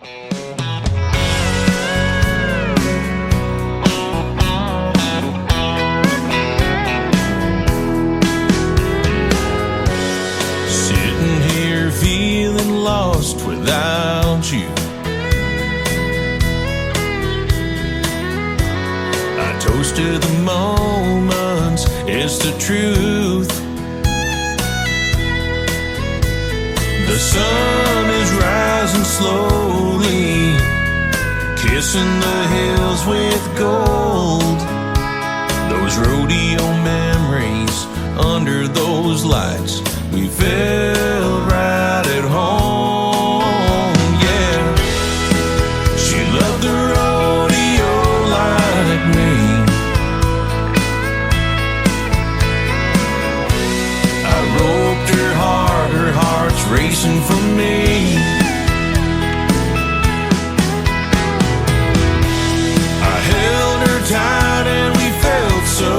Sitting here feeling lost without you. I toast to the moments, it's the truth. The sun is rising slowly, kissing the hills with gold. Those rodeo memories under those lights, we felt right at home, yeah. She loved the rodeo like me. I roped her hard, her heart's racing for me. I held her tight and we felt so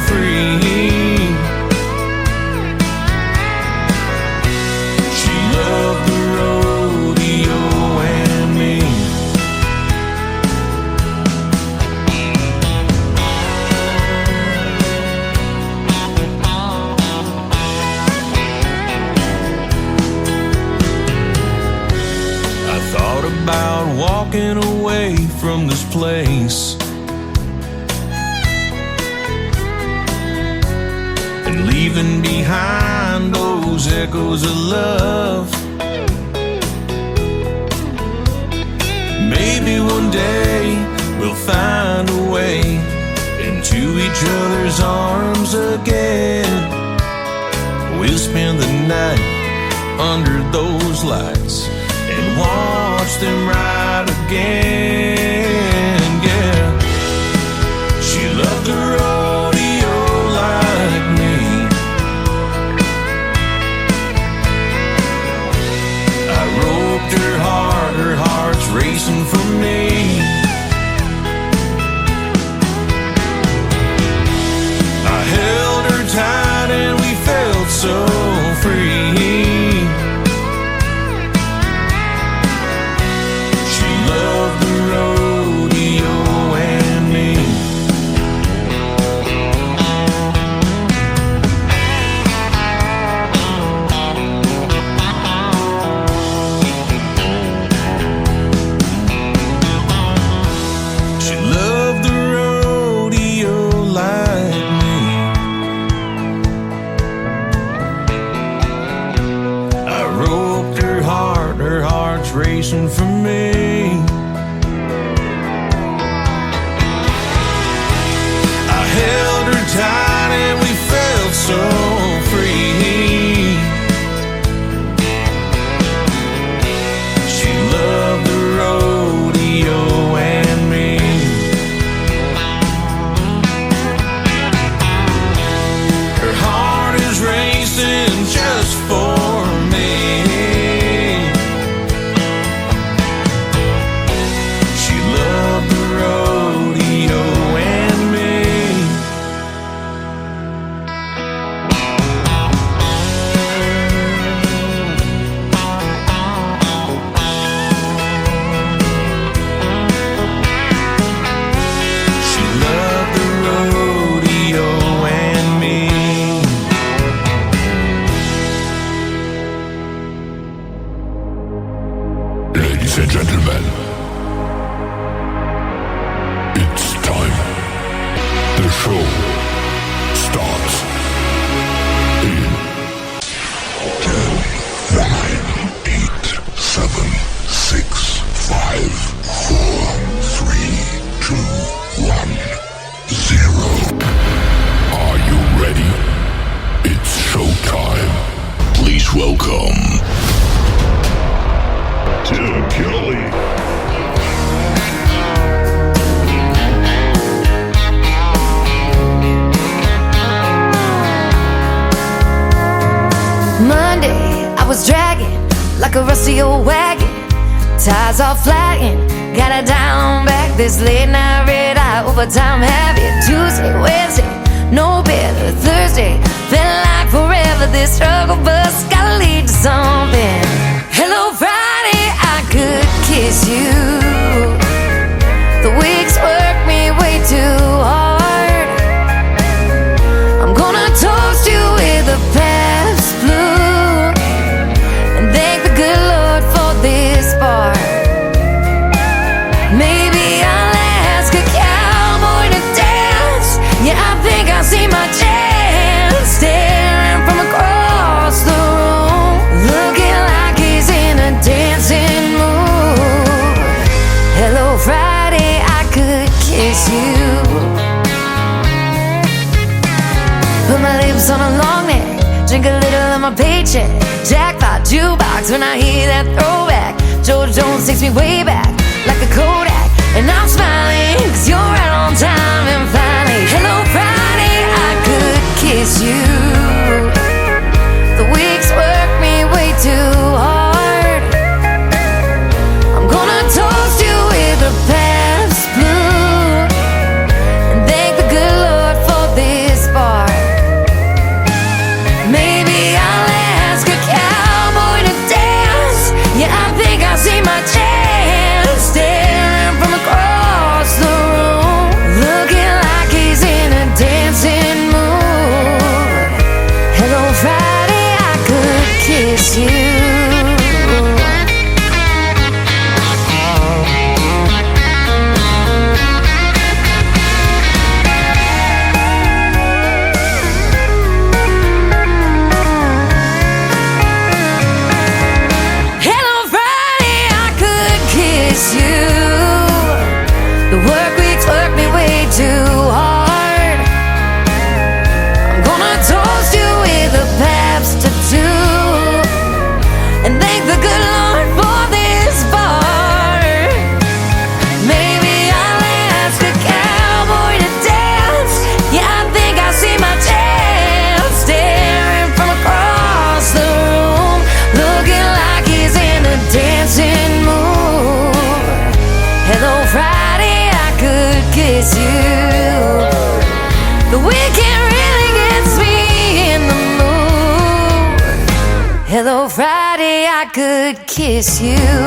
free. She loved the rodeo and me. I thought about walking away from this place and leaving behind those echoes of love. Maybe one day we'll find a way into each other's arms again. We'll spend the night under those lights and watch them ride again, yeah. She loved the rodeo like me. I roped her hard, her heart's racing for me. I held her tight and we felt so free. She loved the rodeo and me. She loved the rodeo like me. I roped her hard, her heart's racing for me. I held her tight and we felt so free. She loved the rodeo and me. Her heart is racing just for me. She loved the rodeo and me. She loved the rodeo and me. Ladies and gentlemen, it's time. The show starts in 10, 9, 8, 7, 6, 5, 4, 3, 2, 1, 0. Are you ready? It's showtime. Please welcome Tim Kelly. Monday, I was dragging like a rusty old wagon. Tires all flagging, gotta down back this late night red eye overtime habit. Tuesday, Wednesday, no better. Thursday, felt like forever. This struggle bus gotta lead to something. Hello, Friday. Friday I could kiss you. The weeks work me way too hard. I'm gonna toast you with a Pabst Blue and thank the good Lord for this bar. Maybe I'll ask a cowboy to dance. Yeah, I think I see my chance, staring from across the room, looking like he's in a dancing mood. Hello Friday, I could kiss you. Put my lips on a long neck, drink a little of my paycheck, jackpot jukebox when I hear that throwback. George Jones takes me way back like a Kodak, and I'm smiling 'cause you're right on time. And finally, hello Friday, I could kiss you. The weeks work me way too hard. I'm gonna toast you with a Pabst Blue and thank the good Lord for this bar. Maybe I'll ask a cowboy to dance. Yeah, I think I see my chance, staring from across the room, looking like he's in a dancing mood. Hello Friday, I could kiss you. Hello Friday, I could kiss you. The work weeks work me way too hard. I'm gonna toast you with a Pabst tattoo and thank the good Lord for this bar. Maybe I'll ask a cowboy to dance. Yeah, I think I see my chance, staring from across the room, looking like he's in a dancing mood. Hello Friday, I could kiss you. The weekend really gets me in the mood. Hello Friday, I could kiss you.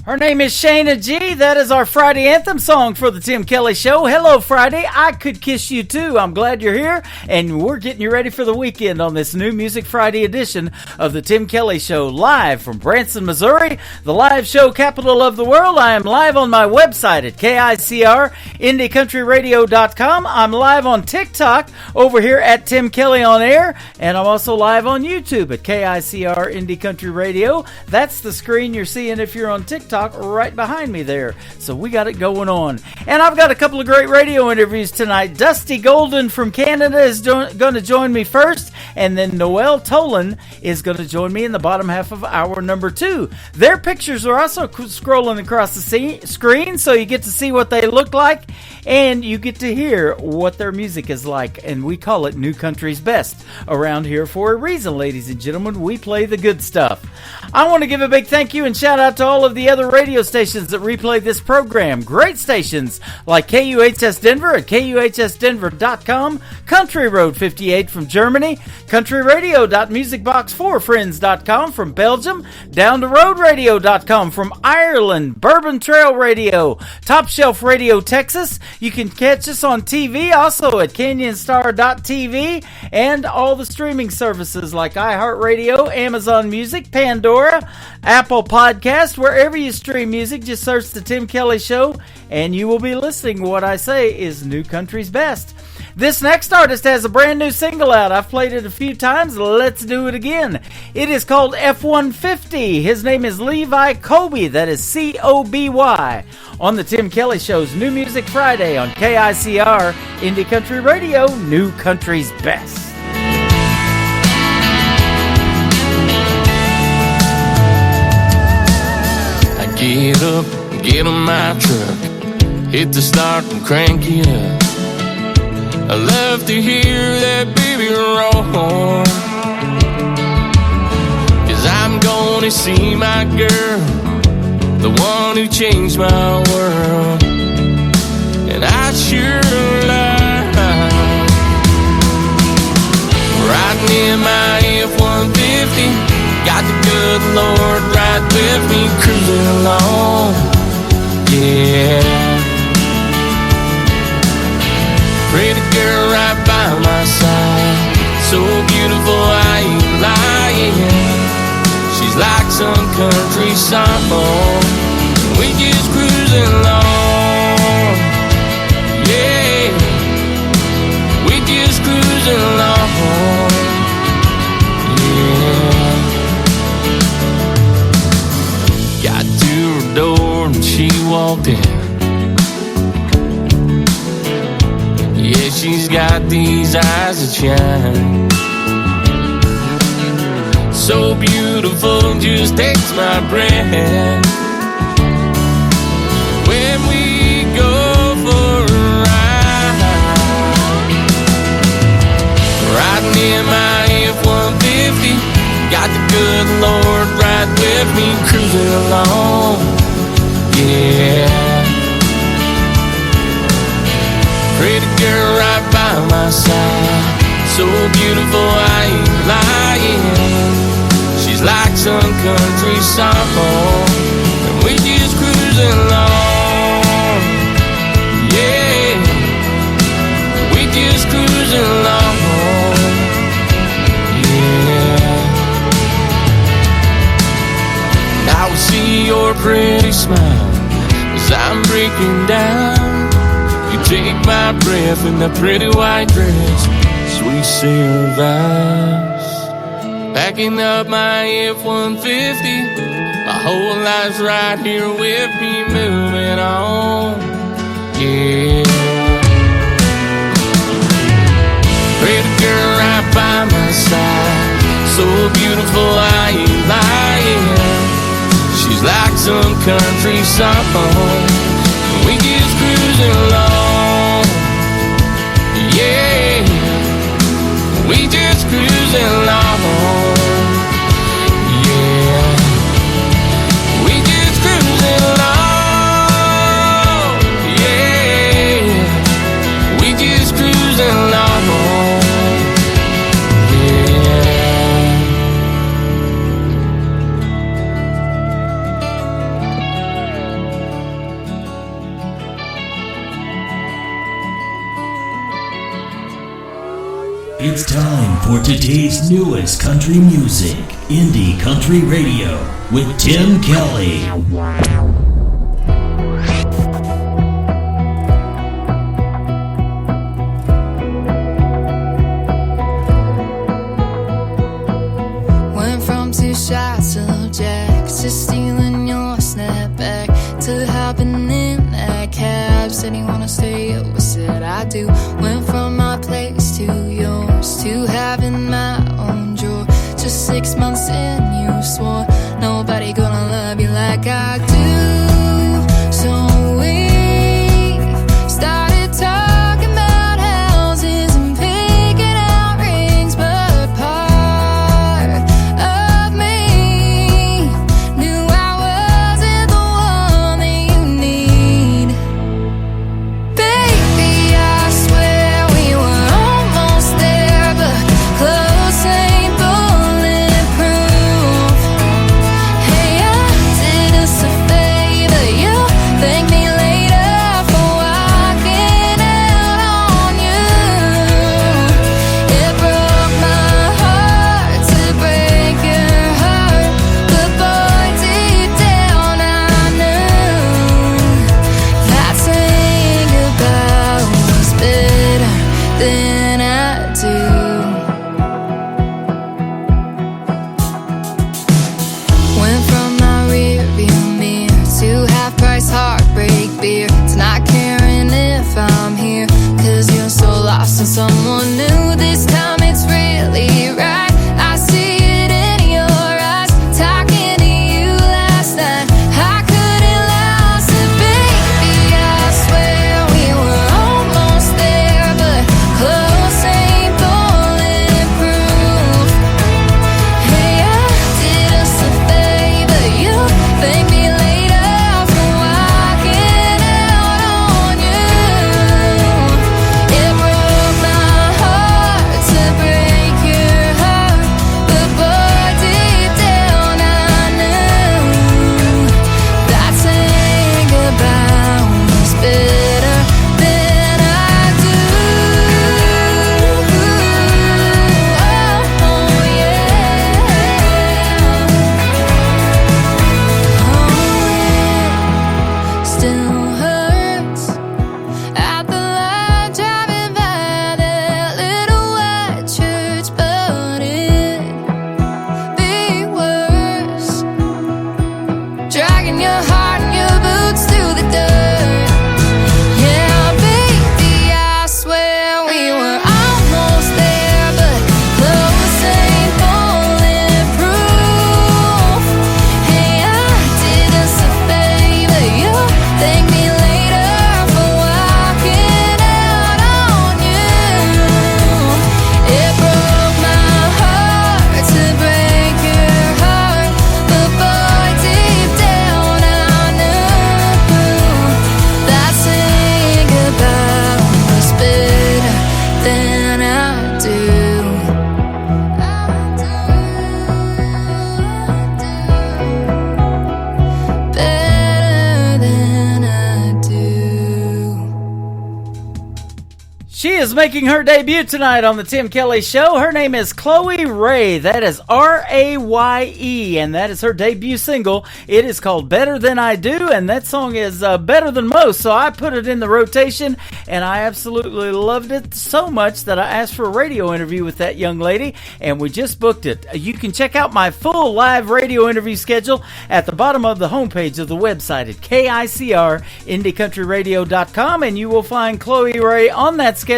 Her name is Shayna G. That is our Friday anthem song for the Tim Kelly Show. Hello, Friday. I could kiss you too. I'm glad you're here, and we're getting you ready for the weekend on this new Music Friday edition of the Tim Kelly Show, live from Branson, Missouri, the live show capital of the world. I am live on my website at KICR, IndieCountryRadio.com. I'm live on TikTok over here at Tim Kelly on Air, and I'm also live on YouTube at KICR Indie Country Radio. That's the screen you're seeing if you're on TikTok right behind me there. So we got it going on. And I've got a couple of great radio interviews tonight. Dusty Golden from Canada is going to join me first, and then Noel Tolan is going to join me in the bottom half of hour number 2. Their pictures are also scrolling across the screen, so you get to see what they look like, and you get to hear what their music is like. And we call it New Country's Best around here for a reason, ladies and gentlemen. We play the good stuff. I want to give a big thank you and shout out to all of the other radio stations that replay this program. Great stations like KUHS Denver at KUHSdenver.com, Country Road 58 from Germany, countryradio.musicbox4friends.com from Belgium, downtheroadradio.com from Ireland, Bourbon Trail Radio, Top Shelf Radio Texas. You can catch us on TV also at canyonstar.tv and all the streaming services like iHeartRadio, Amazon Music, Pandora, Apple Podcast, wherever you stream music. Just search the Tim Kelly Show and you will be listening. What I say is New Country's Best. This next artist has a brand new single out. I've played it a few times. Let's do it again. It is called F-150. His name is Levi Coby. That is C-O-B-Y. On the Tim Kelly Show's New Music Friday on KICR Indie Country Radio, New Country's Best. I get up, get on my truck, hit the start and crank it up. I love to hear that baby roar. see my girl, the one who changed my world, and I sure love riding in my F-150. Got the good Lord right with me, cruising along, yeah. Pretty girl right by my side, so beautiful I ain't lying. She's like some country song, we just cruising along, yeah. We just cruising along, yeah. Got to her door and she walked in. Yeah, she's got these eyes that shine, so beautiful, just takes my breath. When we go for a ride, riding in my F-150, got the good Lord right with me, cruising along, yeah. Pretty girl right by my side, so beautiful I ain't lying. She's like some country song, and we just cruising along, yeah. We just cruising along, yeah. I will see your pretty smile as I'm breaking down. You take my breath in that pretty white dress, sweet silver eyes. Packing up my F-150, my whole life's right here with me, moving on, yeah. Pretty girl right by my side, so beautiful I ain't lying. She's like some country song, we just cruising along, yeah. We just cruising along, yeah. We just cruising along, yeah. We just cruising along, yeah. It's time for today's newest country music, Indie Country Radio, with Tim Kelly. Went from 2 shots of Jack to stealing your snapback to hopping in that cab. Said you wanna stay over, said I do. Went from my place to yours, to having my own drawer. Just 6 months in, you swore nobody gonna love you like I do. So we started talking about houses and picking out rings, but part of me knew I wasn't the one that you need. Baby, I swear we were almost there, but close ain't bulletproof. Hey, I did us a She is making her debut tonight on the Tim Kelly Show. Her name is Chloe Raye. That is R-A-Y-E, and that is her debut single. It is called Better Than I Do, and that song is better than most, so I put it in the rotation, and I absolutely loved it so much that I asked for a radio interview with that young lady, and we just booked it. You can check out my full live radio interview schedule at the bottom of the homepage of the website at KICR-IndieCountryRadio.com, and you will find Chloe Raye on that schedule.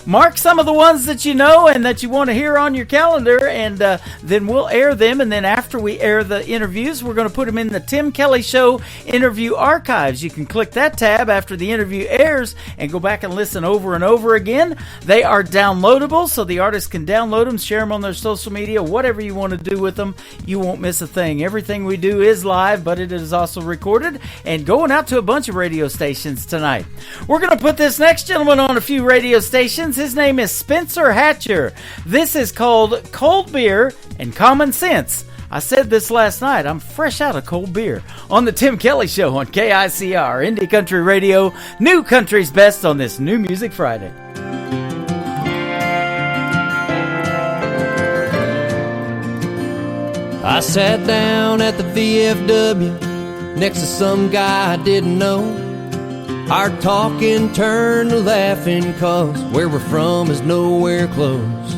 Mark some of the ones that you know and that you want to hear on your calendar, and then we'll air them. And then after we air the interviews, we're going to put them in the Tim Kelly Show interview archives. You can click that tab after the interview airs and go back and listen over and over again. They are downloadable, so the artists can download them, share them on their social media, whatever you want to do with them. You won't miss a thing. Everything we do is live, but it is also recorded and going out to a bunch of radio stations tonight. We're going to put this next gentleman on a few radio stations. His name is Spencer Hatcher. This is called Cold Beer and Common Sense. I said this last night. I'm fresh out of cold beer on the Tim Kelly Show on KICR, Indie Country Radio, New Country's Best on this New Music Friday. I sat down at the VFW next to some guy I didn't know. Our talking turned to laughing, cause where we're from is nowhere close.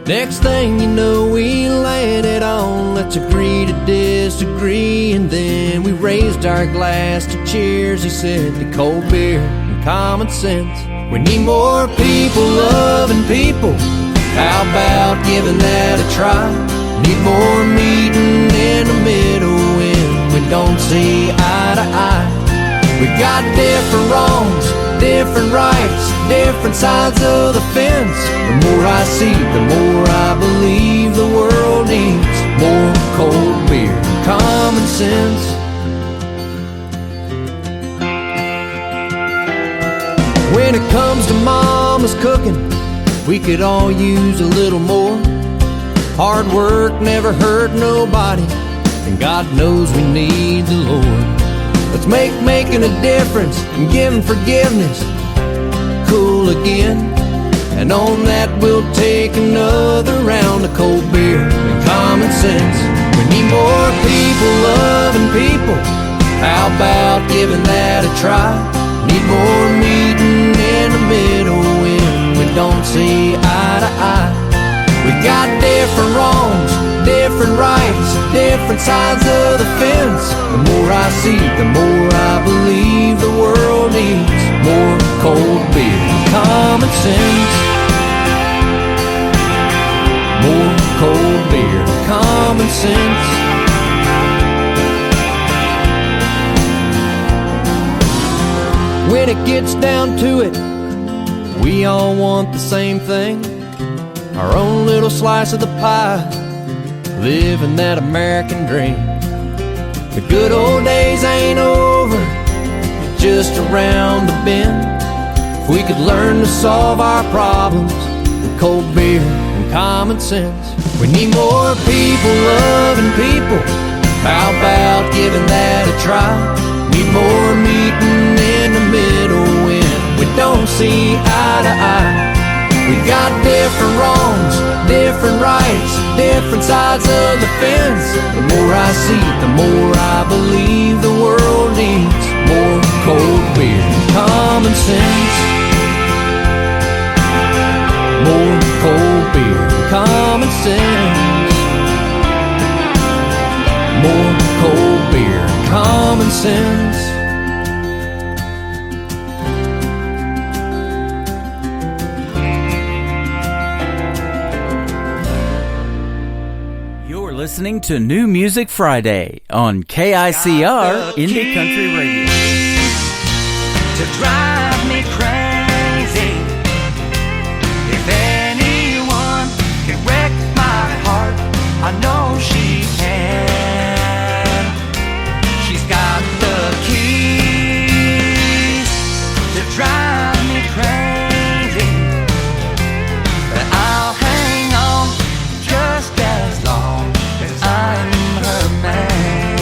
Next thing you know, we landed on let's agree to disagree, and then we raised our glass to cheers. He said to cold beer and common sense. We need more people loving people. How about giving that a try? Need more meeting in the middle when we don't see eye to eye. We got different wrongs, different rights, different sides of the fence. The more I see, the more I believe the world needs more cold beer and common sense. When it comes to mama's cooking, we could all use a little more. Hard work never hurt nobody, and God knows we need the Lord. Let's make making a difference and giving forgiveness cool again. And on that we'll take another round of cold beer and common sense. We need more people loving people. How about giving that a try? Need more meeting in the middle when we don't see eye to eye. We got different wrongs, different rights, different sides of the fence. The more I see, the more I believe the world needs more cold beer and common sense. More cold beer and common sense. When it gets down to it, we all want the same thing. Our own little slice of the pie, living that American dream. The good old days ain't over, just around the bend. If we could learn to solve our problems with cold beer and common sense. We need more people loving people. How about giving that a try? Need more meeting in the middle when we don't see eye to eye. We got different wrongs, different rights, different sides of the fence. The more I see, the more I believe the world needs more cold beer and common sense. More cold beer and common sense. More cold beer and common sense. Listening to New Music Friday on KICR Indie Country Radio. To drive me crazy. If anyone can wreck my heart, I know she can. She's got the keys to drive me crazy. But I'll hang on just as long as I'm her man.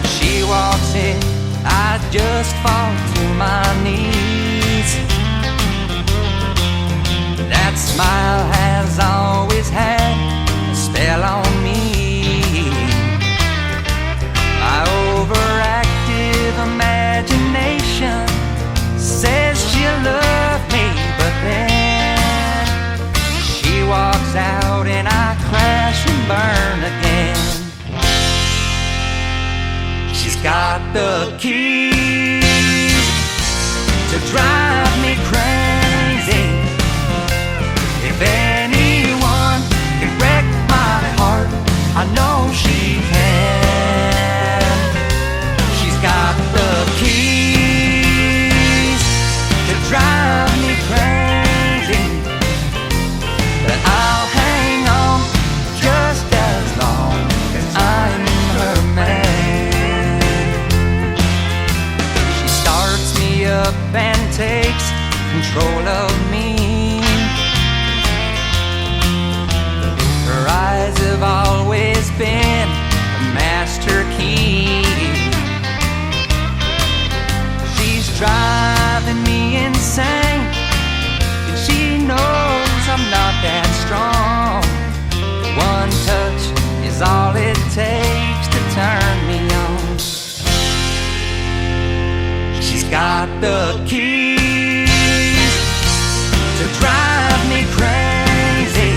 She walks in, I just fall to my knees again. She's got the keys to drive me crazy. If anyone can wreck my heart, I know she can. She's got the keys to drive me crazy, but I'll hang on just as long as I'm her man. She starts me up and takes control of me. Her eyes have always been a master key. She's driving me insane, and she knows I'm not that strong. One touch is all it takes to turn me on. She's got the keys to drive me crazy.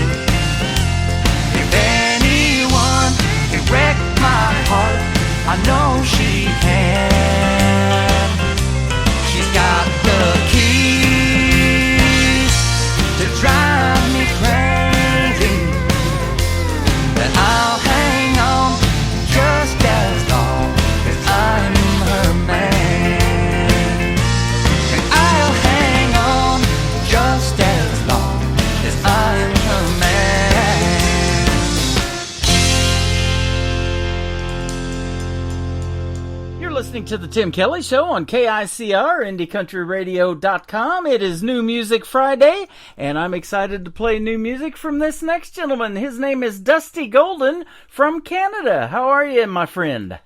If anyone can wreck my heart, I know she can. She's got the keys to drive me crazy, but I'll hang on just as long as I'm her man. And I'll hang on just as long as I'm her man. You're listening to the Tim Kelly Show on KICR, IndieCountryRadio.com. It is New Music Friday, and I'm excited to play new music from this next gentleman. His name is Dusty Golden from Canada. How are you, my friend?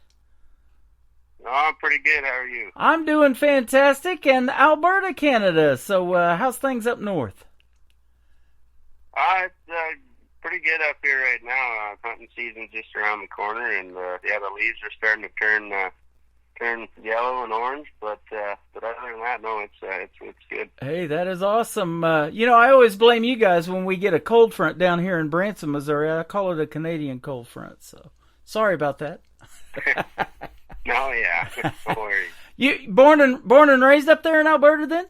Oh, I'm pretty good. How are you? I'm doing fantastic, and Alberta, Canada. So how's things up north? It's pretty good up here right now. Hunting season's just around the corner, and yeah, the leaves are starting to turn yellow and orange. But other than that, no, it's good. Hey, that is awesome. You know, I always blame you guys when we get a cold front down here in Branson, Missouri. I call it a Canadian cold front. So sorry about that. No, yeah, no worries. You born and raised up there in Alberta, then?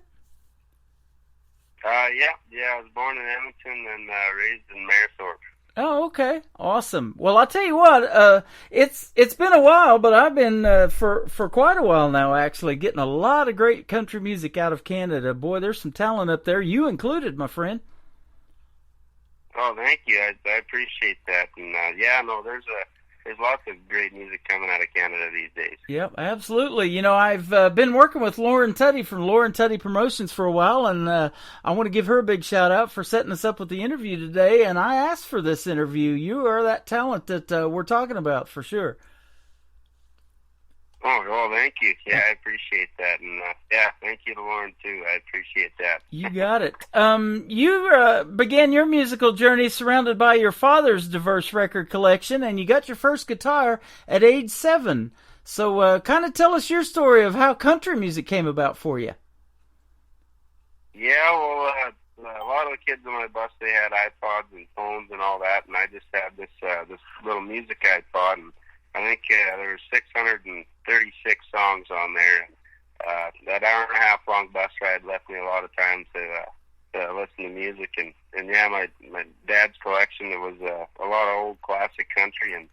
Yeah, I was born in Edmonton and raised in Marithorpe. Oh, okay, awesome. Well, I'll tell you what, it's been a while, but I've been for quite a while now, actually, getting a lot of great country music out of Canada. Boy, there's some talent up there, you included, my friend. Oh, thank you. I appreciate that. And yeah, no, there's lots of great music coming out of Canada these days. Yep, absolutely. You know, I've been working with Lauren Tutty from Lauren Tutty Promotions for a while, and I want to give her a big shout-out for setting us up with the interview today, and I asked for this interview. You are that talent that we're talking about, for sure. Oh, well, thank you. Yeah, I appreciate that. And, yeah, thank you to Lauren, too. I appreciate that. You got it. You began your musical journey surrounded by your father's diverse record collection, and you got your first guitar at age 7. So kind of tell us your story of how country music came about for you. Yeah, well, a lot of the kids on my bus, they had iPods and phones and all that, and I just had this little music iPod, and I think there were 636 songs on there. That hour and a half long bus ride left me a lot of time to listen to music, and yeah, my dad's collection, there was a lot of old classic country, and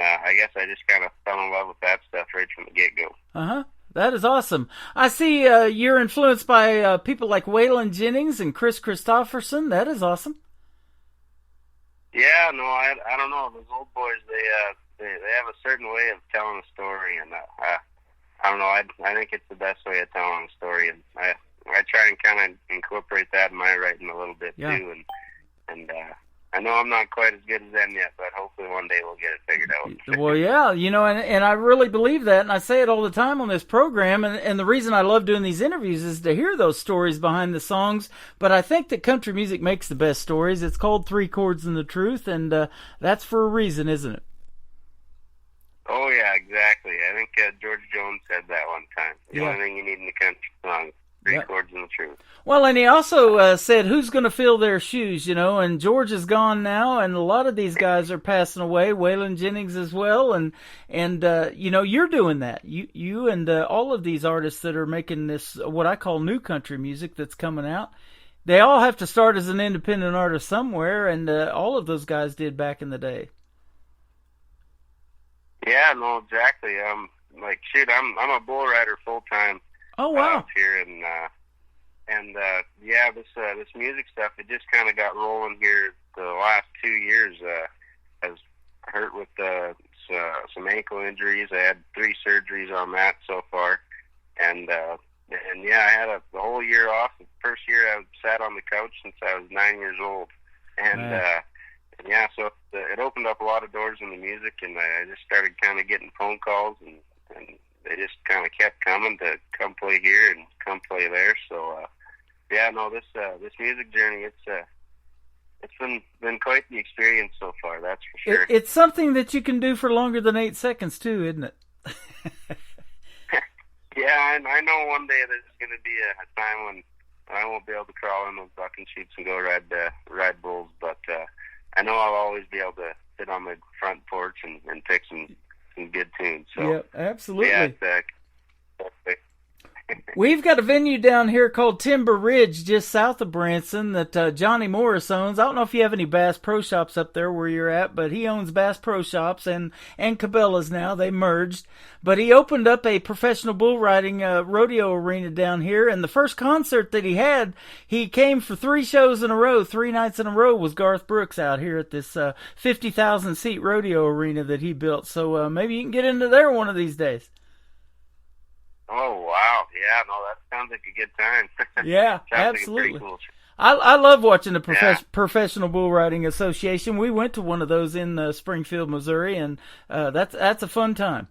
I guess I just kind of fell in love with that stuff right from the get-go. Uh-huh. That is awesome. I see you're influenced by people like Waylon Jennings and Chris Christopherson. That is awesome. Yeah, no, I don't know. Those old boys, they have a certain way of telling a story, and I don't know. I think it's the best way of telling a story, and I try and kind of incorporate that in my writing a little bit too, and I know I'm not quite as good as them yet, but hopefully one day we'll get it figured out. Well, yeah, you know, and I really believe that, and I say it all the time on this program, and the reason I love doing these interviews is to hear those stories behind the songs, but I think that country music makes the best stories. It's called Three Chords and the Truth, and that's for a reason, isn't it? Oh, yeah, exactly. I think George Jones said that one time. The only thing you need in a country song Three chords and the truth. Well, and he also said, who's going to fill their shoes, and George is gone now, and a lot of these guys are passing away, Waylon Jennings as well, and you're doing that. You and all of these artists that are making this, what I call new country music that's coming out, they all have to start as an independent artist somewhere, and all of those guys did back in the day. Yeah, no, exactly. I'm a bull rider full time. Oh wow! Here this music stuff, it just kind of got rolling here the last 2 years. I was hurt with some ankle injuries. I had 3 surgeries on that so far, and I had the whole year off. The first year I sat on the couch since I was 9 years old, so it opened up a lot of doors in the music, and I just started kind of getting phone calls, and they just kind of kept coming to come play here and come play there. So, this music journey, it's been quite the experience so far, that's for sure. It's something that you can do for longer than 8 seconds, too, isn't it? Yeah, and I know one day there's going to be a time when I won't be able to crawl in those bucking chutes and go ride bulls, but I know I'll always be able to sit on my front porch and pick some good tunes. So, yeah, absolutely. Yeah, We've got a venue down here called Timber Ridge, just south of Branson, that Johnny Morris owns. I don't know if you have any Bass Pro Shops up there where you're at, but he owns Bass Pro Shops and Cabela's now. They merged. But he opened up a professional bull riding rodeo arena down here, and the first concert that he came for 3 shows in a row, 3 nights in a row, was Garth Brooks out here at this 50,000-seat rodeo arena that he built. So maybe you can get into there one of these days. Oh, wow. Yeah, no, that sounds like a good time. Yeah, absolutely. Like cool. I love watching the Professional Bull Riding Association. We went to one of those in Springfield, Missouri, and that's a fun time.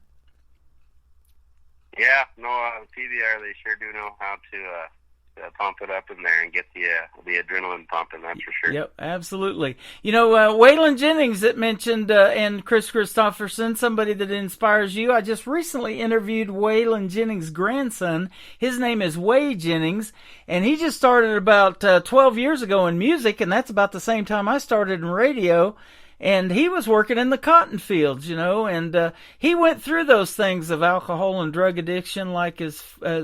Yeah, no, PBR, they sure do know how to pump it up in there and get the adrenaline pumping, that's for sure. Yep, absolutely. Waylon Jennings that mentioned, and Chris Christopherson, somebody that inspires you. I just recently interviewed Waylon Jennings' grandson. His name is Way Jennings, and he just started about 12 years ago in music, and that's about the same time I started in radio. And he was working in the cotton fields, and he went through those things of alcohol and drug addiction like his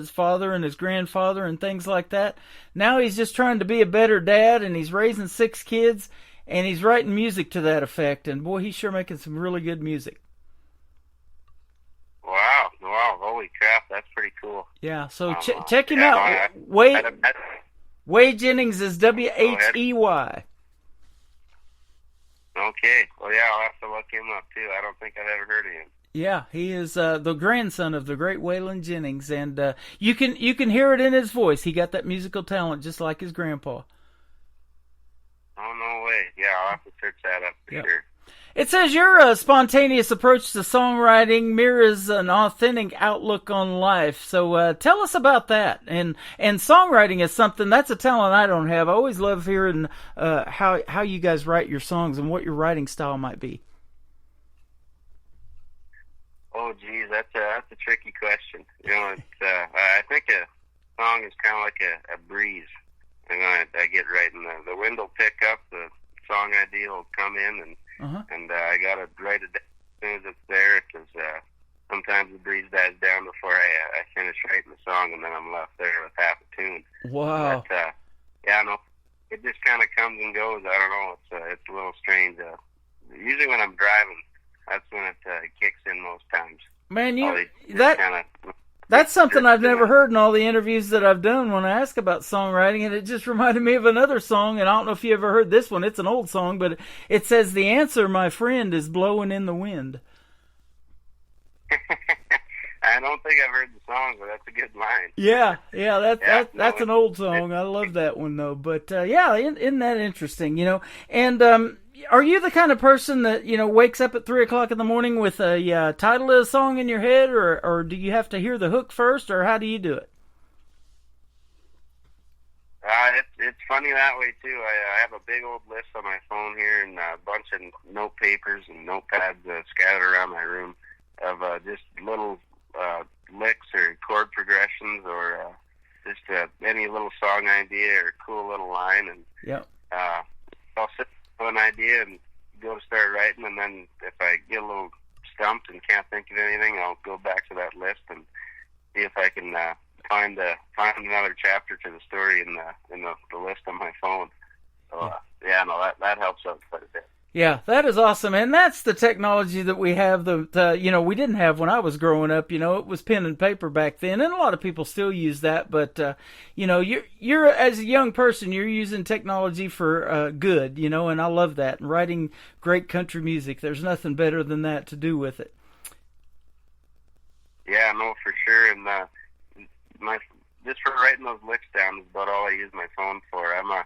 father and his grandfather and things like that. Now he's just trying to be a better dad, and he's raising 6 kids, and he's writing music to that effect. And boy, he's sure making some really good music. Wow, holy crap, that's pretty cool. Yeah, so check him out. Way Jennings is Whey. Okay. Well, yeah, I'll have to look him up, too. I don't think I've ever heard of him. Yeah, he is the grandson of the great Waylon Jennings, and you can hear it in his voice. He got that musical talent just like his grandpa. Oh, no way. Yeah, I'll have to search that up for sure. It says your spontaneous approach to songwriting mirrors an authentic outlook on life. So tell us about that. And songwriting is something, that's a talent I don't have. I always love hearing how you guys write your songs and what your writing style might be. Oh, geez, that's a tricky question. I think a song is kind of like a breeze. I get right in the wind will pick up, the song idea will come in, and I got to write it down as soon as it's there, because sometimes the breeze dies down before I finish writing the song, and then I'm left there with half a tune. Wow. But, it just kind of comes and goes. I don't know. It's a little strange. Usually when I'm driving, that's when it kicks in most times. Man, that's something I've never heard in all the interviews that I've done when I ask about songwriting, and it just reminded me of another song, and I don't know if you ever heard this one. It's an old song, but it says, "The answer, my friend, is blowing in the wind." I don't think I've heard the song, but that's a good line. Yeah, that's an old song. I love that one, though. But, isn't that interesting, And are you the kind of person that, wakes up at 3 o'clock in the morning with a title of a song in your head, or do you have to hear the hook first, or how do you do it? It's funny that way, too. I have a big old list on my phone here and a bunch of note papers and notepads scattered around my room of just little licks or chord progressions or just any little song idea or cool little line, and Yep. I'll sit with an idea and go to start writing, and then if I get a little stumped and can't think of anything, I'll go back to that list and see if I can find another chapter to the story in the list on my phone. So that helps out quite a bit. Yeah, that is awesome, and that's the technology that we have. We didn't have when I was growing up. It was pen and paper back then, and a lot of people still use that. But you're as a young person, you're using technology for good. And I love that. And writing great country music, there's nothing better than that to do with it. Yeah, no, for sure. And just for writing those licks down is about all I use my phone for. I'm a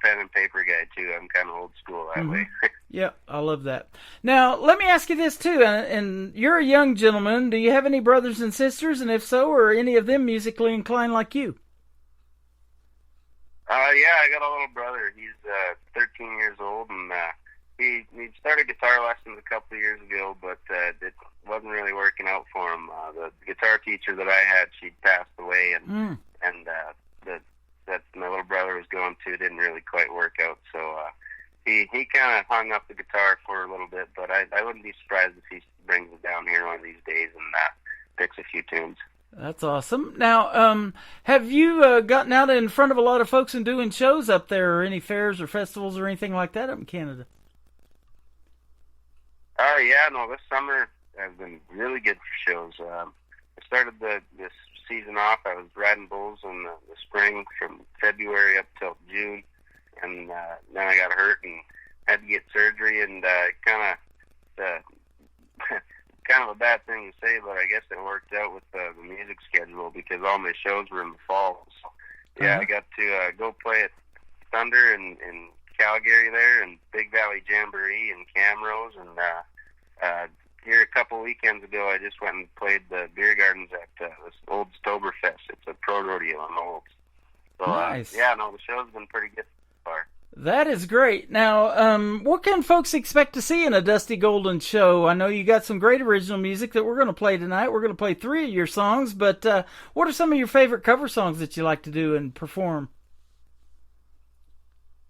pen and paper guy too. I'm kind of old school that way. Yeah, I love that. Now, let me ask you this too, and you're a young gentleman. Do you have any brothers and sisters, and if so, are any of them musically inclined like you? Yeah, I got a little brother. He's 13 years old, and he started guitar lessons a couple of years ago, but it wasn't really working out for him. The guitar teacher that I had, she passed away, and that my little brother was going to didn't really quite work out. So he kind of hung up the guitar for a little bit, but I wouldn't be surprised if he brings it down here one of these days and picks a few tunes. That's awesome. Now, have you gotten out in front of a lot of folks and doing shows up there, or any fairs or festivals or anything like that up in Canada? This summer has been really good for shows. I started this season off. I was riding bulls in the spring from February up till June, and then I got hurt and had to get surgery, and kind of a bad thing to say, but I guess it worked out with the music schedule because all my shows were in the fall. So, I got to go play at Thunder in Calgary there, and Big Valley Jamboree in Camrose, and here a couple weekends ago, I just went and played the beer gardens at this old Stoberfest. It's a pro rodeo on Olds. So, nice. The show's been pretty good so far. That is great. Now, what can folks expect to see in a Dusty Golden show? I know you got some great original music that we're going to play tonight. We're going to play 3 of your songs, but what are some of your favorite cover songs that you like to do and perform?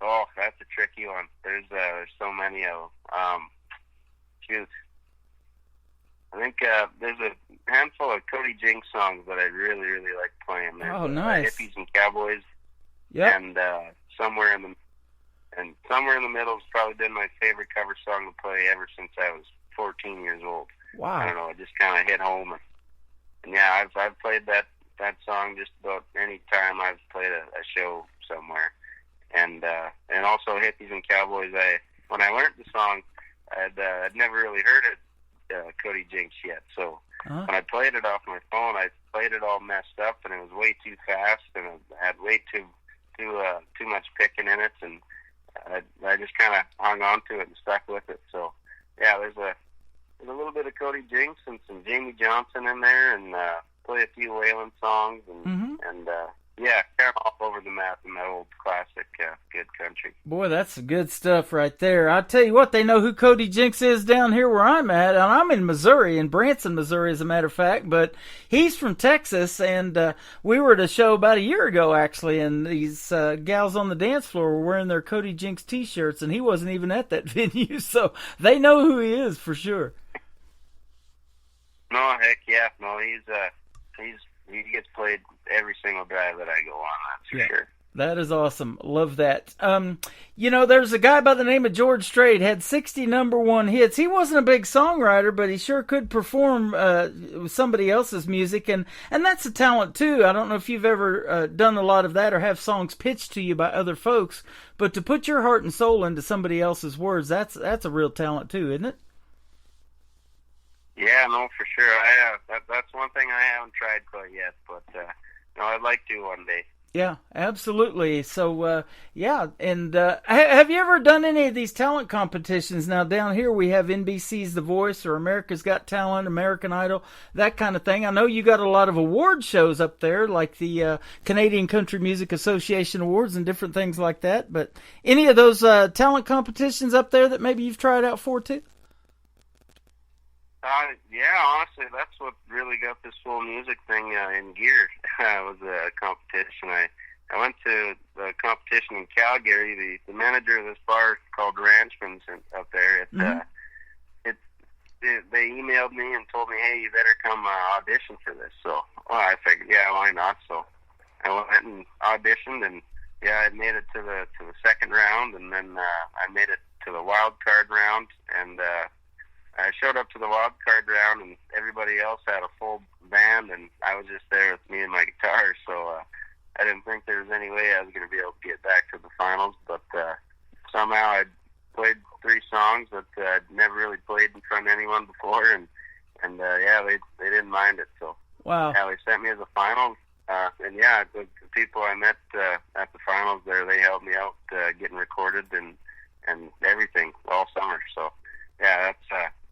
Oh, that's a tricky one. There's so many of them. Shoot. I think there's a handful of Cody Jinks songs that I really, really like playing. There's, nice. Hippies and Cowboys. Yep. And somewhere in the middle has probably been my favorite cover song to play ever since I was 14 years old. Wow. I don't know, it just kind of hit home. And yeah, I've played that song just about any time I've played a show somewhere. And also Hippies and Cowboys. When I learned the song, I'd never really heard it. Cody Jinks yet, so when I played it off my phone, I played it all messed up, and it was way too fast, and it had way too much picking in it, and I just kind of hung on to it and stuck with it. So yeah, there's a little bit of Cody Jinks and some Jamie Johnson in there, and play a few Waylon songs, and kind of all over the map in that old classic good country. Boy, that's some good stuff right there. I tell you what, they know who Cody Jinks is down here where I'm at, and I'm in Missouri, in Branson, Missouri, as a matter of fact, but he's from Texas, and we were at a show about a year ago, actually, and these gals on the dance floor were wearing their Cody Jinks t-shirts, and he wasn't even at that venue, so they know who he is for sure. No, heck yeah. No, he gets played every single drive that I go on, that's for sure. That is awesome. Love that. There's a guy by the name of George Strait, had 60 #1 hits. He wasn't a big songwriter, but he sure could perform somebody else's music, and that's a talent too. I don't know if you've ever done a lot of that or have songs pitched to you by other folks, but to put your heart and soul into somebody else's words, that's a real talent too, isn't it? Yeah, no, for sure. That's one thing I haven't tried quite yet, but I'd like to one day. Yeah, absolutely. So, and have you ever done any of these talent competitions? Now, down here we have NBC's The Voice or America's Got Talent, American Idol, that kind of thing. I know you got a lot of award shows up there, like the Canadian Country Music Association Awards and different things like that, but any of those talent competitions up there that maybe you've tried out for, too? Yeah, honestly, that's what really got this whole music thing in gear. was a competition. I went to the competition in Calgary. The manager of this bar called Ranchman's up there. They emailed me and told me, hey, you better come audition for this. So I figured, yeah, why not? So I went and auditioned, and yeah, I made it to the second round, and then I made it to the wild card round, and I showed up to the wild card round, and everybody else had a full band, and I was just there with me and my guitar. So I didn't think there was any way I was going to be able to get back to the finals, but somehow I played 3 songs that I'd never really played in front of anyone before, and yeah, they didn't mind it. So wow, yeah, they sent me to the finals, and yeah, the people I met at the finals there, they helped me out getting recorded and everything all summer. So yeah,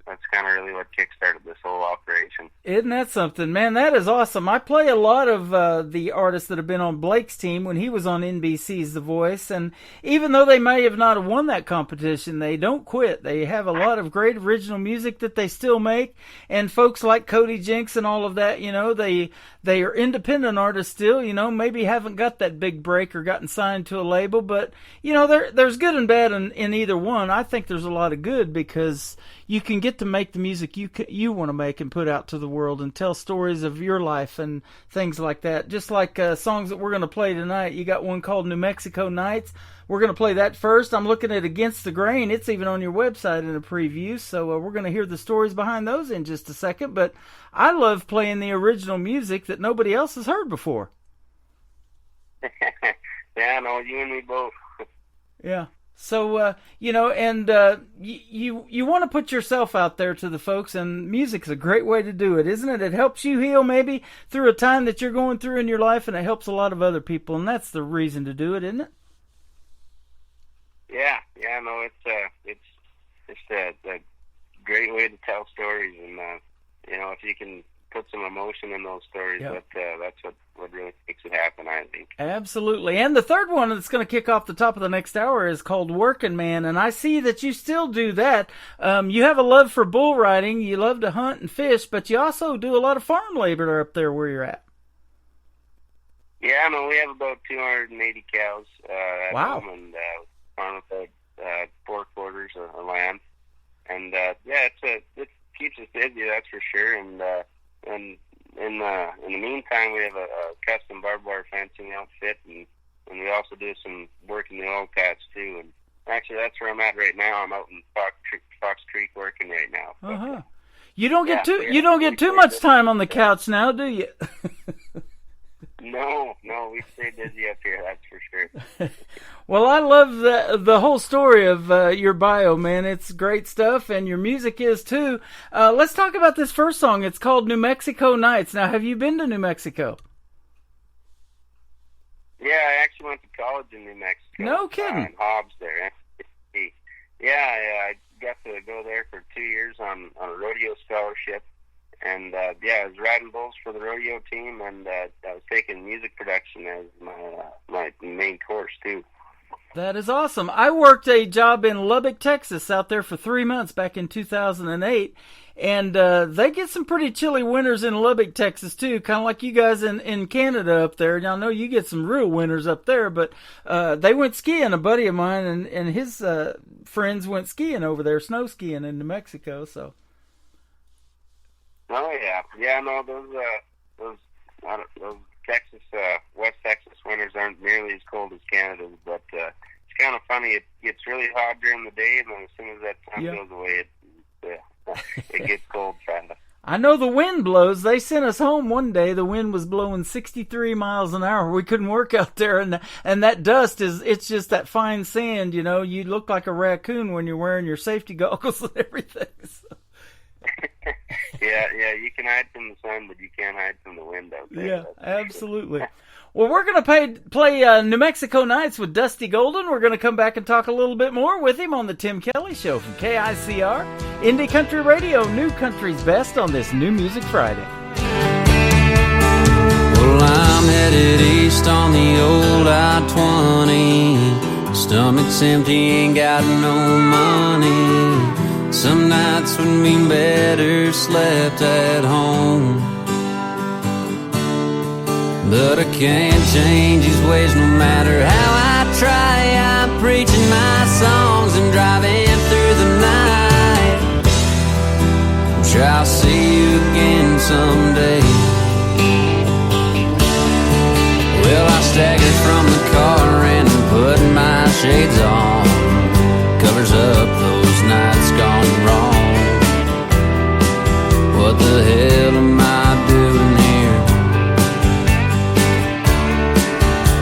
that's kind of really what kickstarted this whole operation. Isn't that something, man? That is awesome. I play a lot of the artists that have been on Blake's team when he was on NBC's The Voice, and even though they may have not won that competition, they don't quit. They have a lot of great original music that they still make, and folks like Cody Jinks and all of that, you know, they are independent artists still, you know, maybe haven't got that big break or gotten signed to a label, but, you know, there's good and bad in either one. I think there's a lot of good because you can get to make the music you want to make and put out to the world and tell stories of your life and things like that. Just like songs that we're going to play tonight. You got one called New Mexico Nights. We're going to play that first. I'm looking at Against the Grain. It's even on your website in a preview, so we're going to hear the stories behind those in just a second. But I love playing the original music that nobody else has heard before. Yeah, no, you and me both. Yeah. So, you know, and you want to put yourself out there to the folks, and music's a great way to do it, isn't it? It helps you heal maybe through a time that you're going through in your life, and it helps a lot of other people, and that's the reason to do it, isn't it? Yeah, no, it's a great way to tell stories, and you know, if you can put some emotion in those stories, yep, that's what really makes it happen, I think. Absolutely. And the third one that's going to kick off the top of the next hour is called Working Man, and I see that you still do that. You have a love for bull riding, you love to hunt and fish, but you also do a lot of farm labor up there where you're at. Yeah, no, we have about 280 cows at wow, home, and farm about 4 quarters of land. And yeah, it keeps us busy, that's for sure. And in the meantime, we have a custom barbed wire fencing outfit, and we also do some work in the oil patch too. And actually, that's where I'm at right now. I'm out in Fox Creek working right now. Uh-huh. You don't get too much time on the couch now, do you? No, we stay busy up here, that's for sure. Well, I love the whole story of your bio, man. It's great stuff, and your music is too. Let's talk about this first song. It's called New Mexico Nights. Now, have you been to New Mexico? Yeah, I actually went to college in New Mexico. No kidding. In Hobbs there. Yeah, I got to go there for 2 years on a rodeo scholarship. And, yeah, I was riding bulls for the rodeo team, and I was taking music production as my main course, too. That is awesome. I worked a job in Lubbock, Texas, out there for 3 months back in 2008, and they get some pretty chilly winters in Lubbock, Texas, too, kind of like you guys in Canada up there. Now, I know you get some real winters up there, but they went skiing. A buddy of mine and his friends went skiing over there, snow skiing in New Mexico, so... Oh yeah, no, those Texas, West Texas winters aren't nearly as cold as Canada's, but it's kind of funny. It gets really hot during the day, and then as soon as that time goes away, it gets cold fast. I know the wind blows. They sent us home one day. The wind was blowing 63 miles an hour. We couldn't work out there, and that dust it's just that fine sand. You know, you look like a raccoon when you're wearing your safety goggles and everything. So. Yeah, you can hide from the sun, but you can't hide from the wind out there. Yeah, absolutely. Well, we're going to play New Mexico Nights with Dusty Golden. We're going to come back and talk a little bit more with him on the Tim Kelly Show from KICR, Indie Country Radio, New Country's Best on this New Music Friday. Well, I'm headed east on the old I-20. Stomach's empty, ain't got no money. Some nights would mean better slept at home. The but I can't change his ways no matter how I try. I'm preaching my songs and driving through the night. I'm sure I'll see you again someday. Well, I staggered from the car and put my shades on. Covers up those nights gone wrong. What the hell am I doing here?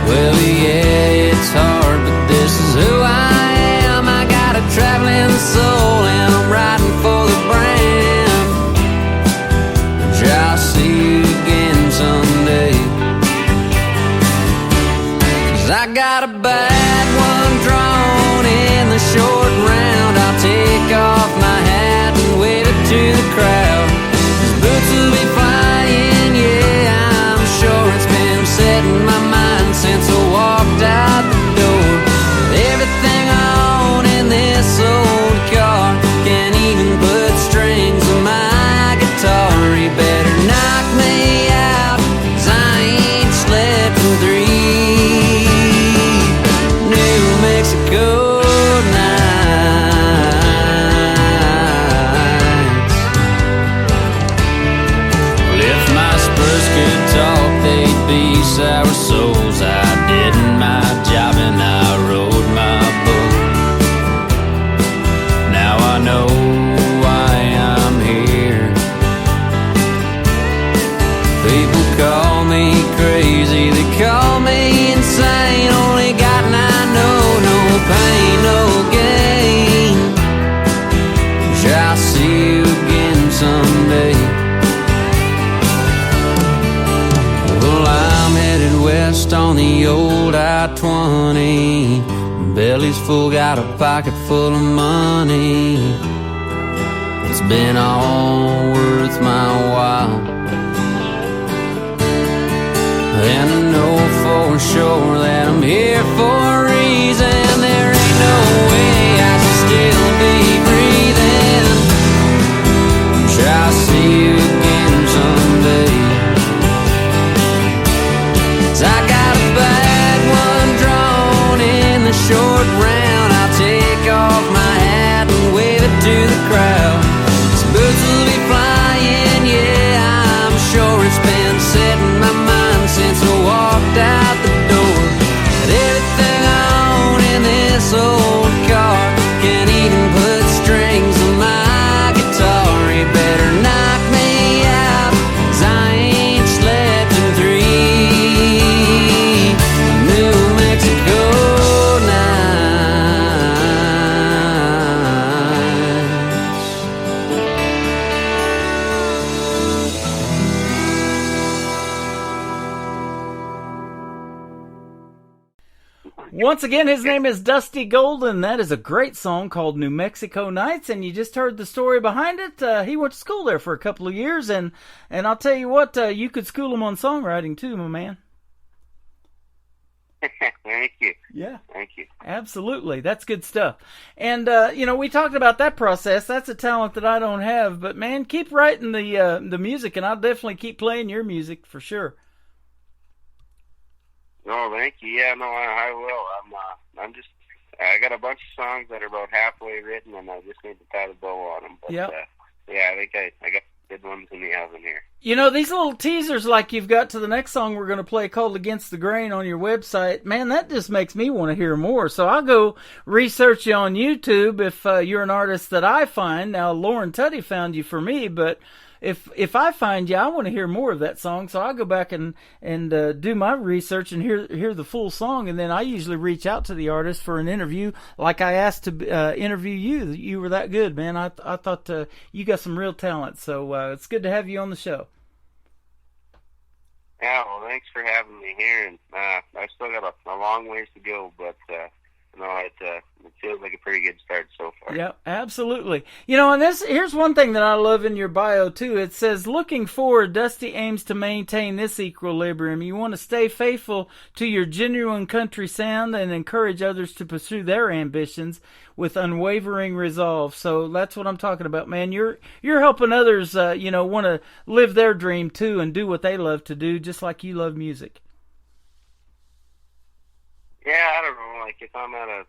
Well, yeah, it's hard, but this is who I am. I got a traveling soul and I'm riding for the brand. I'll see you again someday. 'Cause I got a bad one drawn in the short round. I'll take off my hat and wave it to the crowd. His boots will be flying, yeah, I'm sure it's been set in my mind since I walked out the door. Everything I own in this old car can't even put strings on my guitar. You better knock me out, 'cause I ain't slept in 3 New Mexico nights. Well, if my Spurs could talk, they'd be sour souls. I did my job and I rode my boat. Now I know why I'm here. People call me crazy, they call me insane. Only God and I know, no pain, no gain. Sure, I'll see you again someday. Well, I'm headed west on the old I-20. Belly's full, got a pocket full of money. It's been all worth my while. And I know for sure that I'm here for a reason. There ain't no way I should still be breathing. Sure, I'll see you again someday. 'Cause I got a bad one drawn in the short round. I'll take off my hat and wave it to the crowd. His boots will be flying, yeah, I'm sure it's been set in my mind since I walked out the door. But everything I own in this old car can't even put strings on my guitar. You better knock me out, 'cause I ain't slept in 3 New Mexico nights. Once again, his name is Dusty Golden. That is a great song called New Mexico Nights, and you just heard the story behind it. He went to school there for a couple of years, and I'll tell you what, you could school him on songwriting too, my man. Thank you. Yeah. Thank you. Absolutely. That's good stuff. And, we talked about that process. That's a talent that I don't have, but man, keep writing the music, and I'll definitely keep playing your music for sure. No, thank you. Yeah, no, I will. I got a bunch of songs that are about halfway written, and I just need to tie the bow on them. But, yep. Yeah, I think I got good ones in the oven here. These little teasers like you've got to the next song we're going to play called Against the Grain on your website, man, that just makes me want to hear more. So I'll go research you on YouTube if you're an artist that I find. Now, Lauren Tutty found you for me, but if I find you, I want to hear more of that song. So I'll go back and do my research and hear the full song, and then I usually reach out to the artist for an interview, like I asked to interview you. You were that good, man. I thought you got some real talent, so it's good to have you on the show. Yeah, well, thanks for having me here, and I still got a long ways to go, but it feels like a pretty good start so far. Yeah, absolutely. And here's one thing that I love in your bio too. It says, looking forward, Dusty aims to maintain this equilibrium. You want to stay faithful to your genuine country sound and encourage others to pursue their ambitions with unwavering resolve. So that's what I'm talking about, man. You're helping others, want to live their dream too and do what they love to do, just like you love music. Yeah, I don't know. Like if I'm at a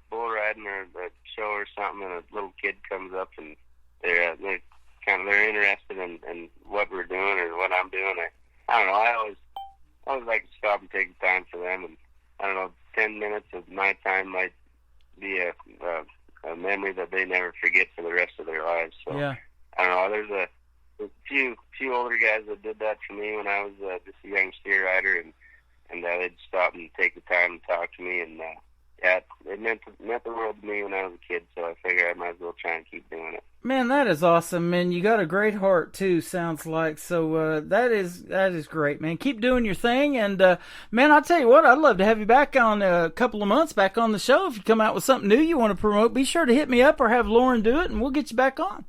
bull riding or a show or something, and a little kid comes up and they're interested in what we're doing or what I'm doing. I don't know. I always like to stop and take the time for them, and I don't know. 10 minutes of my time might be a memory that they never forget for the rest of their lives. So Yeah. I don't know. There's a few older guys that did that for me when I was just a young steer rider, and they'd stop and take the time and talk to me, and yeah, it meant the world to me when I was a kid. So I figured I might as well try and keep doing it. Man, that is awesome, man. You got a great heart too, sounds like. So that is great, man. Keep doing your thing, and man, I'll tell you what, I'd love to have you back on a couple of months back on the show. If you come out with something new you want to promote, be sure to hit me up or have Lauren do it, and we'll get you back on.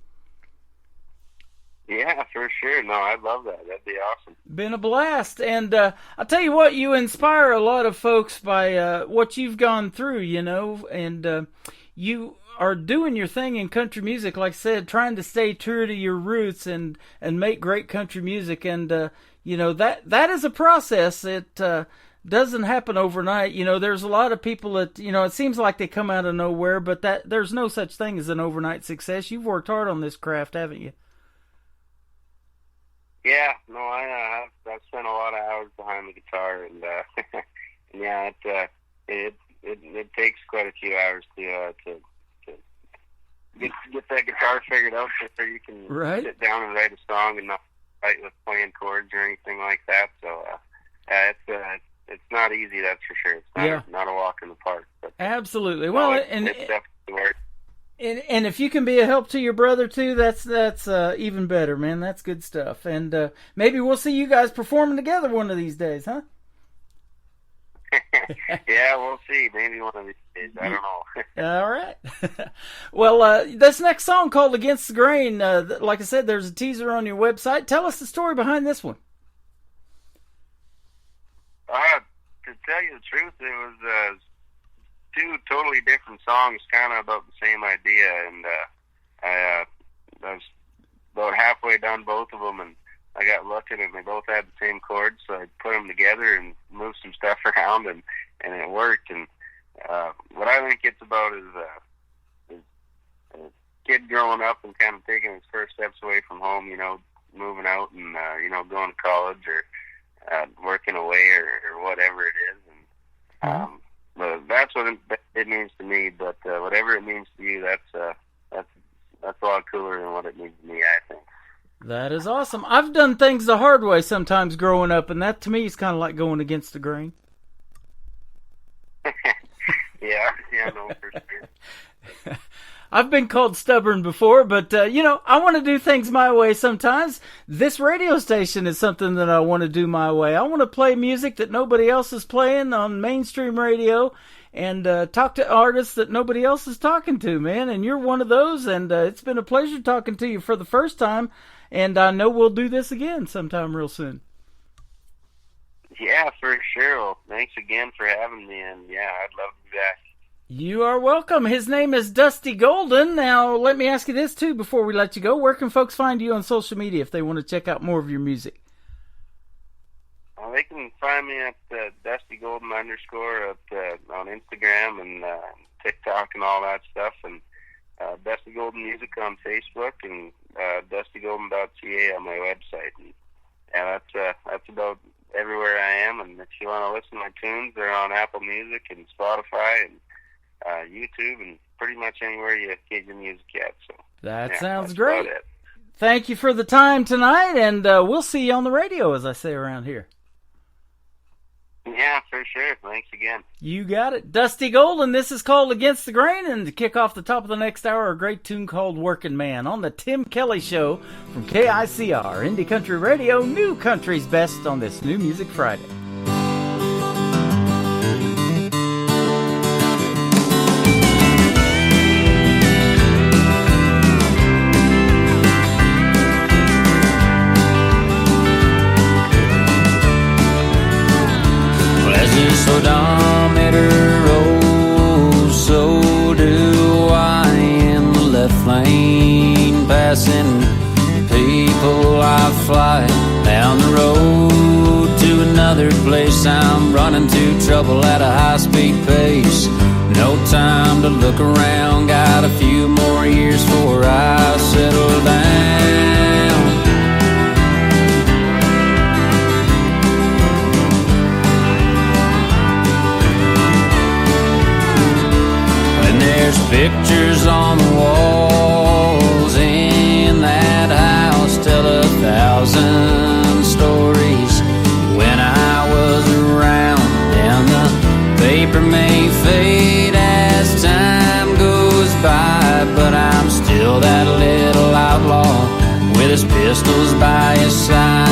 Yeah, for sure. No, I'd love that. That'd be awesome. Been a blast, and I'll tell you what, you inspire a lot of folks by what you've gone through, you know, and you are doing your thing in country music, like I said, trying to stay true to your roots and make great country music, and you know, that is a process. It doesn't happen overnight. You know, there's a lot of people that, you know, it seems like they come out of nowhere, but there's no such thing as an overnight success. You've worked hard on this craft, haven't you? Yeah, no, I've spent a lot of hours behind the guitar, and yeah, it takes quite a few hours to get that guitar figured out so you can sit down and write a song and not fight with playing chords or anything like that. So it's not easy, that's for sure. It's not a walk in the park. But, absolutely. Well, it's definitely work. And if you can be a help to your brother too, that's even better, man. That's good stuff. And maybe we'll see you guys performing together one of these days, huh? Yeah, we'll see. Maybe one of these days. I don't know. All right. Well, this next song called "Against the Grain," like I said, there's a teaser on your website. Tell us the story behind this one. To tell you the truth, it was two totally different songs, kind of about the same idea, and I was about halfway done both of them, and I got lucky and they both had the same chords, so I put them together and moved some stuff around, and it worked. And what I think it's about is a kid growing up and kind of taking his first steps away from home, you know, moving out and you know, going to college or working away or whatever it is, and but that's what it means to me. But whatever it means to you, that's a lot cooler than what it means to me, I think. That is awesome. I've done things the hard way sometimes growing up, and that to me is kind of like going against the grain. yeah, no, for sure. I've been called stubborn before, but, you know, I want to do things my way sometimes. This radio station is something that I want to do my way. I want to play music that nobody else is playing on mainstream radio and talk to artists that nobody else is talking to, man. And you're one of those, and it's been a pleasure talking to you for the first time, and I know we'll do this again sometime real soon. Yeah, for sure. Well, thanks again for having me, and yeah, I'd love to be back. You are welcome. His name is Dusty Golden. Now, let me ask you this, too, before we let you go. Where can folks find you on social media if they want to check out more of your music? Well, they can find me at Dusty Golden _ on Instagram and TikTok and all that stuff, and Dusty Golden Music on Facebook, and dustygolden.ca on my website. And yeah, that's about everywhere I am. And if you want to listen to my tunes, they're on Apple Music and Spotify and YouTube and pretty much anywhere you get your music at. So that yeah, sounds great. It. Thank you for the time tonight, and we'll see you on the radio, as I say around here. Yeah, for sure. Thanks again. You got it. Dusty Golden, this is called Against the Grain, and to kick off the top of the next hour, a great tune called Working Man on the Tim Kelly Show from KICR, Indie Country Radio, New Country's Best on this New Music Friday. Odometer rolls, so do I in the left lane, passing people I fly down the road to another another place. I'm running to trouble at a high-speed pace. No time to look around. Got a few more years before I settle down. And there's pictures on the walls in that house tell 1,000 stories when I was around. And the paper may fade as time goes by, but I'm still that little outlaw with his pistols by his side.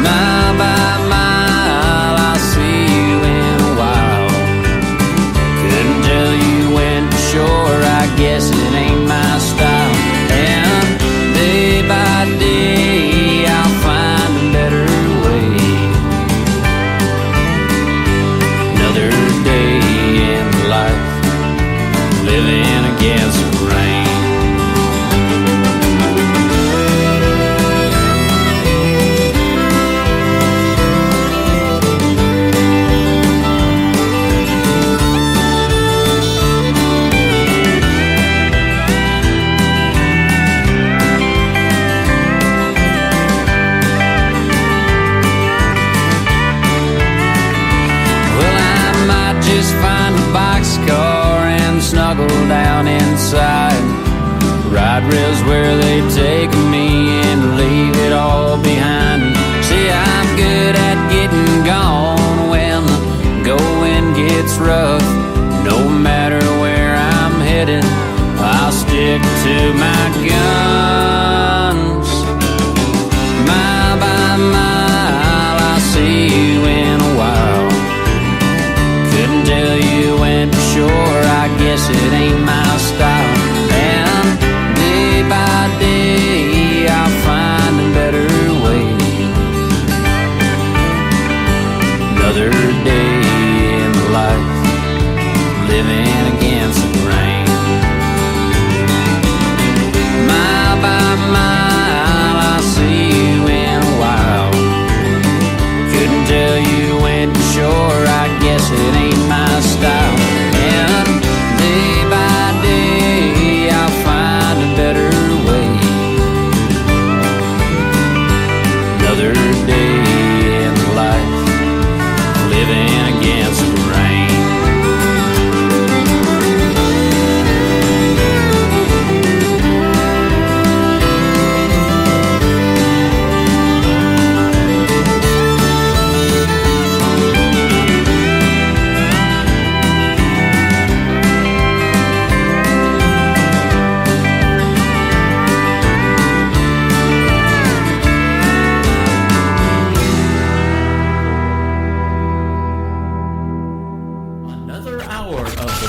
Mile by mile, I'll see you in a while. Couldn't tell you when for sure, I guess it ain't my style. And day by day, I'll find a better way. Another day in life, living against the rain. Find a boxcar and snuggle down inside. Ride rails where they take me and leave it all behind. See, I'm good at getting gone when the going gets rough. No matter where I'm headed, I'll stick to my guns. Mile by mile, I'll see you in a while. Couldn't tell you when for sure, I guess it ain't my style. And day by day, I'll find a better way. Another day in life, living against the rain. Mile by mile, I'll see you in a while. Couldn't tell you when for sure, I guess it ain't my style. And day by day, I'll find a better way. Another day in life, living against the rain.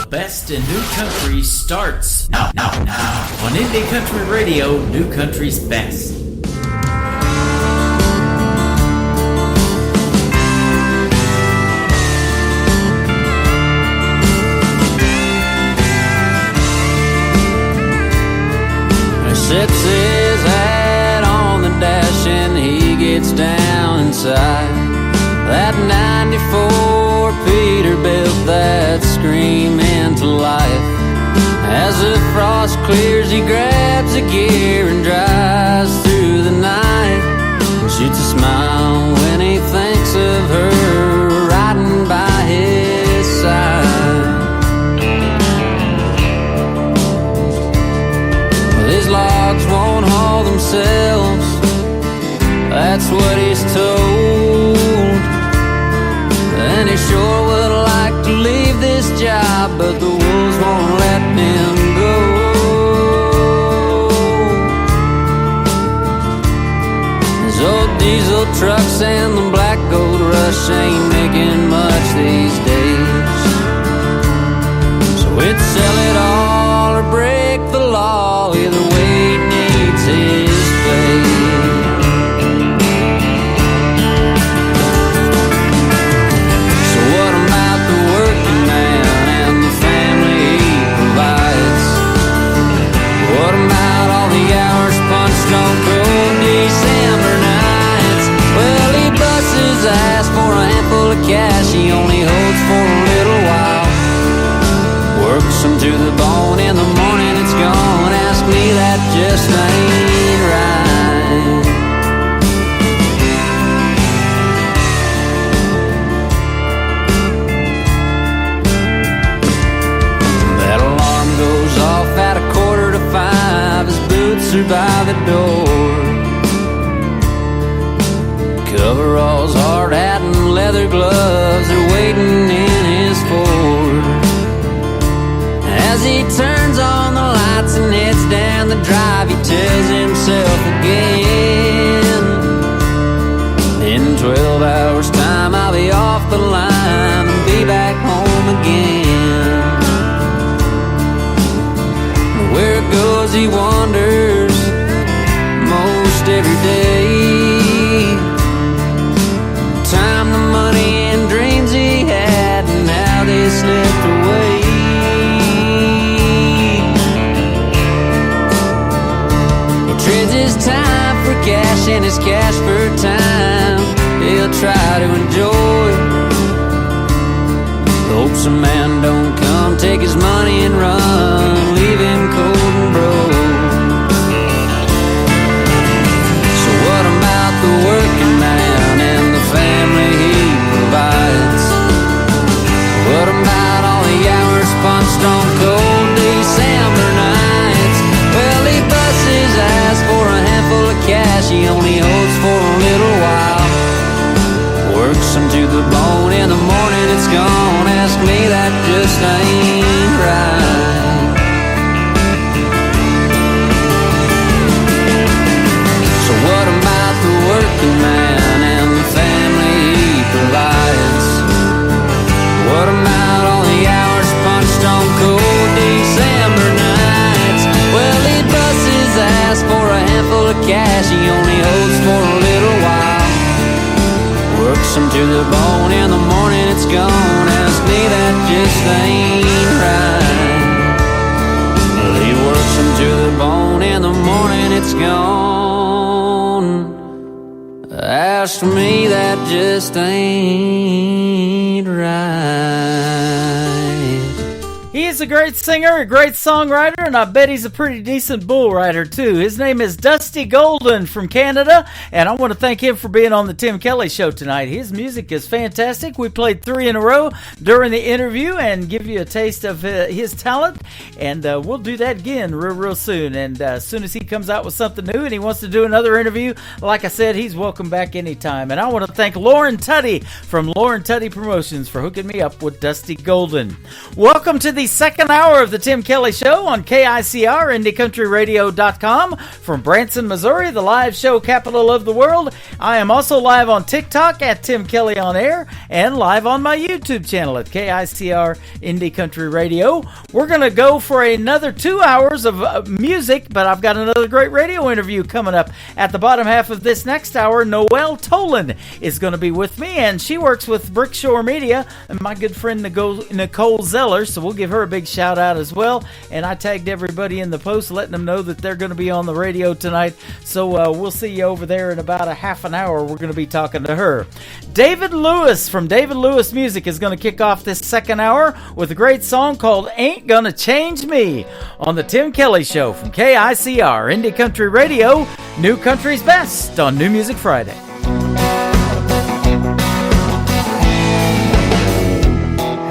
Best in New Country starts now on Indie Country Radio, New Country's best. Sets his hat on the dash and he gets down inside that 94 Peterbilt that scream into life. As the frost clears, he grabs a gear and drives through the night and shoots a smile when he thinks of her riding by his side. Well, his logs won't haul themselves, that's what he's told. And he sure would like to leave this job, but the wolves won't let him go. His old diesel trucks and the black gold rush ain't making much these days. So it's sell it all or break the law, either way he needs his pay. What about all the hours punched on cold December nights? Well, just ain't right. That alarm goes off at 4:45 as boots are by the door. Coveralls, hard hat, and leather gloves are waiting in his Ford. As he turns on the lights and heads down the drive, he tells himself again, in 12 hours time I'll be off the line and be back home again. Where it goes he wanders most every day. Time, the money, and dreams he had, and how they slipped away. He trades his time for cash and his cash for time. He'll try to enjoy. Hopes a man don't come, take his money and run, leave him cold and broke. So what about the working man and the family he provides? What about all the hours punched on cold December nights? Well, he busts his ass for a handful of cash he only holds for a little while. Works him to the bone, in the morning it's gone. Ask me, that just ain't right. So what about the working man and the family he provides? What about all the hours punched on cold December nights? Well, he busts his ass for a handful of cash he only holds for a little while. Works him to the bone, in the morning it's gone. Ask me, that just ain't right. Well, he works him to the bone, in the morning it's gone. Ask me, that just ain't right. He is a great singer, a great songwriter, and I bet he's a pretty decent bull rider, too. His name is Dusty Golden from Canada, and I want to thank him for being on the Tim Kelly Show tonight. His music is fantastic. We played 3 in a row during the interview and give you a taste of his talent, and we'll do that again real soon. And as soon as he comes out with something new and he wants to do another interview, like I said, he's welcome back anytime. And I want to thank Lauren Tutty from Lauren Tutty Promotions for hooking me up with Dusty Golden. Welcome to the second hour of the Tim Kelly Show on KICR, IndieCountryRadio.com from Branson, Missouri, the live show capital of the world. I am also live on TikTok at Tim Kelly On Air and live on my YouTube channel at KICR Indie Country Radio. We're going to go for another 2 hours of music, but I've got another great radio interview coming up. At the bottom half of this next hour, Noelle Tolan is going to be with me, and she works with Brickshore Media and my good friend Nicole Zeller, so we'll give her a big shout out as well. And I tagged everybody in the post letting them know that they're going to be on the radio tonight, so we'll see you over there in about a half an hour. We're going to be talking to her. David Lewis from David Lewis Music is going to kick off this second hour with a great song called Ain't Gonna Change Me on the Tim Kelly Show from KICR Indie Country Radio, New Country's Best on New Music Friday.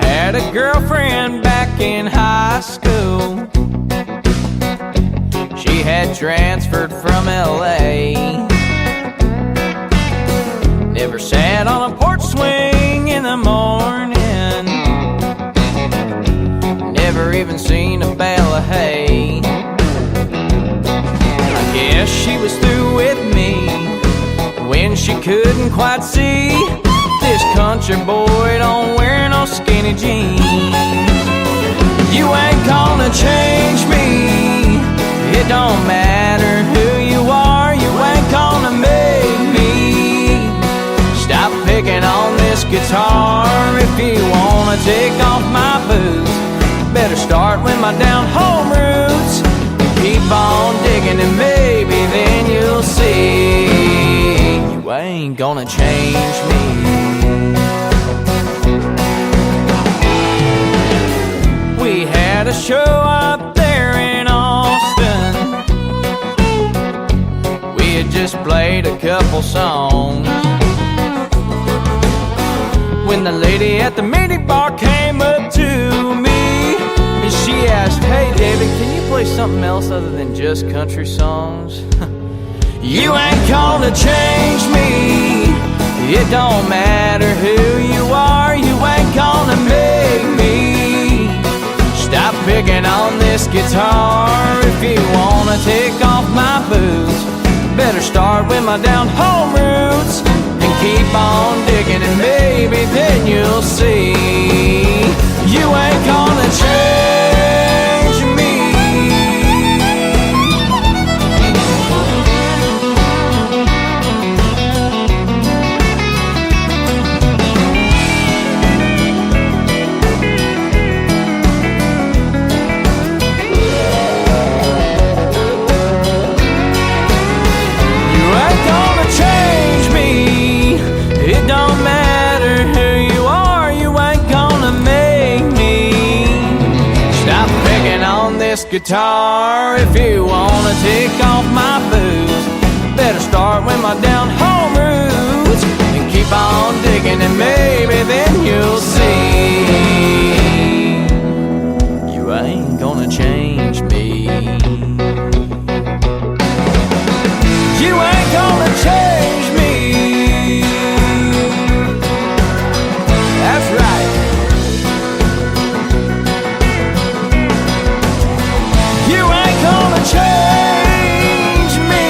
Had a girlfriend back in high school. She had transferred from LA. Never sat on a porch swing in the morning. Never even seen a bale of hay. I guess she was through with me when she couldn't quite see this country boy don't wear no skinny jeans. You ain't gonna change me. It don't matter who you are. You ain't gonna make me stop picking on this guitar. If you wanna take off my boots, better start with my down home roots. Keep on digging and maybe then you'll see you ain't gonna change me. We had a show up there in Austin. just played a couple songs. When the lady at the mini bar came up to me and she asked, "Hey David, can you play something else other than just country songs?" You ain't gonna change me. It don't matter who you are. You ain't gonna make me stop picking on this guitar. If you wanna take off my boots, better start with my down home roots and keep on digging, and maybe then you'll see you ain't gonna change me. Guitar, if you wanna take off my boots, better start with my down home roots and keep on digging, and maybe then you'll see you ain't gonna change me. You ain't gonna change me. That's right. Change me.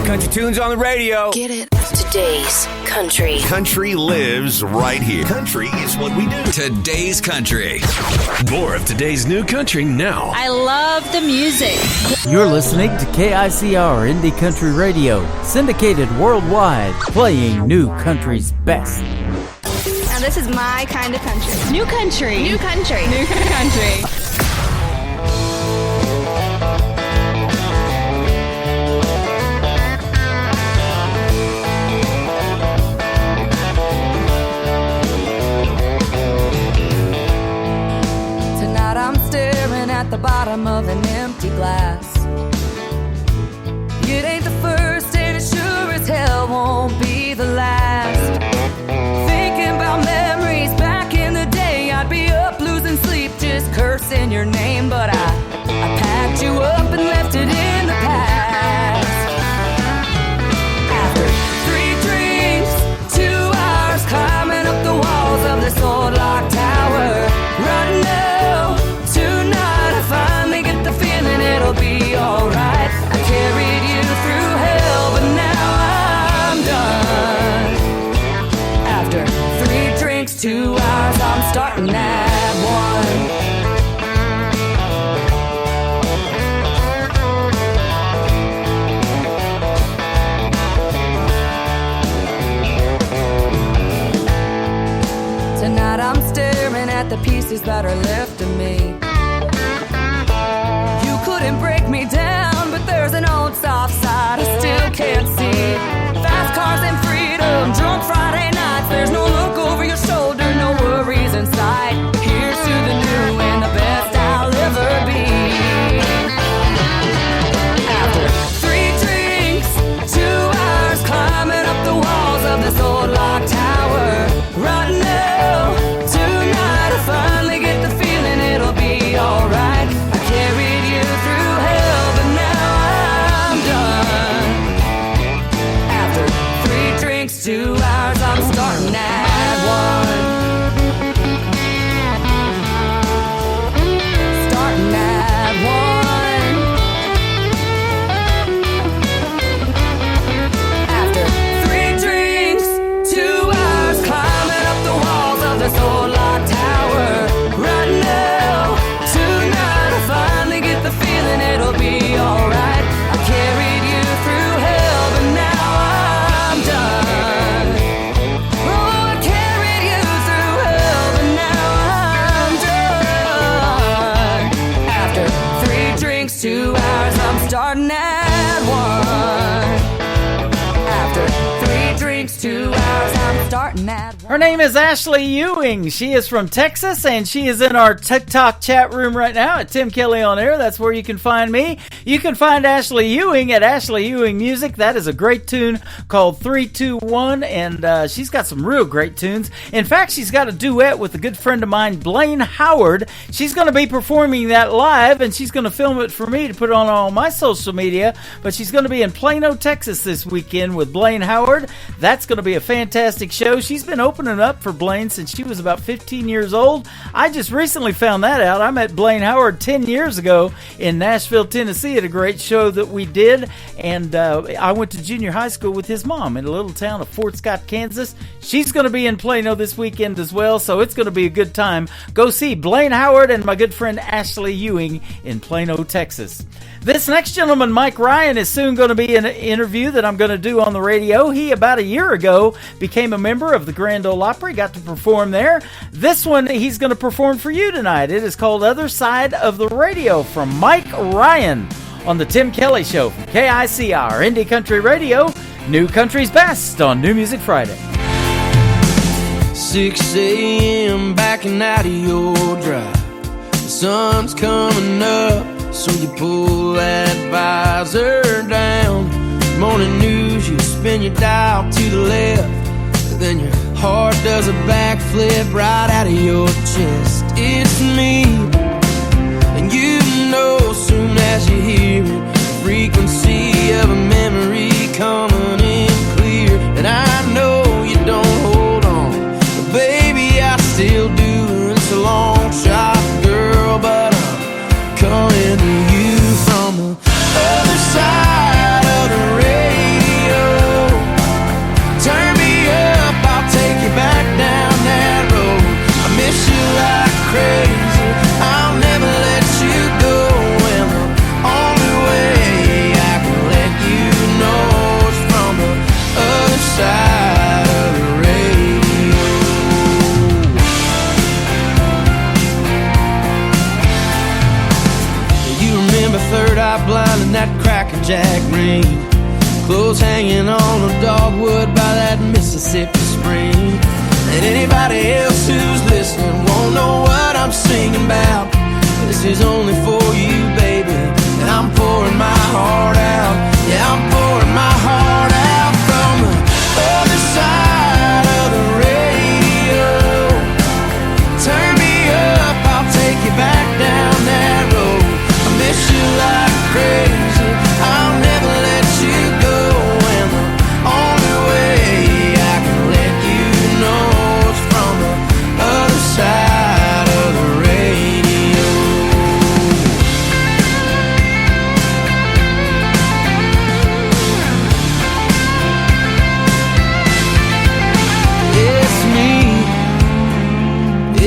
Country tunes on the radio. Get it? Today's country. Country lives right here. Country is what we do. Today's country. More of today's new country now. I love the music. You're listening to KICR Indie Country Radio, syndicated worldwide, playing new country's best. Now this is my kind of country. New country. New country. New country. Tonight I'm staring at the bottom of an empty glass. It ain't the first and it sure as hell won't be the last. Memories back in the day, I'd be up losing sleep just cursing your name, but I packed you up and left it in the past. After 3 drinks, 2 hours climbing up the walls of this old locked tower, right now, tonight I finally get the feeling it'll be alright. I carried you through hell, but now I'm done. After 3 drinks, 2 hours, I'm starting at 1. Tonight I'm staring at the pieces that are left of me. You couldn't break me down, but there's an old soft side I still can't see. Fast cars and freedom, drunk Friday nights. There's no look over your shoulder, no worries inside. Here's to the new and the best I'll ever be. After 3 drinks, 2 hours climbing up the walls of this old locked tower, right now, tonight I finally get the feeling it'll be alright. I carried you through hell, but now I'm done. After 3 drinks, 2 hours, I'm starting at 1. Starting at 1. After 3 drinks, 2 hours, climbing up the walls of this old locked tower, right now, tonight I finally get the feeling it'll be alright. I carried you through hell, but now I'm done. Oh, I carried you through hell, but now I'm done. After 3 drinks, 2 hours, I'm starting at 1. After 3 drinks, 2 hours, I'm starting at 1. Her name is Ashley Ewing. She is from Texas, and she is in our TikTok chat room right now at Tim Kelly on Air. That's where you can find me. You can find Ashley Ewing at Ashley Ewing Music. That is a great tune called 321, and she's got some real great tunes. In fact, she's got a duet with a good friend of mine, Blaine Howard. She's going to be performing that live, and she's going to film it for me to put on all my social media, but she's going to be in Plano, Texas this weekend with Blaine Howard. That's going to be a fantastic show. She's been opening up for Blaine since she was about 15 years old. I just recently found that out. I met Blaine Howard 10 years ago in Nashville, Tennessee at a great show that we did, and I went to junior high school with his mom in a little town of Fort Scott, Kansas. She's going to be in Plano this weekend as well, so it's going to be a good time. Go see Blaine Howard and my good friend Ashley Ewing in Plano, Texas. This next gentleman, Mike Ryan, is soon going to be in an interview that I'm going to do on the radio. He, about a year ago, became a member of the Grand Ole Opry, got to perform there. This one, he's going to perform for you tonight. It is called Other Side of the Radio from Mike Ryan on the Tim Kelly Show from KICR, Indie Country Radio, New Country's Best on New Music Friday. 6 a.m. backing out of your drive. The sun's coming up, so you pull that visor down. Morning news, you spin your dial to the left, then your heart does a backflip right out of your chest. It's me, and you know soon as you hear it, the frequency of a memory coming in clear. And I know you don't hold on, but baby I still do. It's a long shot, girl, but I'm coming to you from the other side of the radio. Turn me up, I'll take you back down that road. I miss you like crazy, I'll never let you go. And the only way I can let you know is from the other side of the radio. You remember Third Eye Blind and that crackerjack rain, clothes hanging on a dogwood by that Mississippi spring. And anybody else who's listening won't know what I'm singing about. This is only for you, baby, and I'm pouring my heart out. Yeah, I'm pouring my heart out from the other side of the radio. Turn me up, I'll take you back down that road. I miss you like crazy, I'll never let you go. And the only way I can let you know is from the other side of the radio. It's me,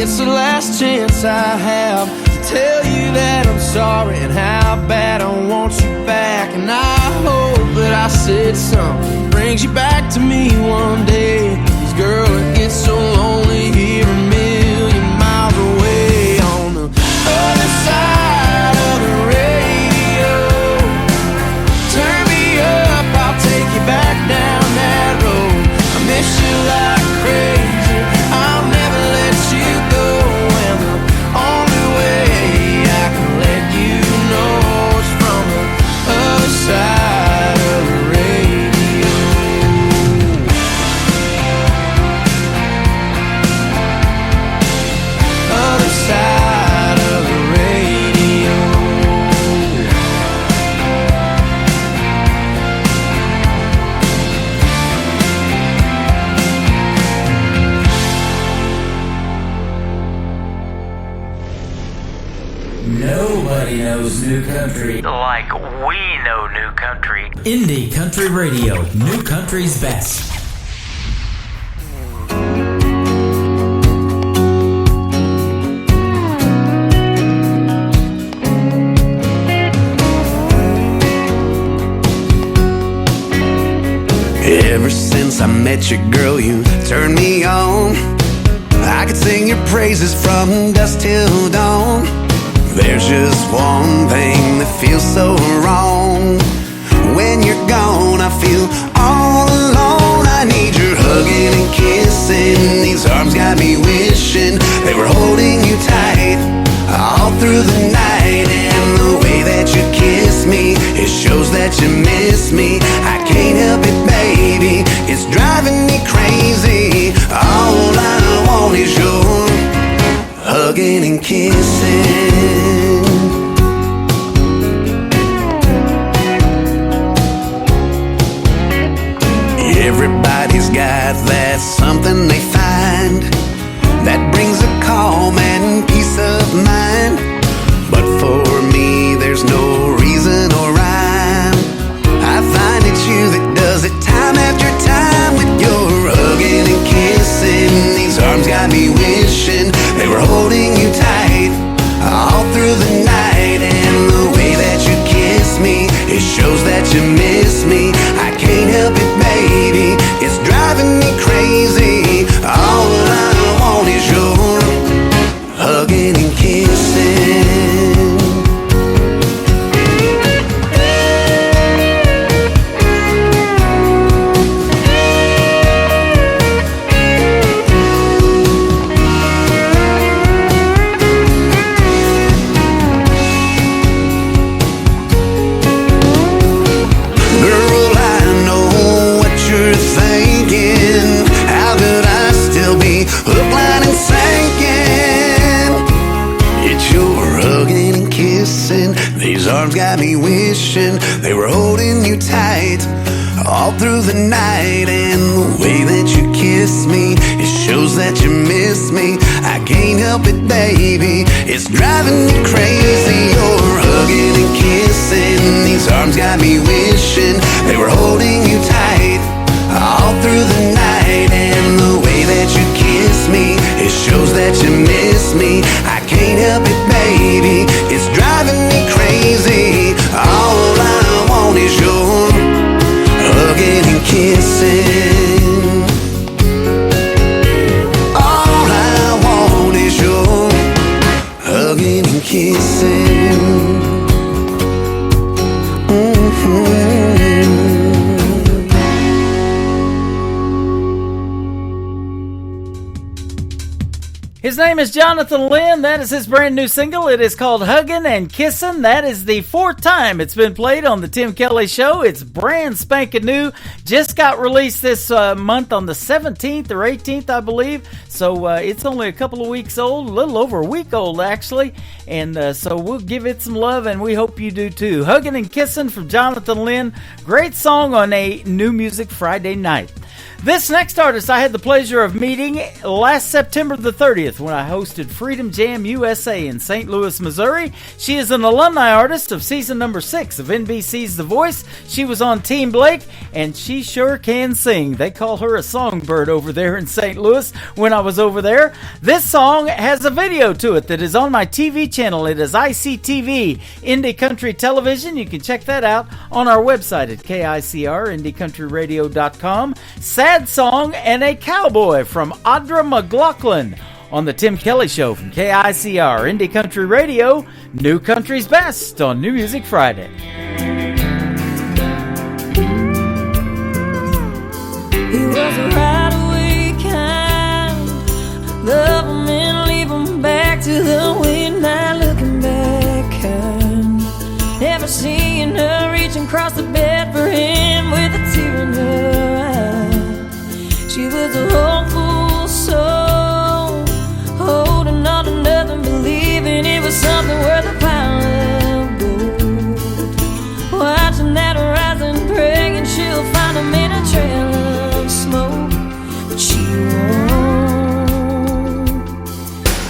it's the last chance I have to tell you that I'm sorry and how bad I want you back. And I hope that I said something brings you back to me one day. 'Cause girl, it gets so lonely here a million miles away on the other side of the radio. Turn me up, I'll take you back down that road. I miss you like crazy, I'll never let you go. And the only way I can let you know is from the other side of the radio. Other side of the radio. Nobody knows new country Like we know new country. Indie Country Radio, New Country's Best. Ever since I met you, girl, you turned me on. I could sing your praises from dusk till dawn. There's just one thing that feels so wrong. When you're gone, I feel all alone. I need your hug. hugging and kissing. These arms got me wishing they were holding you tight all through the night. And the way that you kiss me, it shows that you miss me. I can't help it, baby, it's driving me crazy. All I want is your hugging and kissing. Everybody's got that something they find that brings a calm and peace of mind. But for me, there's no reason or rhyme. I find it's you that does it time after time with your hugging and kissing. These arms got me wishing they were holding you tight all through the night. And the way that you kiss me, it shows that you miss me. I can't help it, baby, it's driving me crazy. All I want is your hugging and kissing. These arms got me wishing they were holding you tight all through the night. And the way that you kiss me, it shows that you miss me. I can't help it, baby, it's driving me crazy. You're hugging and kissing. These arms got me wishing they were holding you tight all through the night. And the way that you kiss me, it shows that you miss me. I can't help it, baby, it's driving me crazy. All I want is your hugging and kissing. All I want is your hugging and kissing. His name is Jonathan Lynn. That is his brand new single. It is called Huggin' and Kissin'. That is the fourth time it's been played on the Tim Kelly Show. It's brand spanking new. Just got released this month on the 17th or 18th, I believe. So it's only a couple of weeks old, a little over a week old, actually. And so we'll give it some love, and we hope you do too. Huggin' and Kissin' from Jonathan Lynn. Great song on a New Music Friday night. This next artist I had the pleasure of meeting last September the 30th when I hosted Freedom Jam USA in St. Louis, Missouri. She is an alumni artist of season number 6 of NBC's The Voice. She was on Team Blake, and she sure can sing. They call her a songbird over there in St. Louis when I was over there. This song has a video to it that is on my TV channel. It is ICTV, Indie Country Television. You can check that out on our website at KICR, IndieCountryRadio.com. Sad Song and a Cowboy from Audra McLaughlin on the Tim Kelly Show from KICR, Indie Country Radio, New Country's Best on New Music Friday. He was a right-away kind, love him and leave him back to the way, not looking back kind. Never seeing her reaching across the bed for him with a tear in her eye. She was a hopeful soul, holding on to nothing, believing it was something worth a pile of gold. Watching that horizon, praying she'll find him in a trail of smoke, but she won't.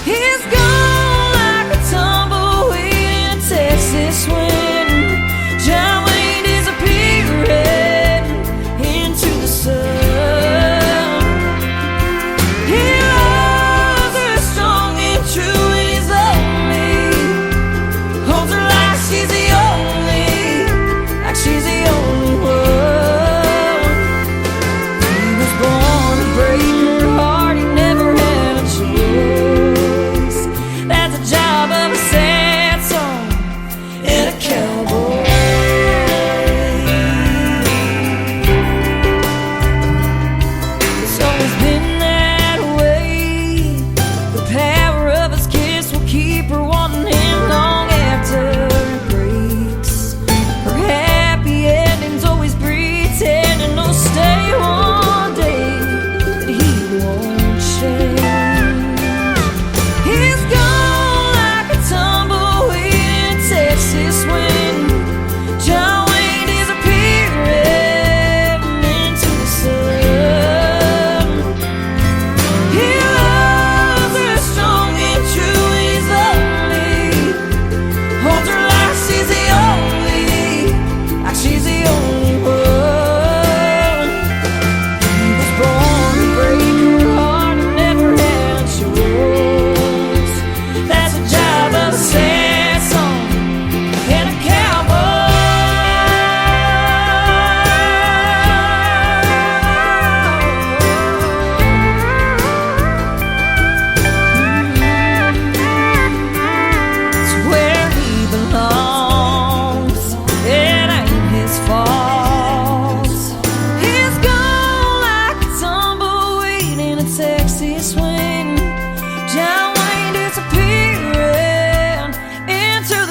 He's gone like a tumbleweed in a Texas wind. John Wayne disappeared into the sun.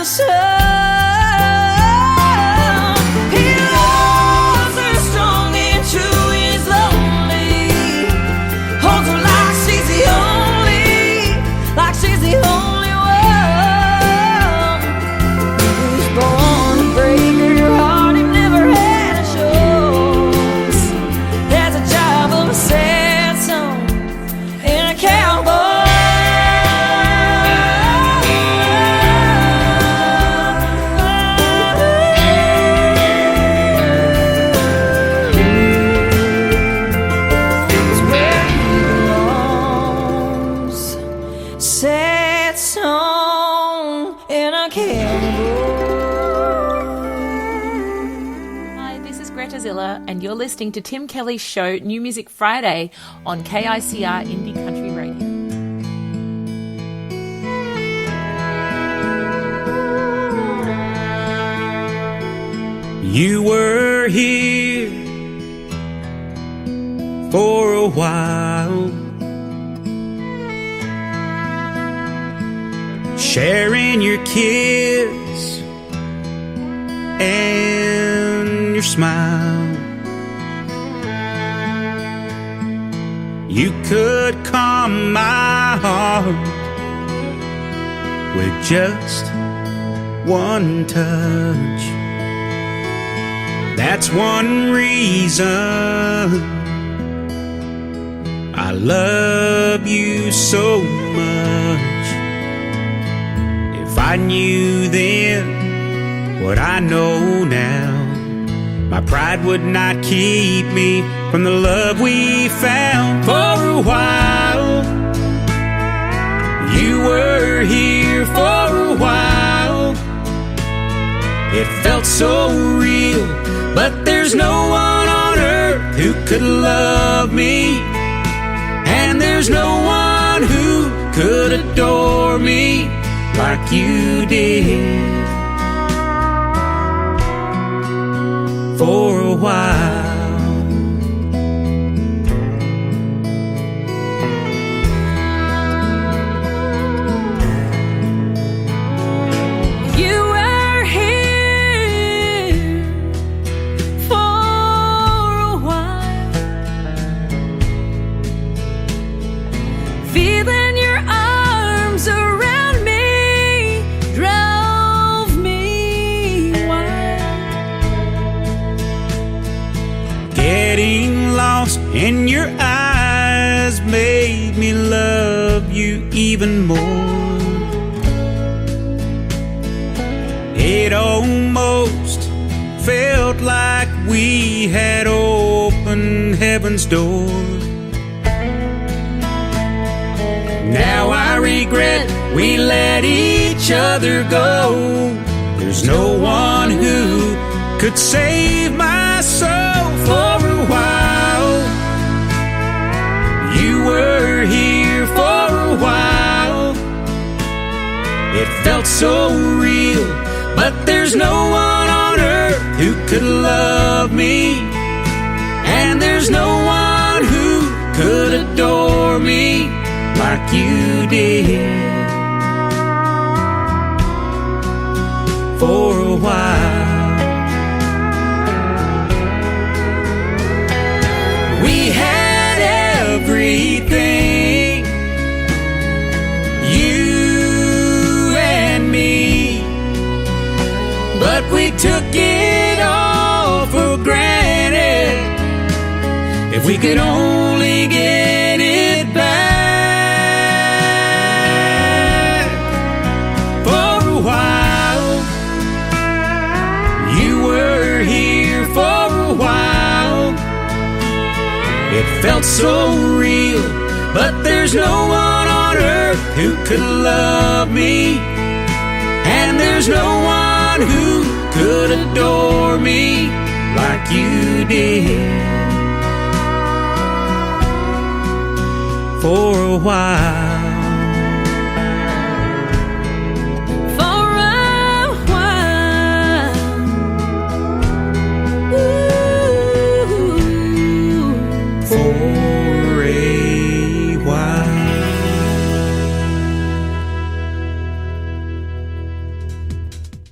He loves her strong and true, is lonely. Holds her like she's the only one. He's born to break her heart, he never had a choice. That's a job of a sad song and a cowboy. Sad song in a Hi, this is Greta Zilla, and you're listening to Tim Kelly's show New Music Friday on KICR Indie Country Radio. You were here for a while, sharing your kiss and your smile. You could calm my heart with just one touch. That's one reason I love you so much. If I knew then what I know now, my pride would not keep me from the love we found. For a while, you were here for a while. It felt so real, but there's no one on earth who could love me, and there's no one who could adore me like you did. For a while, You were here for a while, feeling your arms around me drove me wild. getting lost in your eyes made me love you even more. It almost felt like we had opened heaven's door. Now I regret we let each other go. There's no one who could save my soul. For a while, you were here for a while. It felt so real, but there's no one on earth who could love me, and there's no one who could adore me like you did. For a while, we had everything, you and me, but we took it all for granted. If we could only get it back. For a while, you were here for a while. It felt so real, but there's no one on earth who could love me, and there's no one who could adore me like you did. For a while,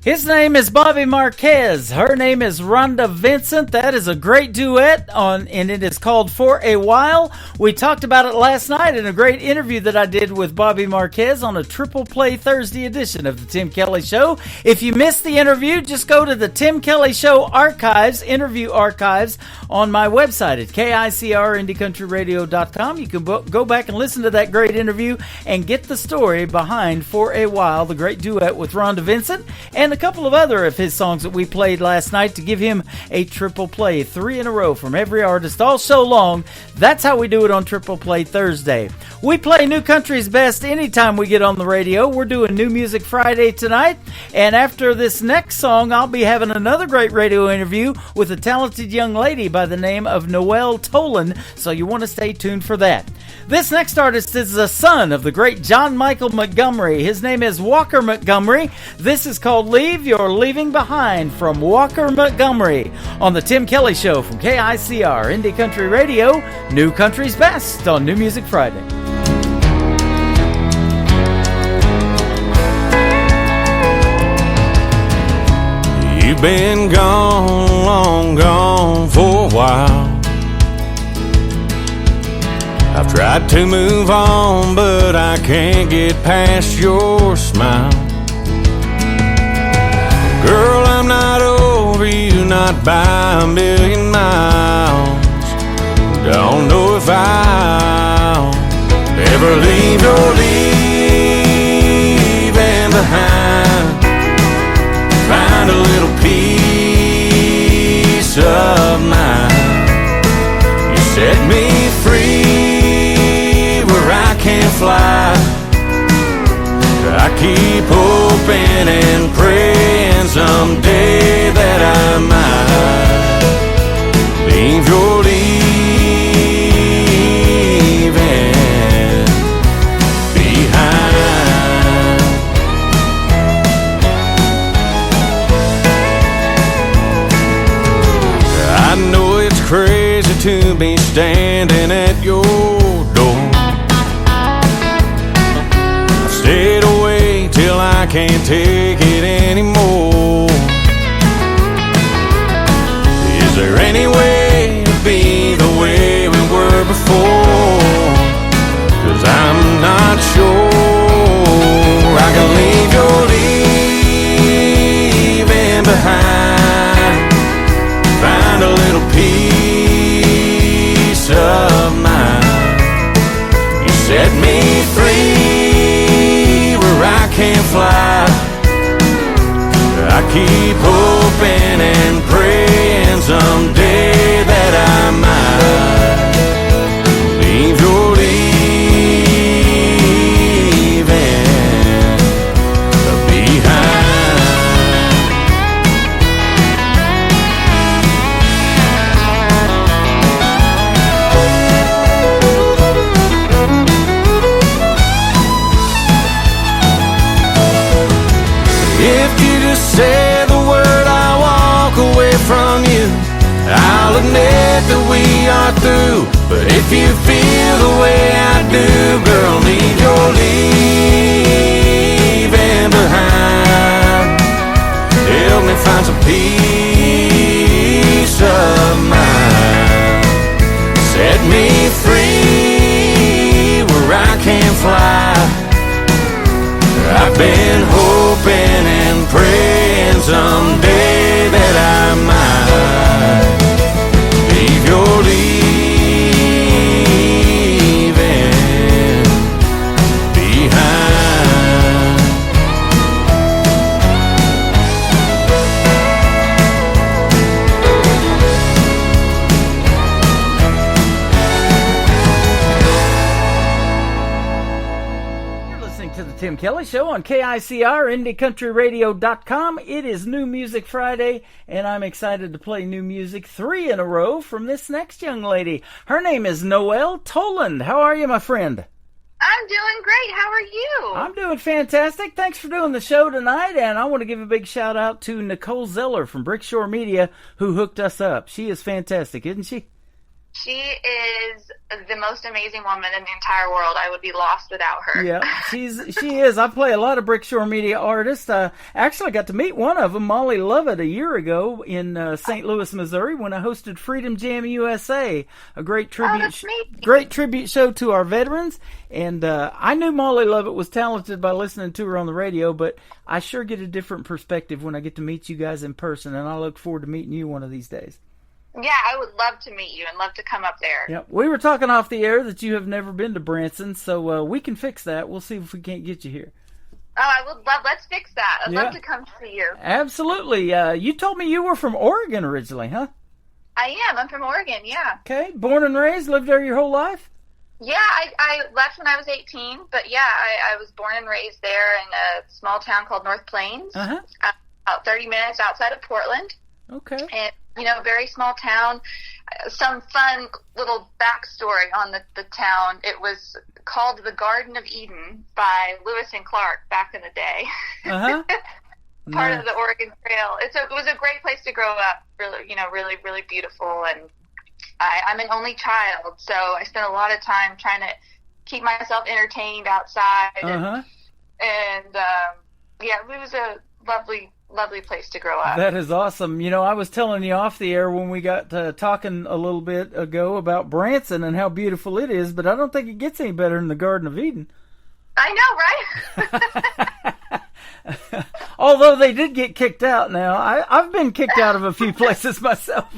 His name is Bobby Marquez. Her name is Rhonda Vincent. That is a great duet and it is called For a While. We talked about it last night in a great interview that I did with Bobby Marquez on a Triple Play Thursday edition of the Tim Kelly Show. If you missed the interview, just go to the Tim Kelly Show archives, interview archives, on my website at KICRIndieCountryRadio.com. You can go back and listen to that great interview and get the story behind For a While, the great duet with Rhonda Vincent, and a couple of other of his songs that we played last night to give him a triple play, 3 in a row from every artist all show long. That's how we do it on Triple Play Thursday. We play New Country's Best anytime we get on the radio. We're doing New Music Friday tonight, and after this next song, I'll be having another great radio interview with a talented young lady by the name of Noelle Tolan, so you want to stay tuned for that. This next artist is the son of the great John Michael Montgomery. His name is Walker Montgomery. This is called Leave You're Leaving Behind from Walker Montgomery on the Tim Kelly Show from KICR Indie Country Radio, New Country's Best on New Music Friday. You've been gone, long gone for a while. I've tried to move on, but I can't get past your smile. Girl, I'm not over you, not by a million miles. Don't know if I'll ever leave your leaving behind. Find a little peace of mind. You set me free where I can't fly. I keep hoping and praying someday that I might leave your leaving behind. I know it's crazy to be standing at your door. Stayed away till I can't take it anymore. Is there any way to be the way we were before? 'Cause I'm not sure I can leave your leaving behind. Find a little peace of mind. You set me free, I can't fly. I keep hoping and praying someday that I might leave your leaving behind. If you just say the word, I'll walk away from you. I'll admit that we are through. But if you feel the way I do, girl, leave your leaving behind. Help me find some peace of mind. Set me free where I can't fly. I've been hoping and praying someday that I might leave your leaving behind. To the Tim Kelly Show on KICR, IndieCountryRadio.com. It is New Music Friday, and I'm excited to play new music 3 in a row from this next young lady. Her name is Noelle Tolan. How are you, my friend? I'm doing great. How are you? I'm doing fantastic. Thanks for doing the show tonight, and I want to give a big shout out to Nicole Zeller from Brickshore Media, who hooked us up. She is fantastic, isn't she? She is the most amazing woman in the entire world. I would be lost without her. Yeah, she is. I play a lot of Brickshore Media artists. Actually, I got to meet one of them, Molly Lovett, a year ago in St. Louis, Missouri, when I hosted Freedom Jam USA, a great tribute show to our veterans. And I knew Molly Lovett was talented by listening to her on the radio, but I sure get a different perspective when I get to meet you guys in person, and I look forward to meeting you one of these days. Yeah, I would love to meet you and love to come up there. Yeah, we were talking off the air that you have never been to Branson, so we can fix that. We'll see if we can't get you here. Oh, I would love. Let's fix that. I'd love to come see you. Absolutely. You told me you were from Oregon originally, huh? I am. I'm from Oregon. Yeah. Okay. Born and raised. Lived there your whole life. Yeah, I left when I was 18, but yeah, I was born and raised there in a small town called North Plains, about 30 minutes outside of Portland. Okay. And, very small town. Some fun little backstory on the town. It was called the Garden of Eden by Lewis and Clark back in the day. Part of the Oregon Trail. It was a great place to grow up. Really, really, really beautiful. And I'm an only child, so I spent a lot of time trying to keep myself entertained outside. And it was a lovely place to grow up. That is awesome. I was telling you off the air when we got talking a little bit ago about Branson and how beautiful it is, but I don't think it gets any better than the Garden of Eden. I know, right? Although they did get kicked out now. I've been kicked out of a few places myself.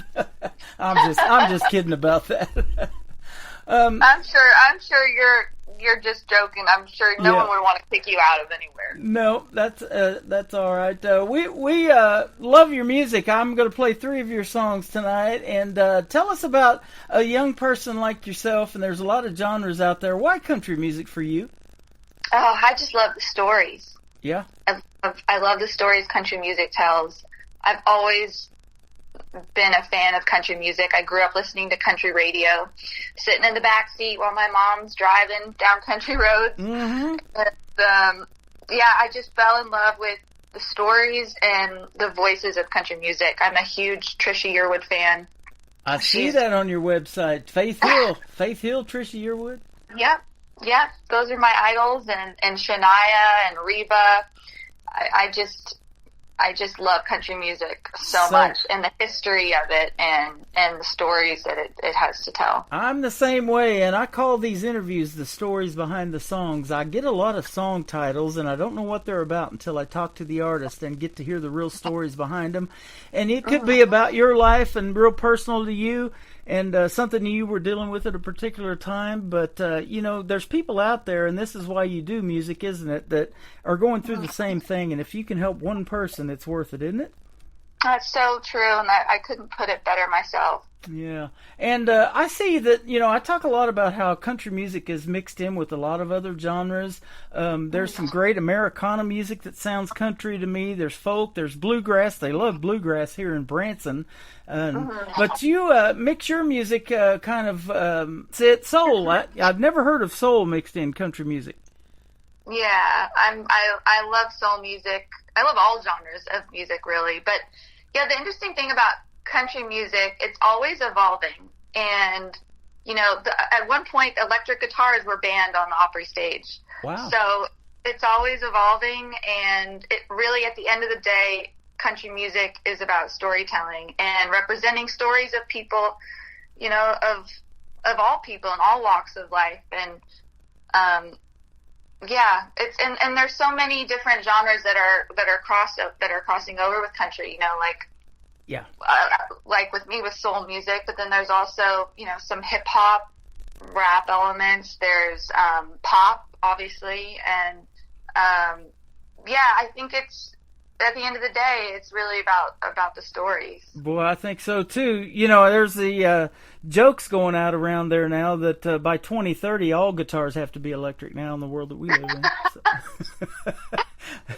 I'm just kidding about that. I'm sure you're just joking. I'm sure no one would want to kick you out of anywhere. No, that's all right. We love your music. I'm going to play 3 of your songs tonight, and tell us about a young person like yourself. And there's a lot of genres out there. Why country music for you? Oh, I just love the stories. Yeah, I love the stories country music tells. I've always been a fan of country music. I grew up listening to country radio, sitting in the back seat while my mom's driving down country roads. And, I just fell in love with the stories and the voices of country music. I'm a huge Trisha Yearwood fan. I see that on your website. Faith Hill, Trisha Yearwood. Yep. Those are my idols, and Shania and Reba. I just love country music so much, and the history of it, and the stories that it has to tell. I'm the same way, and I call these interviews the stories behind the songs. I get a lot of song titles, and I don't know what they're about until I talk to the artist and get to hear the real stories behind them. And it could be about your life and real personal to you, and something you were dealing with at a particular time. But, there's people out there, and this is why you do music, isn't it, that are going through the same thing. And if you can help one person, it's worth it, isn't it? That's so true, and I couldn't put it better myself. Yeah. And I see that, I talk a lot about how country music is mixed in with a lot of other genres. There's some great Americana music that sounds country to me. There's folk, there's bluegrass. They love bluegrass here in Branson. But you mix your music kind of, soul. I've never heard of soul mixed in country music. Yeah, I love soul music. I love all genres of music, really. But, yeah, the interesting thing about country music, it's always evolving. And, at one point, electric guitars were banned on the Opry stage. Wow. So it's always evolving, and it really, at the end of the day, country music is about storytelling and representing stories of people, of all people in all walks of life. And, and there's so many different genres that are crossing over with country, like with me with soul music, but then there's also, some hip hop, rap elements. There's pop, obviously, and I think it's, at the end of the day, it's really about the stories. Boy, I think so too. There's the jokes going out around there now that by 2030 all guitars have to be electric now in the world that we live in.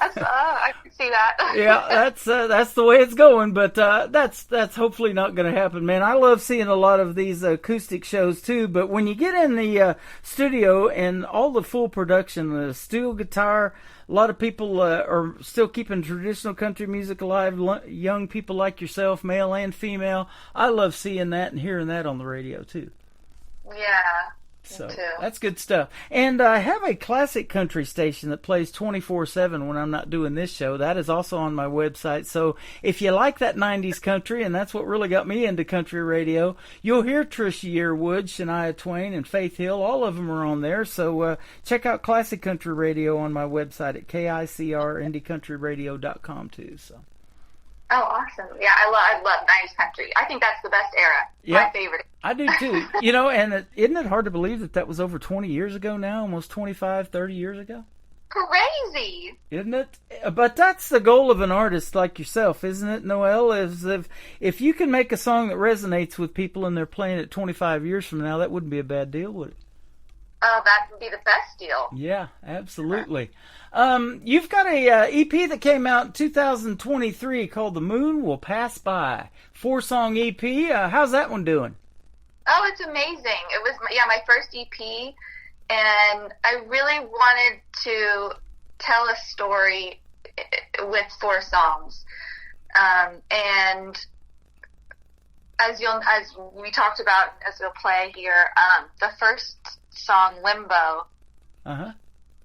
I can see that. Yeah, that's the way it's going, but that's hopefully not going to happen, man. I love seeing a lot of these acoustic shows too, but when you get in the studio and all the full production, the steel guitar, a lot of people are still keeping traditional country music alive, young people like yourself, male and female. I love seeing that and hearing that on the radio too. Yeah. So that's good stuff. And I have a classic country station that plays 24/7 when I'm not doing this show. That is also on my website. So if you like that 90s country, and that's what really got me into country radio, you'll hear Trisha Yearwood, Shania Twain, and Faith Hill. All of them are on there. So check out classic country radio on my website at KICRIndieCountryRadio.com too. So. Oh, awesome. Yeah, I love 90s country. I think that's the best era. Yeah, my favorite. I do too. You know, and isn't it hard to believe that was over 20 years ago now, almost 25, 30 years ago? Crazy. Isn't it? But that's the goal of an artist like yourself, isn't it, Noel? Is if you can make a song that resonates with people and they're playing it 25 years from now, that wouldn't be a bad deal, would it? Oh, that would be the best deal. Yeah, absolutely. You've got a EP that came out in 2023 called The Moon Will Pass By. 4-song EP. How's that one doing? Oh, it's amazing. It was my first EP, and I really wanted to tell a story with 4 songs. And as we talked about, as we'll play here, the first song, Limbo,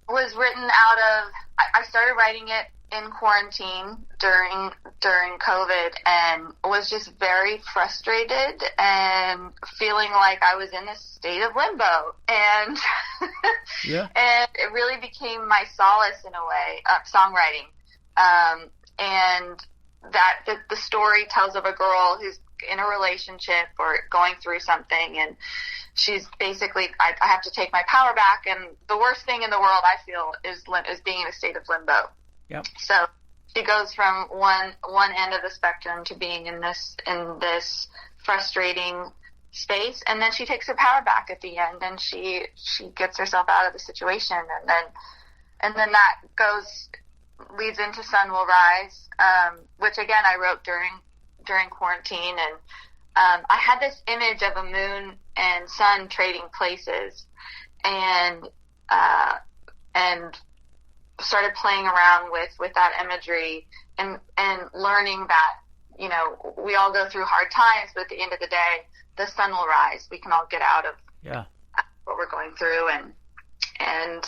was written out of, I started writing it in quarantine during COVID, and was just very frustrated and feeling like I was in a state of limbo, and and it really became my solace in a way, songwriting, and that the story tells of a girl who's in a relationship or going through something, and she's basically, I have to take my power back, and the worst thing in the world, I feel, is being in a state of limbo. Yep. So she goes from one end of the spectrum to being in this frustrating space, and then she takes her power back at the end, and she gets herself out of the situation, and then that leads into Sun Will Rise, which again I wrote during quarantine, and I had this image of a moon and sun trading places, and started playing around with that imagery, and learning that, you know, we all go through hard times, but at the end of the day, the sun will rise. We can all get out of what we're going through, and then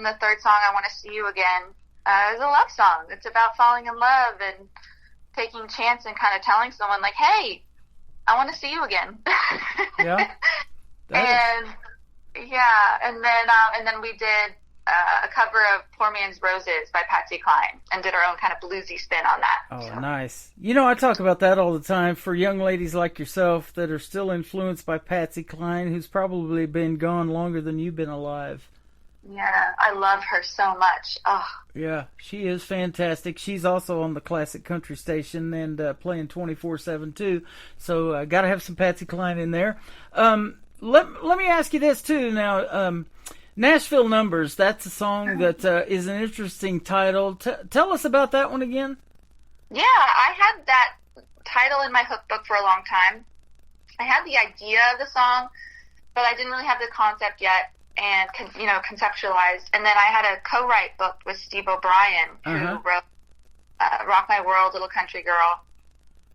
the third song, I Want to See You Again, is a love song. It's about falling in love and taking a chance and kind of telling someone, like, hey, I want to see you again. Yeah. And then we did a cover of Poor Man's Roses by Patsy Cline, and did our own kind of bluesy spin on that. Oh, so. Nice. You know, I talk about that all the time for young ladies like yourself that are still influenced by Patsy Cline, who's probably been gone longer than you've been alive. Yeah, I love her so much. Oh. Yeah, she is fantastic. She's also on the classic country station and playing 24/7 too. So got to have some Patsy Cline in there. Let me ask you this too now. Nashville Numbers, that's a song that is an interesting title. Tell us about that one again. Yeah, I had that title in my hook book for a long time. I had the idea of the song, but I didn't really have the concept yet, and conceptualized. And then I had a co-write book with Steve O'Brien, who wrote Rock My World, Little Country Girl.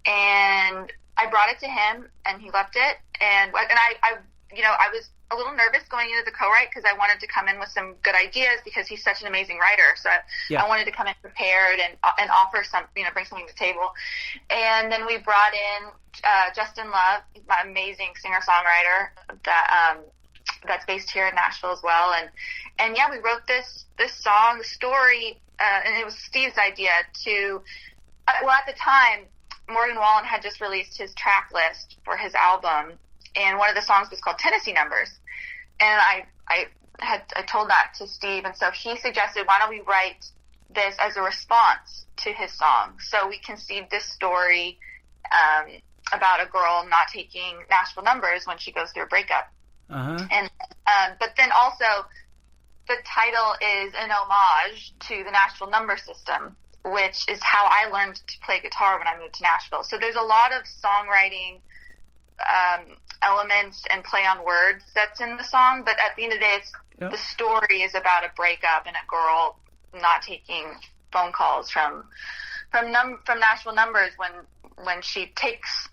And I brought it to him, and he loved it. And I was a little nervous going into the co-write, because I wanted to come in with some good ideas, because he's such an amazing writer. So I wanted to come in prepared and offer bring something to the table. And then we brought in Justin Love, my amazing singer-songwriter that's based here in Nashville as well. And we wrote this song, the story, and it was Steve's idea to, at the time, Morgan Wallen had just released his track list for his album, and one of the songs was called Tennessee Numbers. And I told that to Steve, and so he suggested, why don't we write this as a response to his song? So we conceived this story about a girl not taking Nashville Numbers when she goes through a breakup. And but then also the title is an homage to the Nashville number system, which is how I learned to play guitar when I moved to Nashville. So there's a lot of songwriting elements and play on words that's in the song, but at the end of the day, the story is about a breakup and a girl not taking phone calls from Nashville numbers when she takes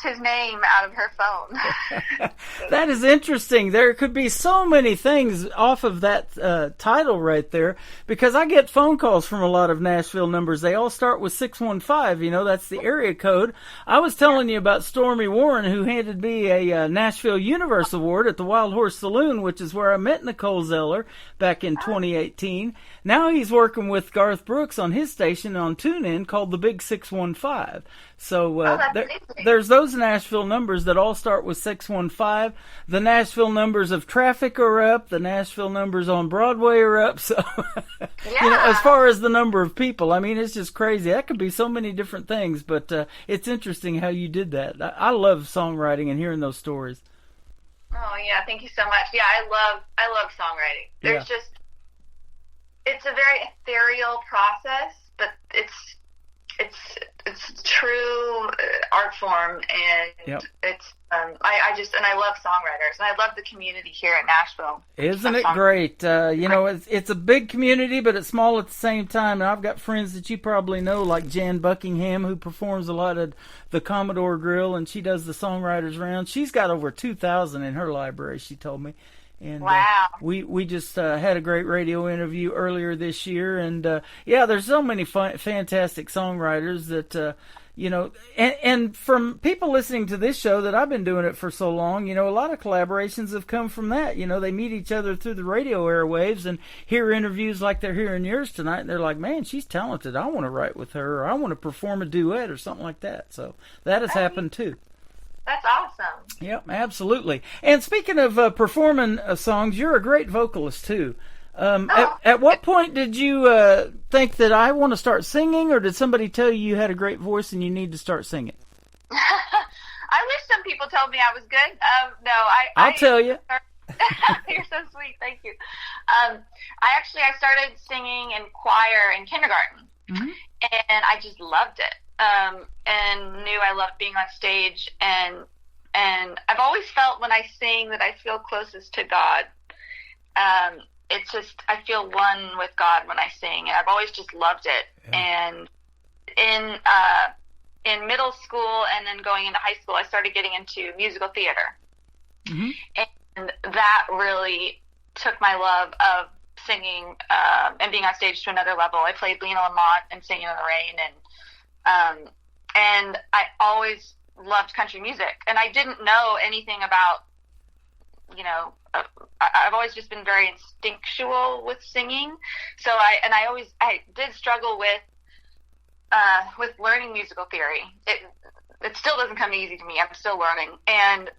his name out of her phone. That is interesting. There could be so many things off of that title right there, because I get phone calls from a lot of Nashville numbers. They all start with 615. You know, that's the area code. I was telling you about Stormy Warren, who handed me a Nashville Universe Award at the Wild Horse Saloon, which is where I met Nicole Zeller back in 2018. Now he's working with Garth Brooks on his station on TuneIn called the Big 615. So there's those Nashville numbers that all start with 615. The Nashville numbers of Traffic are up. The Nashville numbers on Broadway are up. So, you know, as far as the number of people, I mean, it's just crazy. That could be so many different things, but it's interesting how you did that. I love songwriting and hearing those stories. Oh yeah, thank you so much. Yeah, I love songwriting. There's it's a very ethereal process, but it's true art form, and it's I love songwriters, and I love the community here in Nashville. Isn't it great? You know, it's a big community, but it's small at the same time. And I've got friends that you probably know, like Jan Buckingham, who performs a lot at the Commodore Grill, and she does the songwriters round. She's got over 2,000 in her library, she told me. And wow. We just had a great radio interview earlier this year, and there's so many fantastic songwriters that you know, and from people listening to this show that I've been doing it for so long, you know, a lot of collaborations have come from that. You know, they meet each other through the radio airwaves and hear interviews like they're hearing yours tonight, and they're like, man, she's talented. I want to write with her, or I want to perform a duet or something like that. So that has happened too. That's awesome. Yep, absolutely. And speaking of performing songs, you're a great vocalist too. At what point did you think that I want to start singing, or did somebody tell you had a great voice and you need to start singing? I wish some people told me I was good. No, I'll tell you. You're so sweet. Thank you. I started singing in choir in kindergarten, and I just loved it. And knew I loved being on stage, and I've always felt when I sing that I feel closest to God. It's just, I feel one with God when I sing, and I've always just loved it. Yeah. And in middle school and then going into high school, I started getting into musical theater. And that really took my love of singing and being on stage to another level. I played Lena Lamont and Singing in the Rain, and I always loved country music, and I didn't know anything about, you know, I've always just been very instinctual with singing. So I did struggle with learning musical theory. It still doesn't come easy to me. I'm still learning. And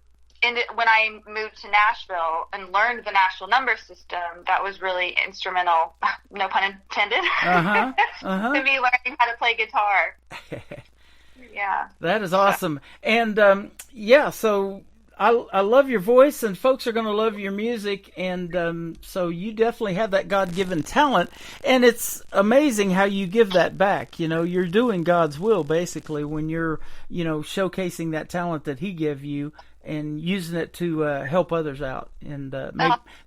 when I moved to Nashville and learned the Nashville number system, that was really instrumental, no pun intended, to me learning how to play guitar. Yeah. That is awesome. And, so I love your voice, and folks are going to love your music, and so you definitely have that God-given talent, and it's amazing how you give that back. You know, you're doing God's will, basically, when you're, you know, showcasing that talent that He gave you and using it to help others out. And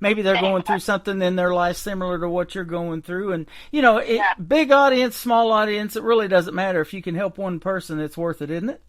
maybe they're going through something in their life similar to what you're going through. And, you know, big audience, small audience, it really doesn't matter. If you can help one person, it's worth it, isn't it?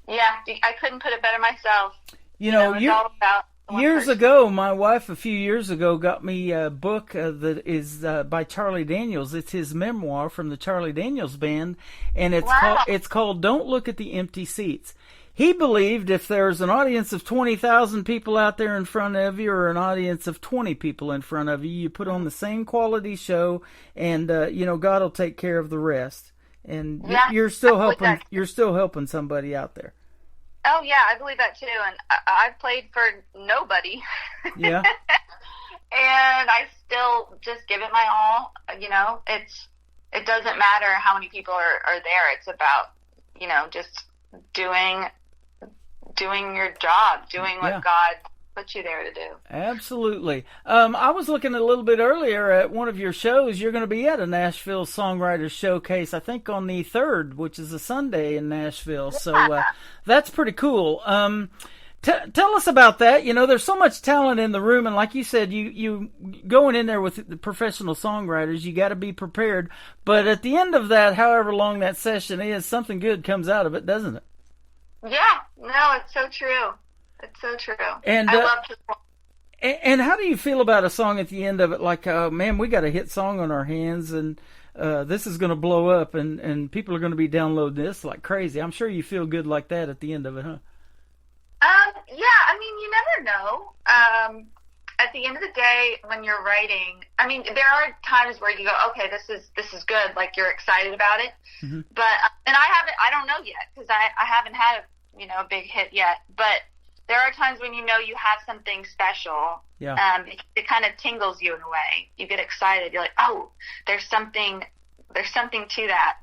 Yeah, I couldn't put it better myself. You know, it's all about years ago, my wife a few years ago got me a book that is by Charlie Daniels. It's his memoir from the Charlie Daniels Band, and it's called Don't Look at the Empty Seats. He believed if there's an audience of 20,000 people out there in front of you, or an audience of 20 people in front of you, you put on the same quality show, and you know, God will take care of the rest. And you're still helping. You're still helping somebody out there. Oh yeah, I believe that too. And I've played for nobody. Yeah. And I still just give it my all. You know, it doesn't matter how many people are there. It's about, you know, just doing your job, doing what God put you there to do. Absolutely. I was looking a little bit earlier at one of your shows. You're going to be at a Nashville Songwriters Showcase, I think on the 3rd, which is a Sunday in Nashville. So that's pretty cool. Tell us about that. You know, there's so much talent in the room, and like you said, you going in there with the professional songwriters, you got to be prepared. But at the end of that, however long that session is, something good comes out of it, doesn't it? Yeah, no, it's so true. It's so true. And I love to. And how do you feel about a song at the end of it? Like, man, we got a hit song on our hands, and this is going to blow up, and people are going to be downloading this like crazy. I'm sure you feel good like that at the end of it, huh? Yeah, I mean, you never know. At the end of the day, when you're writing, I mean, there are times where you go, okay, this is good, like you're excited about it. Mm-hmm. But and I don't know yet, because I haven't had a big hit yet. But there are times when you know you have something special. Yeah. It kind of tingles you in a way. You get excited. You're like, oh, there's something to that.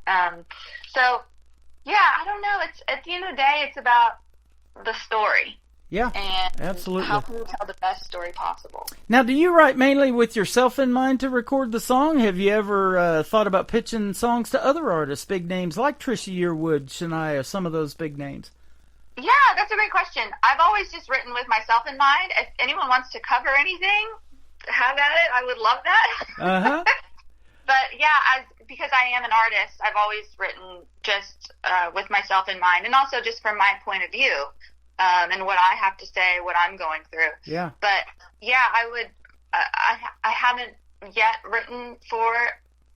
So yeah, I don't know. It's at the end of the day, it's about the story. Yeah, and absolutely. How can you tell the best story possible? Now, do you write mainly with yourself in mind to record the song? Have you ever thought about pitching songs to other artists, big names like Trisha Yearwood, Shania, some of those big names? Yeah, that's a great question. I've always just written with myself in mind. If anyone wants to cover anything, have at it. I would love that. Uh-huh. But yeah, because I am an artist, I've always written just with myself in mind, and also just from my point of view. And what I have to say, what I'm going through. Yeah. But yeah, I would. I haven't yet written for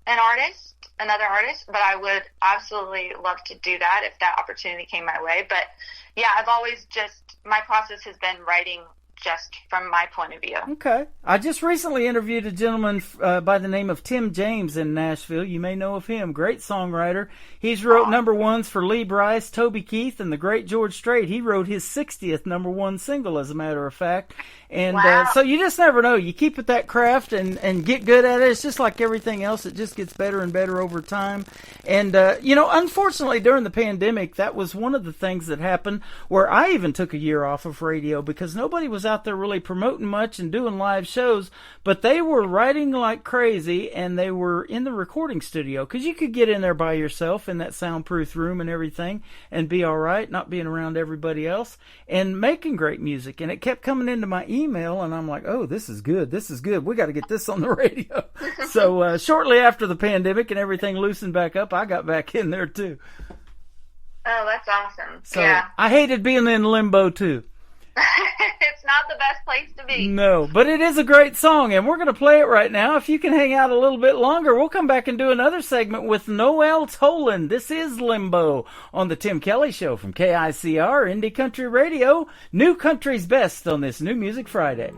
another artist, but I would absolutely love to do that if that opportunity came my way. But yeah, I've always my process has been writing just from my point of view. Okay. I just recently interviewed a gentleman by the name of Tim James in Nashville. You may know of him. Great songwriter. He's wrote number ones for Lee Brice, Toby Keith, and the great George Strait. He wrote his 60th number one single, as a matter of fact. And so you just never know. You keep at that craft and get good at it. It's just like everything else. It just gets better and better over time. And, unfortunately, during the pandemic, that was one of the things that happened where I even took a year off of radio because nobody was out there really promoting much and doing live shows, but they were writing like crazy, and they were in the recording studio because you could get in there by yourself in that soundproof room and everything and be all right, not being around everybody else, and making great music. And it kept coming into my email, and I'm like, oh, this is good. We got to get this on the radio. So shortly after the pandemic and everything loosened back up, I got back in there too. Oh, that's awesome. So yeah. I hated being in limbo too. It's not the best place to be. No, but it is a great song, and we're going to play it right now. If you can hang out a little bit longer, we'll come back and do another segment with Noel Tolan. This is Limbo on the Tim Kelly Show from KICR Indie Country Radio. New Country's Best on this New Music Friday.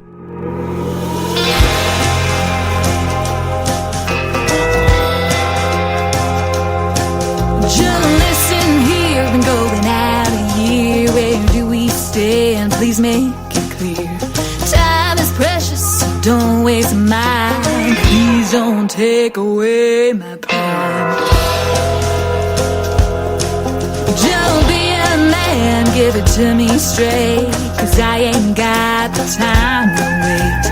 Just listen here, been going out a year. Where do we stand? Please make it clear. Time is precious, so don't waste mine. Please don't take away my pride. Just be a man, give it to me straight, 'cause I ain't got the time to wait.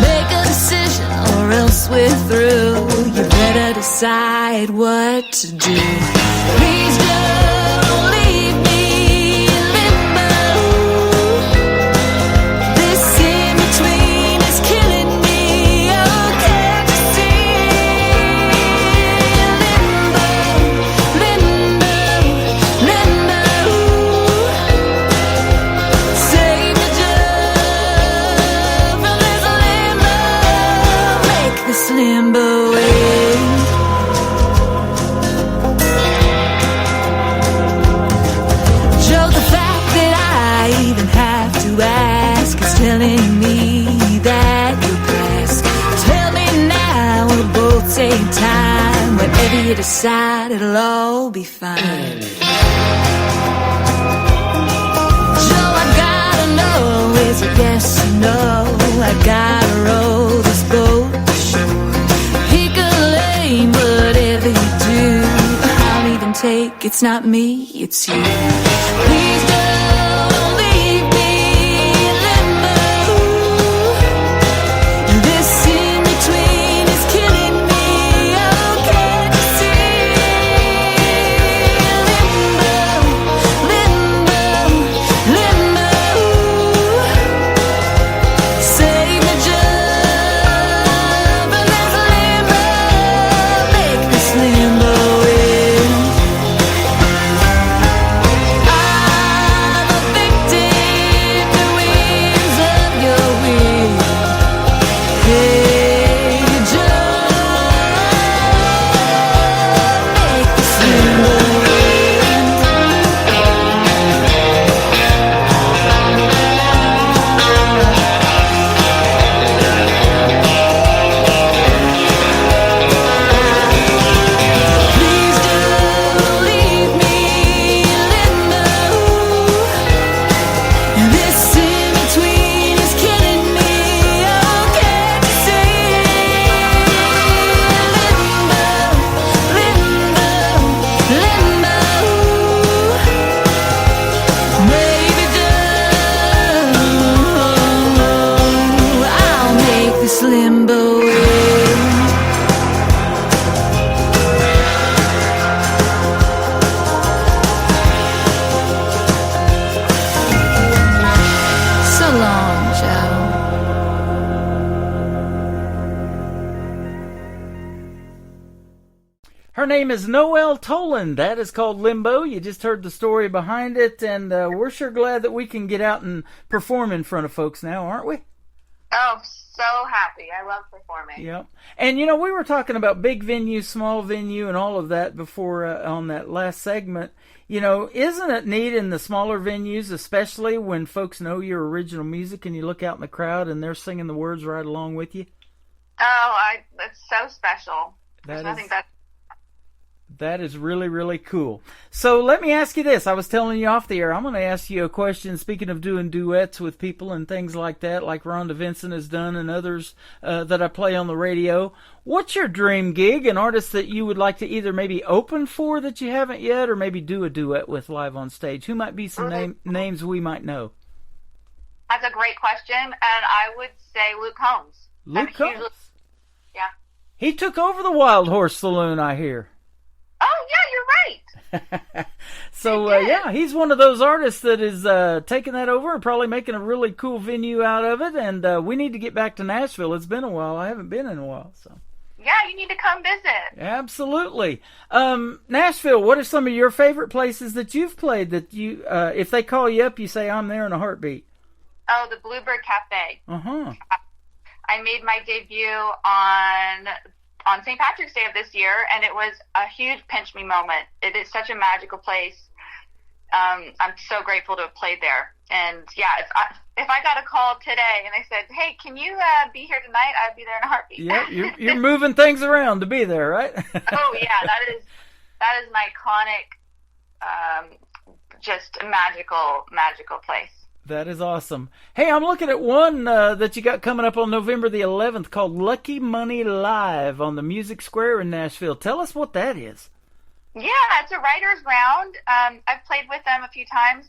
Make a decision or else we're through. You better decide what to do. Please don't leave me in limbo. This in between is killing me. Oh, can't you see? Limbo, limbo, limbo. Save the joy from this limbo. Make this limbo end. Ask is telling me that you're blessed. Tell me now, we'll both take time. Whenever you decide, it'll all be fine. Joe, I gotta know, is it yes or no? I gotta row this boat ashore. Pick a lane, whatever you do, I'll even take, it's not me, it's you. Please don't leave me in limbo. Her name is Noelle Toland. That is called Limbo. You just heard the story behind it, and we're sure glad that we can get out and perform in front of folks now, aren't we? Oh, so happy. I love performing. Yep. And, you know, we were talking about big venue, small venue, and all of that before on that last segment. You know, isn't it neat in the smaller venues, especially when folks know your original music and you look out in the crowd and they're singing the words right along with you? Oh, that's so special. There's nothing better. That is really, really cool. So let me ask you this. I was telling you off the air, I'm going to ask you a question. Speaking of doing duets with people and things like that, like Rhonda Vincent has done and others that I play on the radio, what's your dream gig, an artist that you would like to either maybe open for that you haven't yet or maybe do a duet with live on stage? Who might be some names we might know? That's a great question, and I would say Luke Combs. Luke Combs? Yeah. He took over the Wild Horse Saloon, I hear. Oh, yeah, you're right. So, yeah, he's one of those artists that is taking that over and probably making a really cool venue out of it. And we need to get back to Nashville. It's been a while. I haven't been in a while. So. Yeah, you need to come visit. Absolutely. Nashville, what are some of your favorite places that you've played that you, if they call you up, you say, I'm there in a heartbeat? Oh, the Bluebird Cafe. Uh-huh. I made my debut on St. Patrick's Day of this year, and it was a huge pinch me moment. It is such a magical place. I'm so grateful to have played there. And yeah, if I got a call today and they said, "Hey, can you be here tonight?" I'd be there in a heartbeat. Yeah, you're moving things around to be there, right? Oh yeah, that is an iconic, just a magical place. That is awesome. Hey, I'm looking at one that you got coming up on November the 11th called Lucky Money Live on the Music Square in Nashville. Tell us what that is. Yeah, it's a writer's round. I've played with them a few times.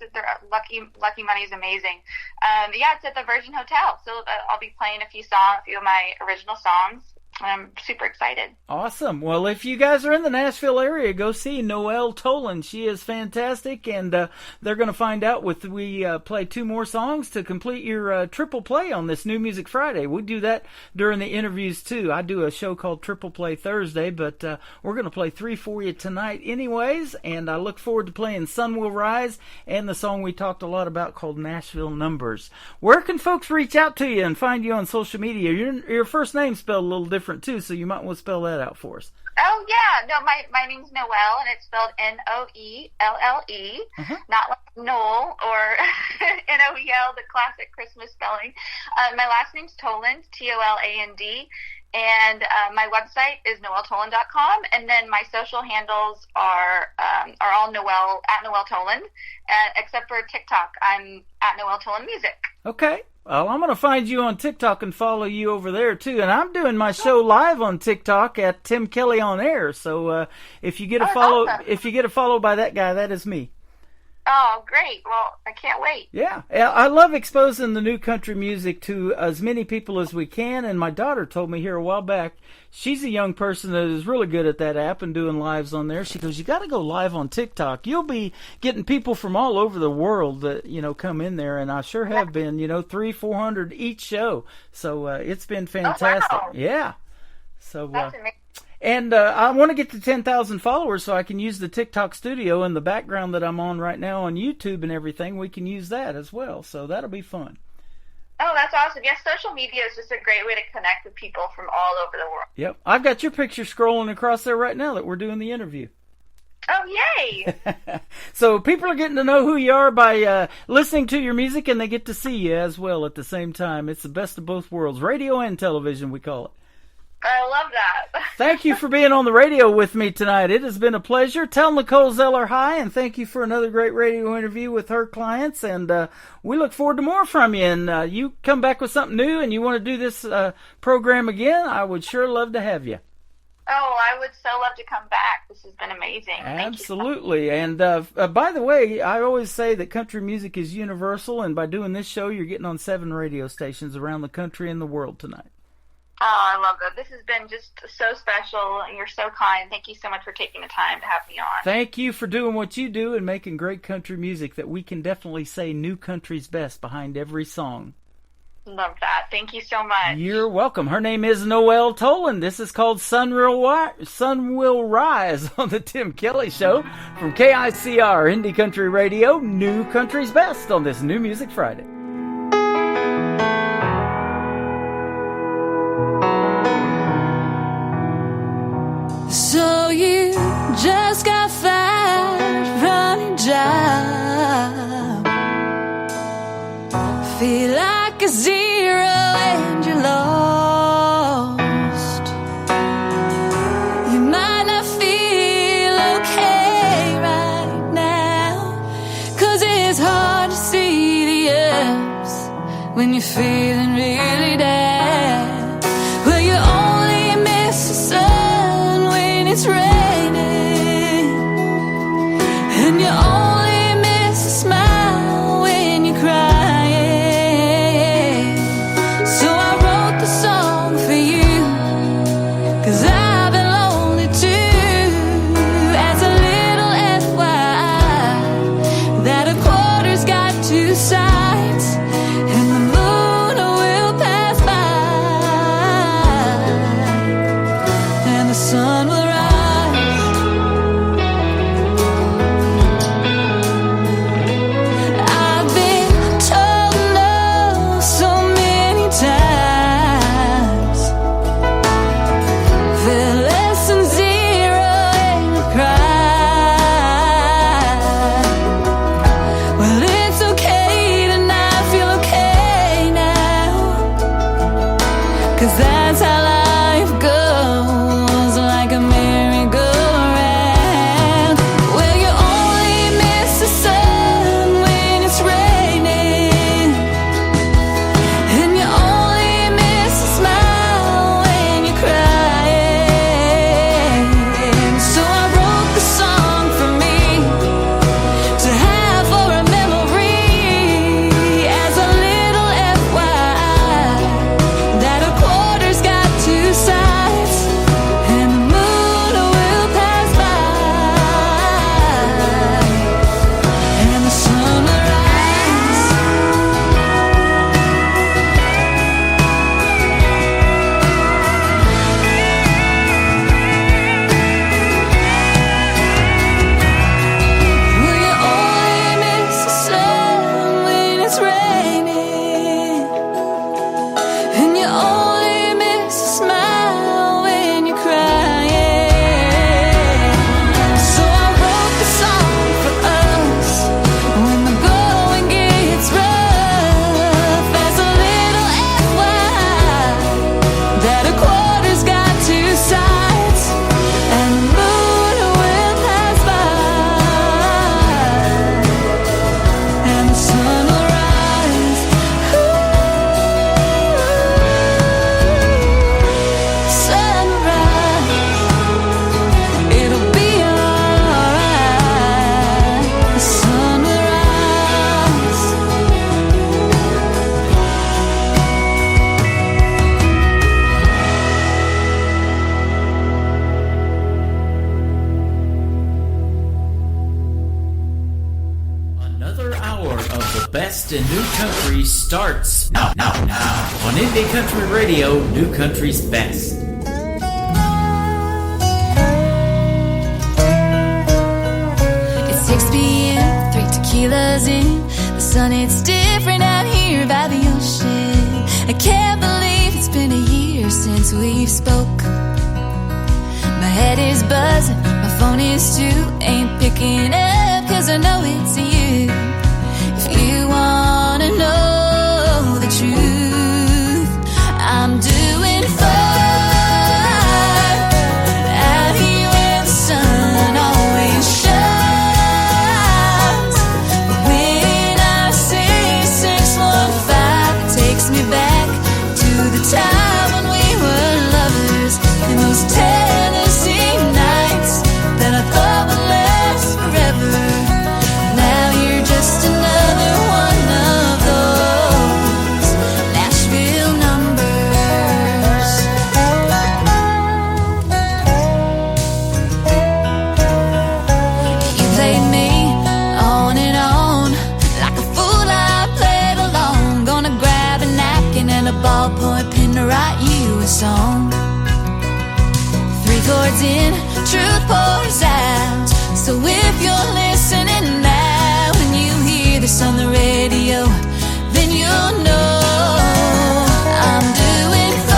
Lucky Money is amazing. Yeah, it's at the Virgin Hotel. So I'll be playing a few of my original songs. I'm super excited. Awesome. Well, if you guys are in the Nashville area, go see Noelle Toland. She is fantastic, and they're going to find out we play 2 more songs to complete your triple play on this New Music Friday. We do that during the interviews, too. I do a show called Triple Play Thursday, but we're going to play 3 for you tonight anyways, and I look forward to playing Sun Will Rise and the song we talked a lot about called Nashville Numbers. Where can folks reach out to you and find you on social media? Your first name's spelled a little different too, so you might want to spell that out for us. Oh yeah, no, my name's Noelle, and it's spelled Noelle, not like Noel or Noel, the classic Christmas spelling. My last name's Toland, Toland, and my website is noelletoland.com, and then my social handles are all Noelle at Noelle Toland, except for TikTok. I'm at Noelle Toland Music. Okay. Well, I'm going to find you on TikTok and follow you over there, too. And I'm doing my show live on TikTok at Tim Kelly on Air. So if you get a follow by that guy, that is me. Oh, great. Well, I can't wait. Yeah. I love exposing the new country music to as many people as we can. And my daughter told me here a while back, she's a young person that is really good at that app and doing lives on there. She goes, you got to go live on TikTok. You'll be getting people from all over the world that, come in there. And I sure have been, 300-400 each show. So it's been fantastic. Oh, wow. Yeah. So that's amazing. And I want to get to 10,000 followers so I can use the TikTok studio in the background that I'm on right now on YouTube and everything. We can use that as well. So that'll be fun. Oh, that's awesome. Yes, social media is just a great way to connect with people from all over the world. Yep. I've got your picture scrolling across there right now that we're doing the interview. Oh, yay! So people are getting to know who you are by listening to your music, and they get to see you as well at the same time. It's the best of both worlds. Radio and television, we call it. I love that. Thank you for being on the radio with me tonight. It has been a pleasure. Tell Nicole Zeller hi, and thank you for another great radio interview with her clients. And we look forward to more from you. And you come back with something new and you want to do this program again, I would sure love to have you. Oh, I would so love to come back. This has been amazing. Absolutely. And by the way, I always say that country music is universal. And by doing this show, you're getting on 7 radio stations around the country and the world tonight. Oh, I love that. This has been just so special, and you're so kind. Thank you so much for taking the time to have me on. Thank you for doing what you do and making great country music that we can definitely say new country's best behind every song. Love that. Thank you so much. You're welcome. Her name is Noelle Tolan. This is called Sun Will Rise on the Tim Kelly Show from KICR Indie Country Radio, New Country's Best on this New Music Friday. So you just got fired from your job, feel like a zero and you're lost. You might not feel okay right now, 'cause it's hard to see the ups when you're feeling really down. Well, you only miss the sun when it's raining, and you only miss a smile when you're crying. So I wrote the song for you, 'cause I've been lonely too. As a little FYI, that a quarter's got two sides, and the moon will pass by, and the sun will rise. I've been told no so many times, feel less than zero and I cry. Well, it's okay to not feel okay now, 'cause that's how life goes, like a merry-go-round. Well, you only miss the sun when it's raining, and you only miss a smile when you're crying. So I wrote the song for me, to have for a memory, as a little FYI, that a quarter's got two sides, and the moon will pass by, and the sun will rise. Well, you only miss the sun when it's raining, and you only miss a smile when you're crying. So I wrote the song for us when the going gets rough, as a little FYI, that a quarter's got two sides, and the moon will pass by, and the sun will rise. Sun will rise. It'll be alright. The sun will rise. Another hour of the best in new country starts now on Indie Country Radio, New Country's Best. It's 6 p.m., 3 tequilas in. The sun, it's different out here by the ocean. I can't believe it's been a year since we've spoke. My head is buzzing, my phone is too. Ain't picking up, 'cause I know it's you. If you wanna know the truth, I'm doing fine out here where the sun always shines. But when I say 615, it takes me back to the time when we were lovers, in those Tennessee nights that I thought would last forever. in, truth pours out. So if you're listening now, when you hear this on the radio, then you'll know I'm doing fine.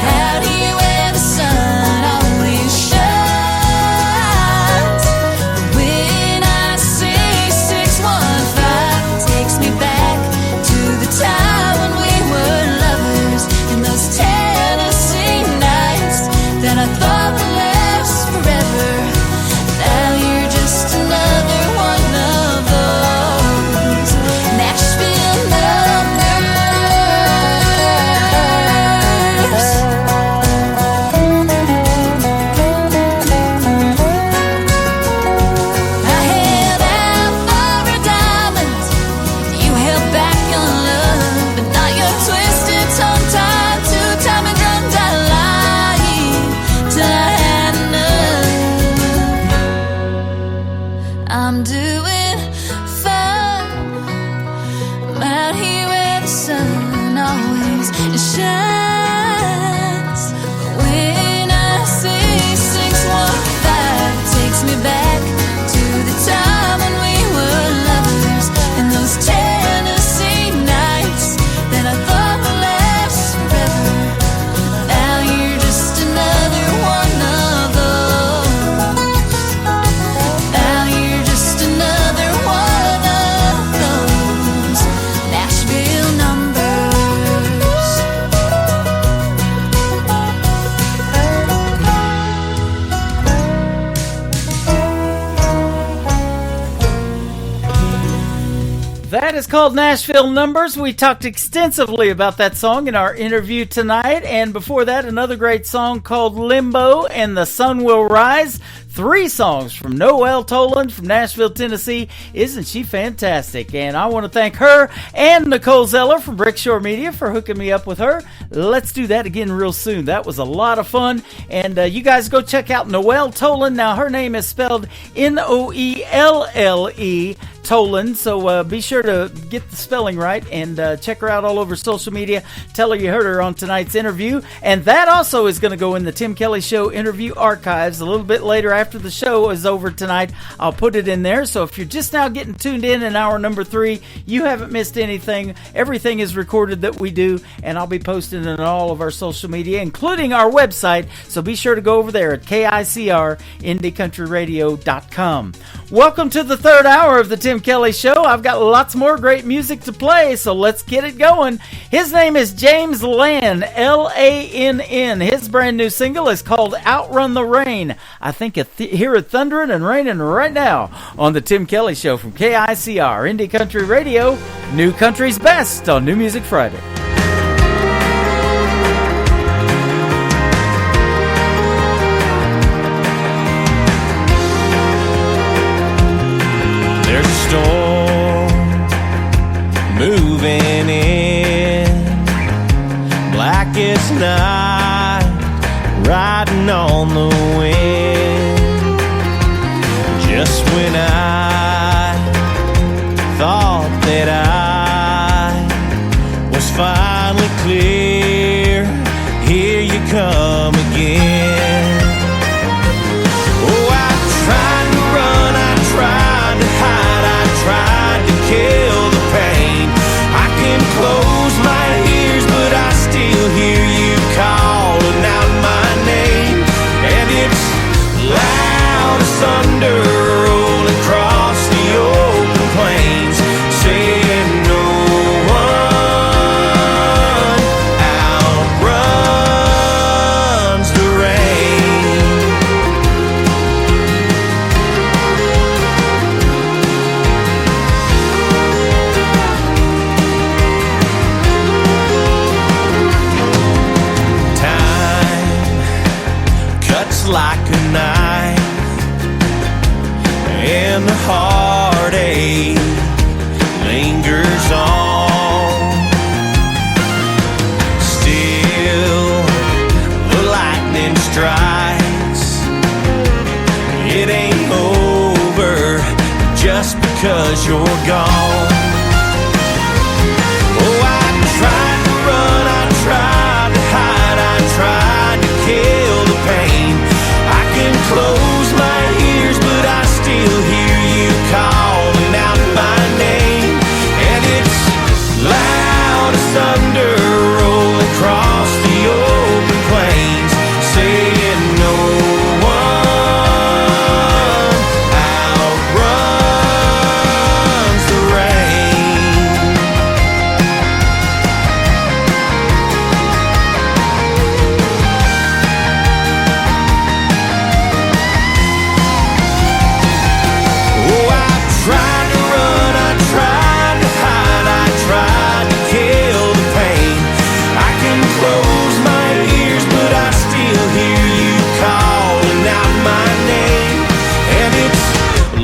Out here where the sun always shines. When I see 615, it takes me back to the time when we were lovers in those Tennessee nights that I thought would last forever. Now you're just another one of those Nashville numbers. I held out for a diamond, you held back your love, but not your twisted, tongue-tied, two-timing, drum-tied lying till I had enough. I'm doing fine. I'm out here where the sun always shines. But when I see 615, it takes me back to the time when we were lovers in those Tennessee nights that I thought would last forever. Now you're just another one of those. Now you're just another one of those Nashville numbers. That is called Nashville Numbers. We talked extensively about that song in our interview tonight. And before that, another great song called Limbo and The Sun Will Rise. 3 songs from Noelle Toland from Nashville, Tennessee. Isn't she fantastic? And I want to thank her and Nicole Zeller from Brickshore Media for hooking me up with her. Let's do that again real soon. That was a lot of fun. And you guys go check out Noelle Toland. Now, her name is spelled Noelle Toland, so be sure to get the spelling right and check her out all over social media. Tell her you heard her on tonight's interview. And that also is going to go in the Tim Kelly Show interview archives a little bit later after the show is over tonight. I'll put it in there. So if you're just now getting tuned in hour number 3, you haven't missed anything. Everything is recorded that we do, and I'll be posting it on all of our social media, including our website. So be sure to go over there at KICR-IndieCountryRadio.com. Welcome to the third hour of the Tim Kelly Show. I've got lots more great music to play, so let's get it going. His name is James Lann, Lann. His brand new single is called Outrun the Rain. I think hear it thundering and raining right now on the Tim Kelly Show from KICR, Indie Country Radio, New Country's Best on New Music Friday. There's a storm moving in, blackest night, riding on the wind. Just when I thought that I was finally clear, here you come again. Oh, I tried to run, I tried to hide, I tried to kill the pain. I can close my ears, but I still hear you calling out my name. And it's loud as thunder rolling across the open plains, saying no one outruns the rain. Time cuts like a knife, and the heartache lingers on. Still, the lightning strikes. It ain't over just because you're gone. Oh, I tried to run, I tried to hide, I tried to kill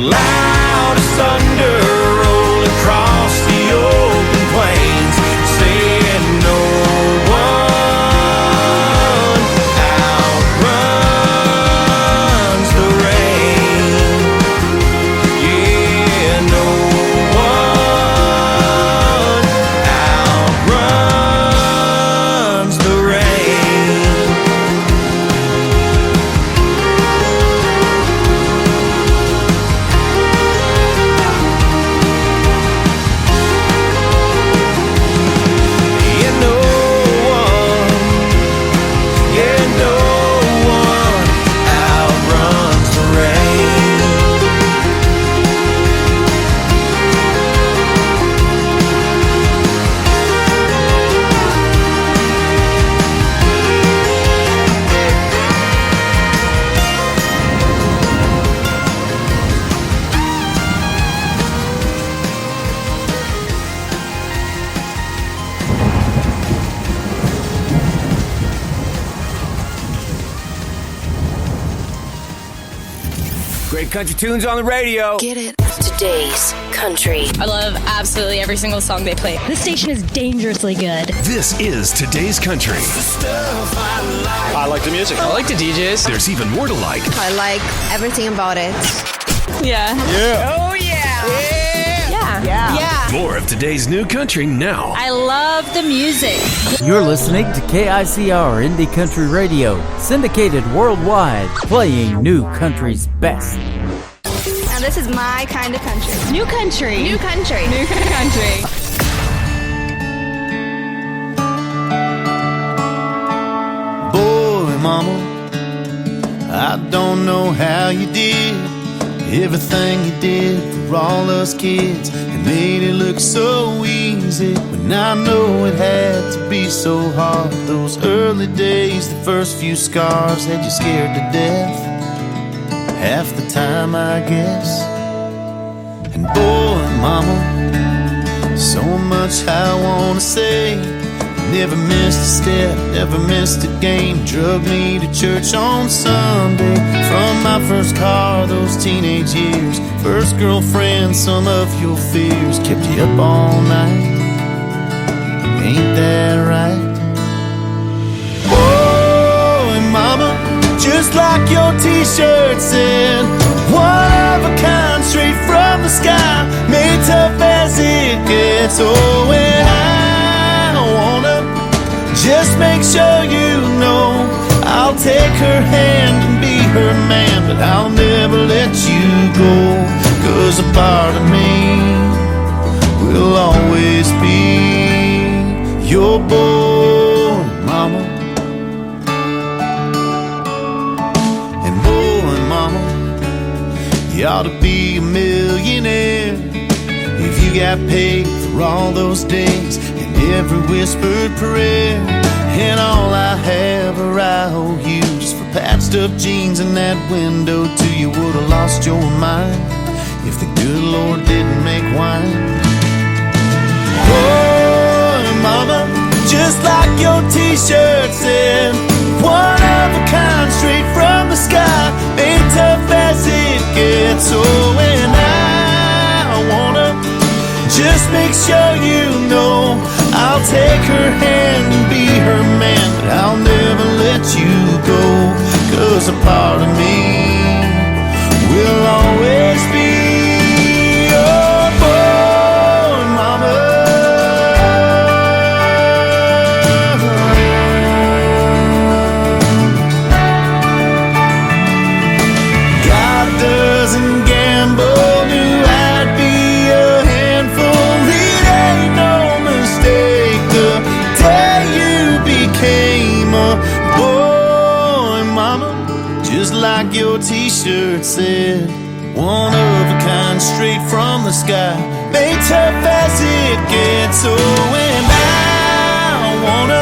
loud as thunder rolling across the open plains, saying no one outruns the rain. Yeah, no one outruns the rain. Great country tunes on the radio. Get it. Today's country. I love absolutely every single song they play. This station is dangerously good. This is Today's Country. I like the music. I like the DJs. There's even more to like. I like everything about it. Yeah. Yeah. Oh, yeah. Yeah. Yeah. More of today's new country now. I love the music. You're listening to KICR Indie Country Radio, syndicated worldwide, playing new country's best. Now this is my kind of country. New country. New country. New country. Boy, mama, I don't know how you did everything you did for all us kids. It made it look so easy when I know it had to be so hard. Those early days, the first few scars had you scared to death half the time, I guess. And boy, mama, so much I wanna say. Never missed a step, never missed a game. Drug me to church on Sunday. From my first car, those teenage years. First girlfriend, some of your fears. Kept you up all night. Ain't that right? Boy, mama, just like your t-shirt said, one of a kind, straight from the sky, made tough as it gets. Oh, and I wanna just make sure you know I'll take her hand and be her man, but I'll never let you go, 'cause a part of me will always be your boy, mama. And boy, mama, you ought to be a millionaire if you got paid for all those days and every whispered prayer. And all I have are IOUs for patched up jeans and that window till you would have lost your mind if the good Lord didn't make wine. Oh, mama, just like your t-shirt said, one of a kind, straight from the sky, ain't tough as it gets. Oh, and I wanna just make sure you know I'll take her hand and be her man, but I'll never let you go, 'cause a part of me will always be your boy, mama. God doesn't gamble, knew I'd be a handful. It ain't no mistake the day you became a boy, mama. Just like your t-shirt said, one of a kind, straight from the sky, made tough as it gets. Oh, and I wanna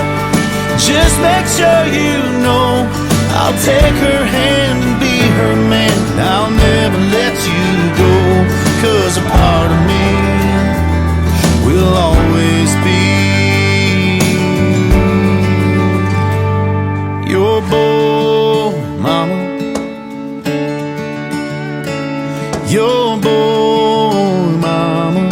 just make sure you know I'll take her hand and be her man, but I'll never let you go, 'cause a part of me will always be your boy, mama. Your called Boy Mama.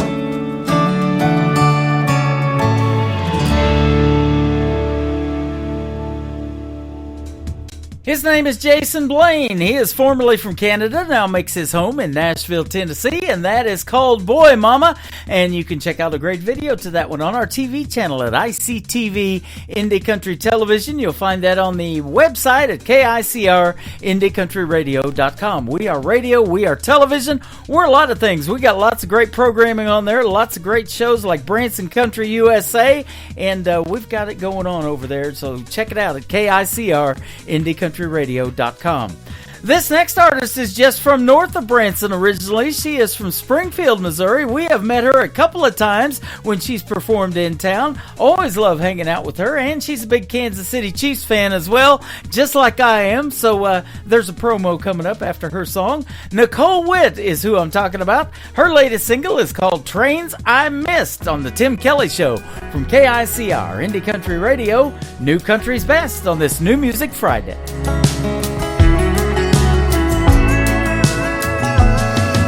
His name is Jason Blaine. He is formerly from Canada, now makes his home in Nashville, Tennessee, and that is called Boy Mama. And you can check out a great video to that one on our TV channel at ICTV Indie Country Television. You'll find that on the website at KICRIndieCountryRadio.com. We are radio, we are television, we're a lot of things. We got lots of great programming on there, lots of great shows like Branson Country USA, and we've got it going on over there, so check it out at KICRIndieCountryRadio.com. This next artist is just from north of Branson originally. She is from Springfield, Missouri. We have met her a couple of times when she's performed in town. Always love hanging out with her, and she's a big Kansas City Chiefs fan as well, just like I am. So there's a promo coming up after her song. Nicole Witt is who I'm talking about. Her latest single is called Trains I Missed on the Tim Kelly Show from KICR Indie Country Radio, New Country's Best on this New Music Friday.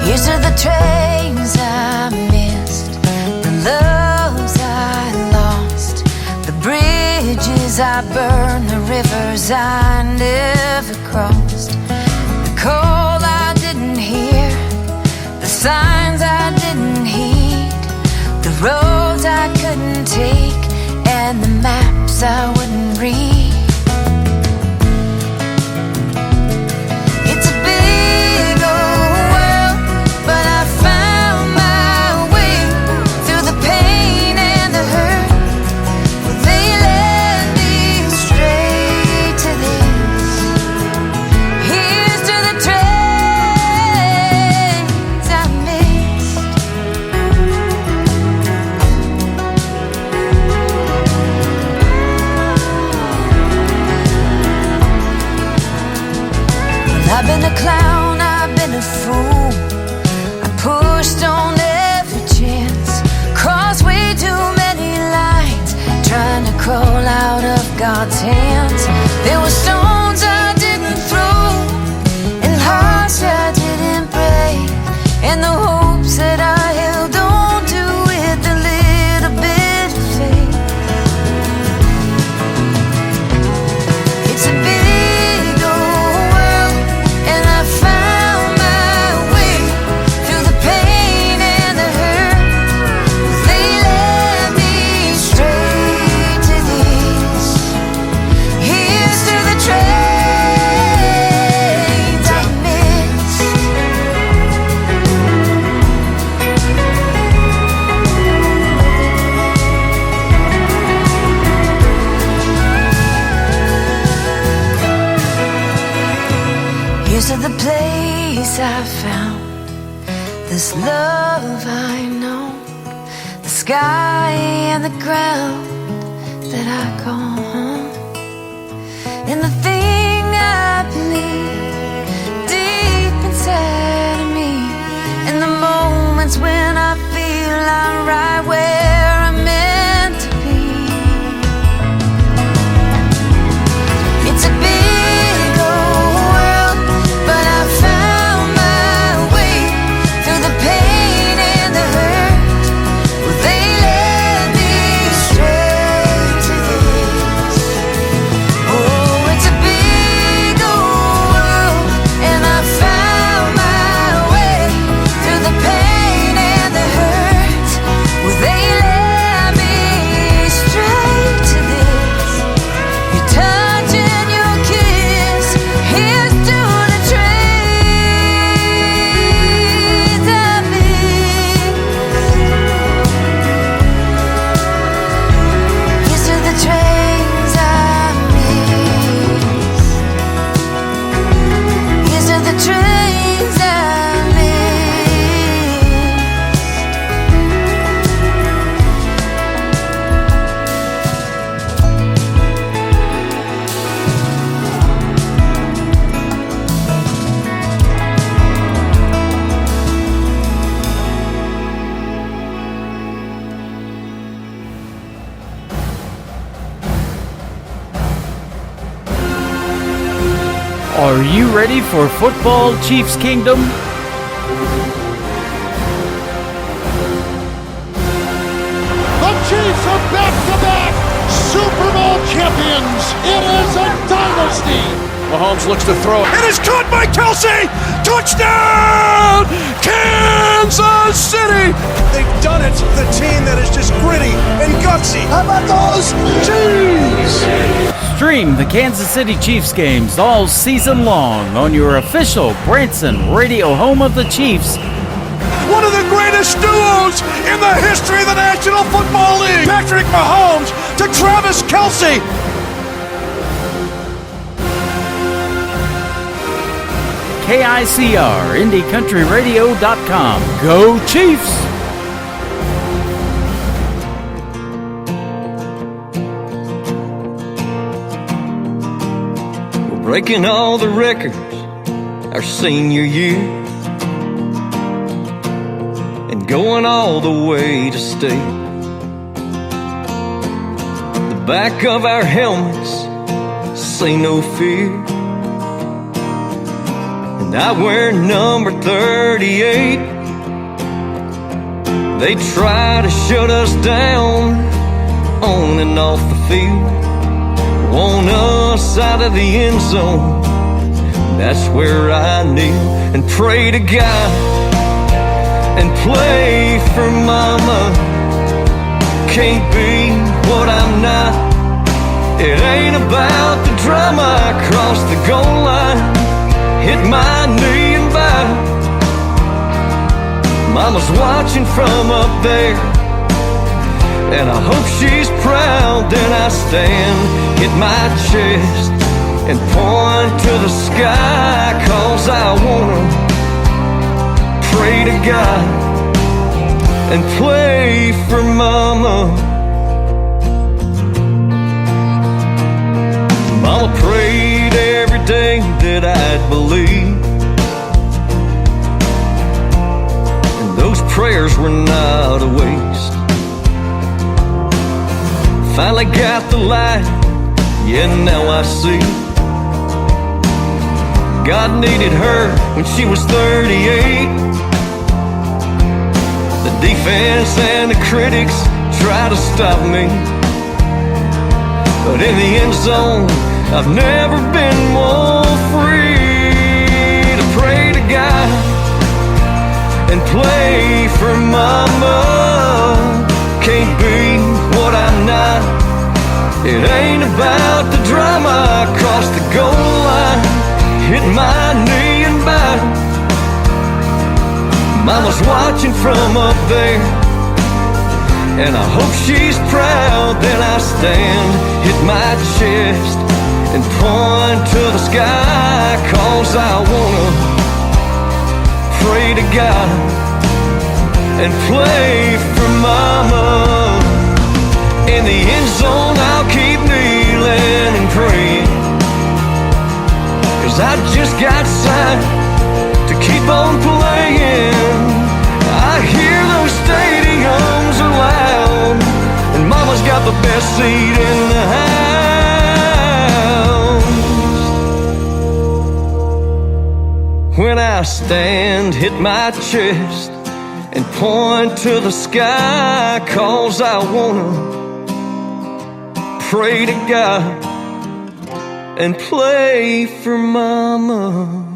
Here's to the trains I missed, the loves I lost, the bridges I burned, the rivers I never crossed, the call I didn't hear, the signs I didn't heed, the roads I couldn't take, and the maps I wouldn't read. I've been a clown, I've been a fool, I pushed on every chance, crossed way too many lines, trying to crawl out of God's hands. There were stones I didn't throw, and hearts I didn't break, and the hopes that I held on to with a little bit of faith. It's a big to the place I found, this love I know, the sky and the ground that I call home, and the thing I believe deep inside of me, and the moments when I feel I'm right where I'm meant to be. It's a big old world, but I found my way through the pain and the hurt. Well, they led me straight to this. Oh, it's a big old world, and I found my way through the pain and the hurt. Well, they led me straight to this. Your touch and your kiss, here's to the trains I miss. Here's to the trains I miss. Here's to the trains I Are you ready for Football Chiefs Kingdom? Mahomes. It is a dynasty. Mahomes looks to throw. It is caught by Kelsey. Touchdown, Kansas City. They've done it. The team that is just gritty and gutsy. How about those Chiefs? Stream the Kansas City Chiefs games all season long on your official Branson radio home of the Chiefs. One of the greatest duos in the history of the National Football League. Patrick Mahomes to Travis Kelce. KICR, IndyCountryRadio.com. Go Chiefs! We're breaking all the records our senior year and going all the way to state. The back of our helmets say no fear, and I wear number 38. They try to shut us down on and off the field, want us out of the end zone. That's where I kneel and pray to God and play for mama. Can't be what I'm not. It ain't about the drama. I cross the goal line, hit my knee and bow. Mama's watching from up there, and I hope she's proud. Then I stand, hit my chest, and point to the sky, 'cause I wanna pray to God and play for mama. Mama prayed every day that I'd believe, and those prayers were not a waste. Finally got the light, yeah, now I see God needed her when she was 38. The defense and the critics try to stop me, but in the end zone I've never been more free to pray to God and play for mama. Can't be what I'm not. It ain't about the drama. I cross the goal line, hit my knee and bow. Mama's watching from up there, and I hope she's proud. Then I stand, hit my chest, and point to the sky, 'cause I wanna pray to God and play for mama. In the end zone I'll keep kneeling and praying, 'cause I just got signed to keep on playing. I hear those stadiums are loud, and mama's got the best seat in the house. When I stand, hit my chest, and point to the sky, 'cause I wanna pray to God and play for mama.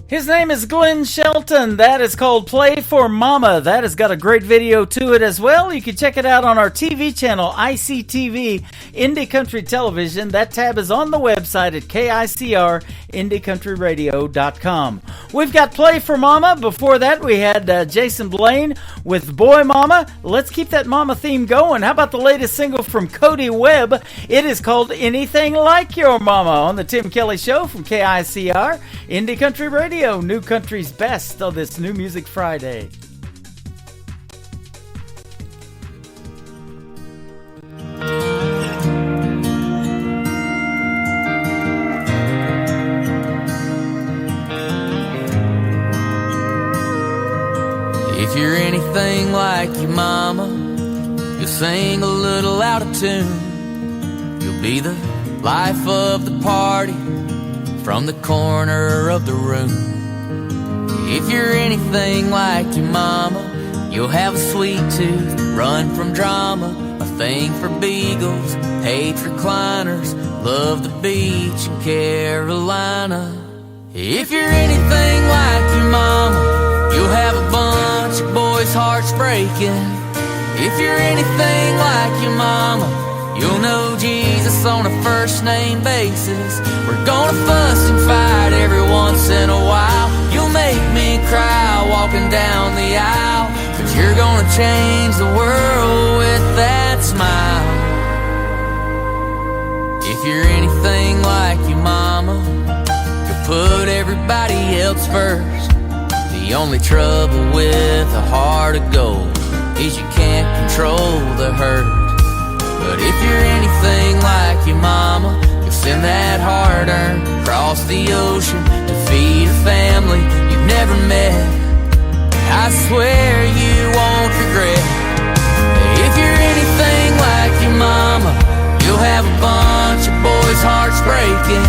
His name is Glenn Shelton. That is called Play for Mama. That has got a great video to it as well. You can check it out on our TV channel, ICTV, Indie Country Television. That tab is on the website at KICR, IndyCountryRadio.com. We've got Play for Mama. Before that, we had Jason Blaine with Boy Mama. Let's keep that mama theme going. How about the latest single from Cody Webb? It is called Anything Like Your Mama on the Tim Kelly Show from KICR, Indie Country Radio. New Country's best on this New Music Friday. If you're anything like your mama, you'll sing a little out of tune. You'll be the life of the party from the corner of the room. If you're anything like your mama, You'll have a sweet tooth, run from drama, a thing for beagles, hate recliners, love the beach in Carolina. If you're anything like your mama, you'll have a bunch of boys' hearts breaking. If you're anything like your mama, you'll know Jesus on a first name basis. We're gonna fuss and fight every once in a while. You'll make me cry walking down the aisle, but you're gonna change the world with that smile. If you're anything like your mama, you'll put everybody else first. The only trouble with a heart of gold is you can't control the hurt. But if you're anything like your mama, you'll send that hard-earned across the ocean to feed a family you've never met. I swear you won't regret. If you're anything like your mama, you'll have a bunch of boys' hearts breaking.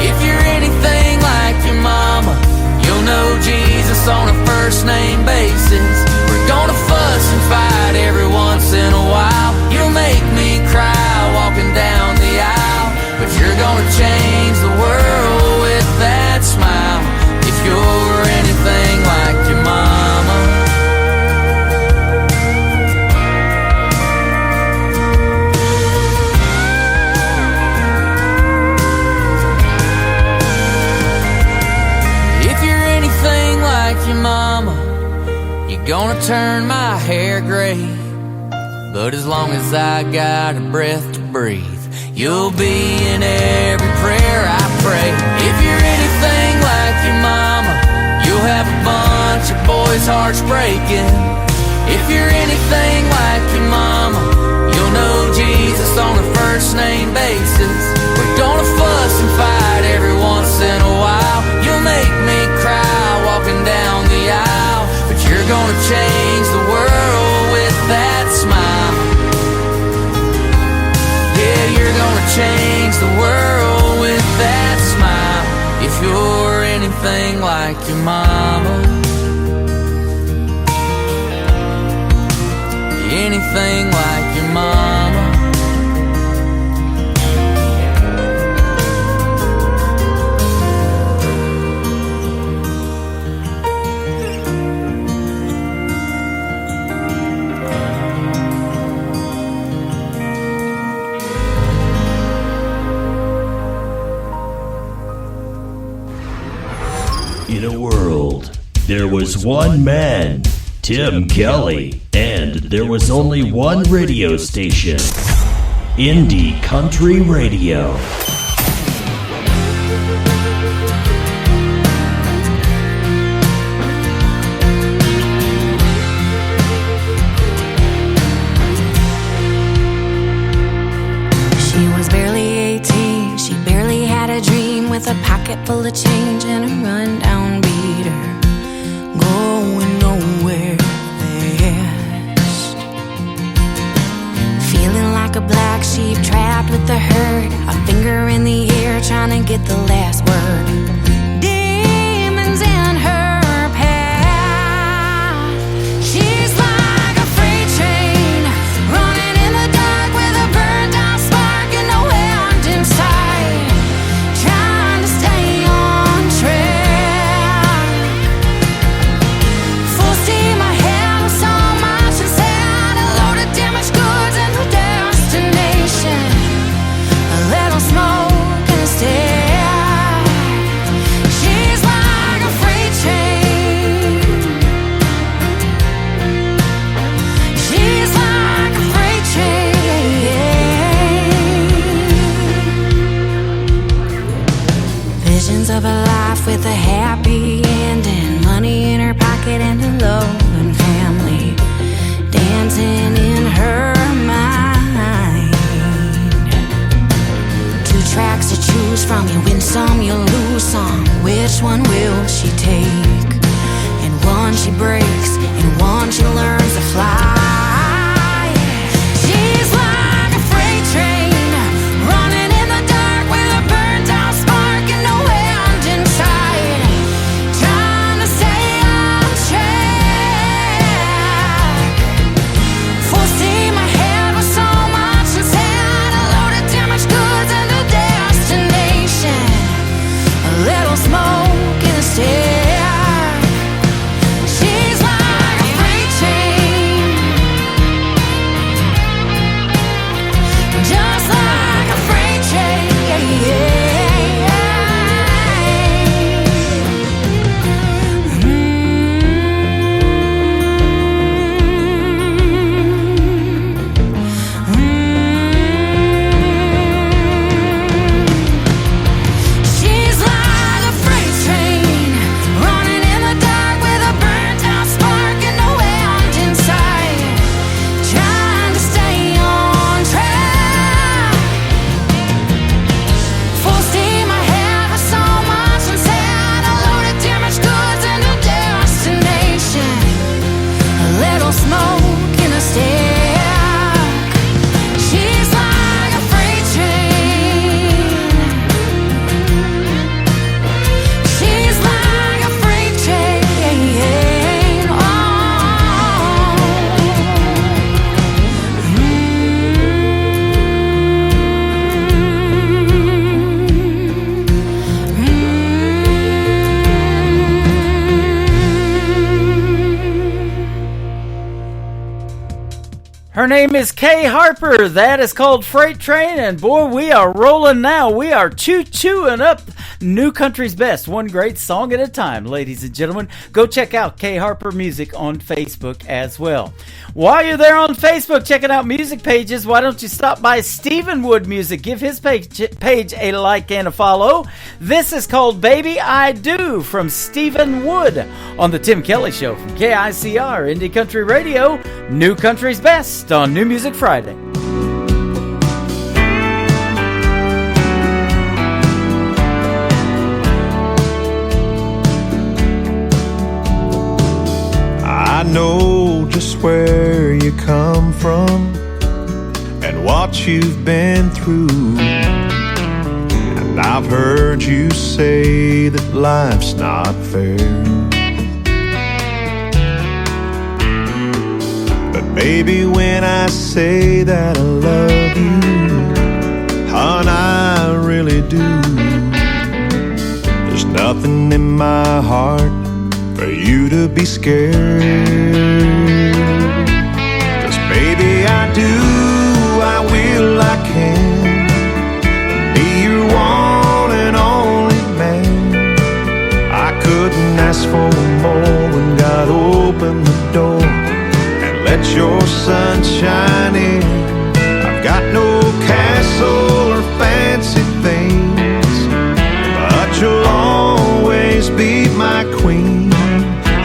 If you're anything like your mama, you'll know Jesus on a first name basis. We're gonna fuss and fight every once in a while. You'll make me cry walking down the aisle, but you're gonna change the world with that smile. If you're anything like your mama. If you're anything like your mama, you're gonna turn my hair gray. But as long as I got a breath to breathe, you'll be in every prayer I pray. If you're anything like your mama, you'll have a bunch of boys' hearts breaking. If you're anything like your mama, you'll know Jesus on a first name basis. We're gonna fuss and fight every once in a while. You'll make me cry walking down the aisle, but you're gonna change the world with that smile. Yeah, you're gonna change the world with that smile. If you're anything like your mama, anything like your mama. In a world, there was one man, Tim Kelly, and there was only one radio station, Indie Country Radio. She was barely 18, she barely had a dream, with a pocket full of change and a rundown beater, going nowhere fast. Feeling like a black sheep trapped with the herd, a finger in the air trying to get the last word. Demons in her path. She's like a freight train running in the dark with a burned out spark and no end in sight, trying to stay on track. Full steam ahead with so much inside, a load of damaged goods and no destination, a little smoke and a stare. She's like a freight train. She's like a freight train. Visions of a life with a happy ending, money in her pocket and a loving family dancing in her mind. Two tracks to choose from, you win some, you lose some. Which one will she take? And one she breaks, and one she learns to fly. She's like a freight train running in the dark with a burned out spark and no end in sight, trying to stay on track. Her name is Kay Harper. That is called Freight Train, and boy, we are rolling now. We are choo-chooing up New Country's Best, one great song at a time, ladies and gentlemen. Go check out Kay Harper Music on Facebook as well. While you're there on Facebook checking out music pages, why don't you stop by Stephen Wood Music? Give his page a like and a follow. This is called Baby I Do from Stephen Wood on the Tim Kelly Show from KICR Indie Country Radio, New Country's Best on New Music Friday. I know just where you come from and what you've been through, and I've heard you say that life's not fair. But baby, when I say that I love you, hon, I really do. There's nothing in my heart for you to be scared. 'Cause baby, I do, I will, I can be your one and only man. I couldn't ask for more when God opened the door and let your sunshine in. I've got no castle or fancy things, but you'll always be my queen.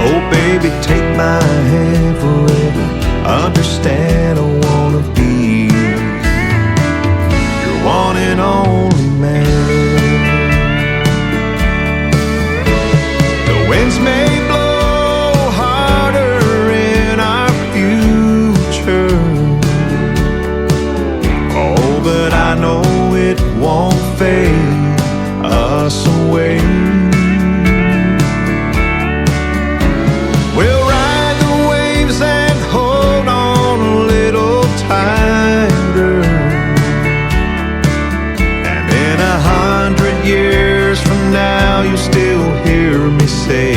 Oh baby, take my hand forever. Understand I wanna be your one and only man. The winds may blow harder in our future, oh, but I know it won't fade us away. Years from now, you'll still hear me say,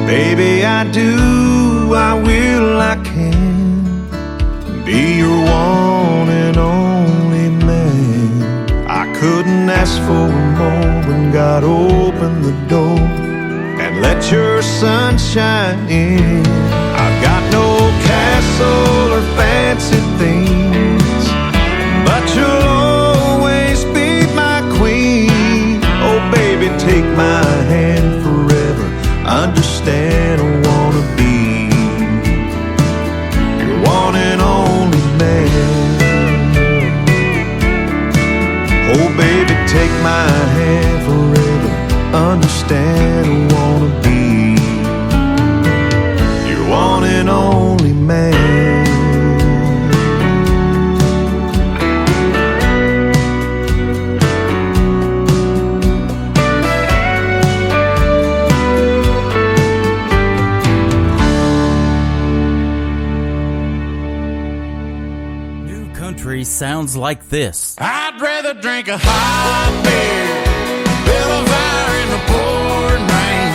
baby, I do, I will, I can be your one and only man. I couldn't ask for more when God opened the door and let your sunshine in. I've got no castle or fancy things, but you'll baby, take my hand forever. Understand I wanna be your one and only man. Oh baby, take my hand forever. Understand I wanna be your one and only man. Sounds like this. I'd rather drink a hot beer, build a fire in the pouring rain,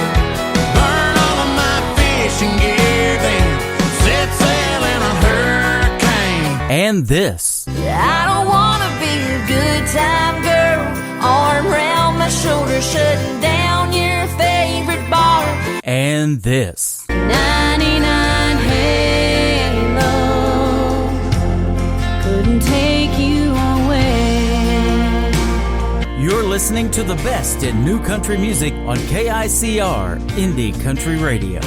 burn all of my fishing gear, then set sail in a hurricane. And this. I don't wanna be a good time girl, arm around my shoulder, shutting down your favorite bar. And this. 99 Halo couldn't take you away. You're listening to the best in new country music on KICR Indie Country Radio.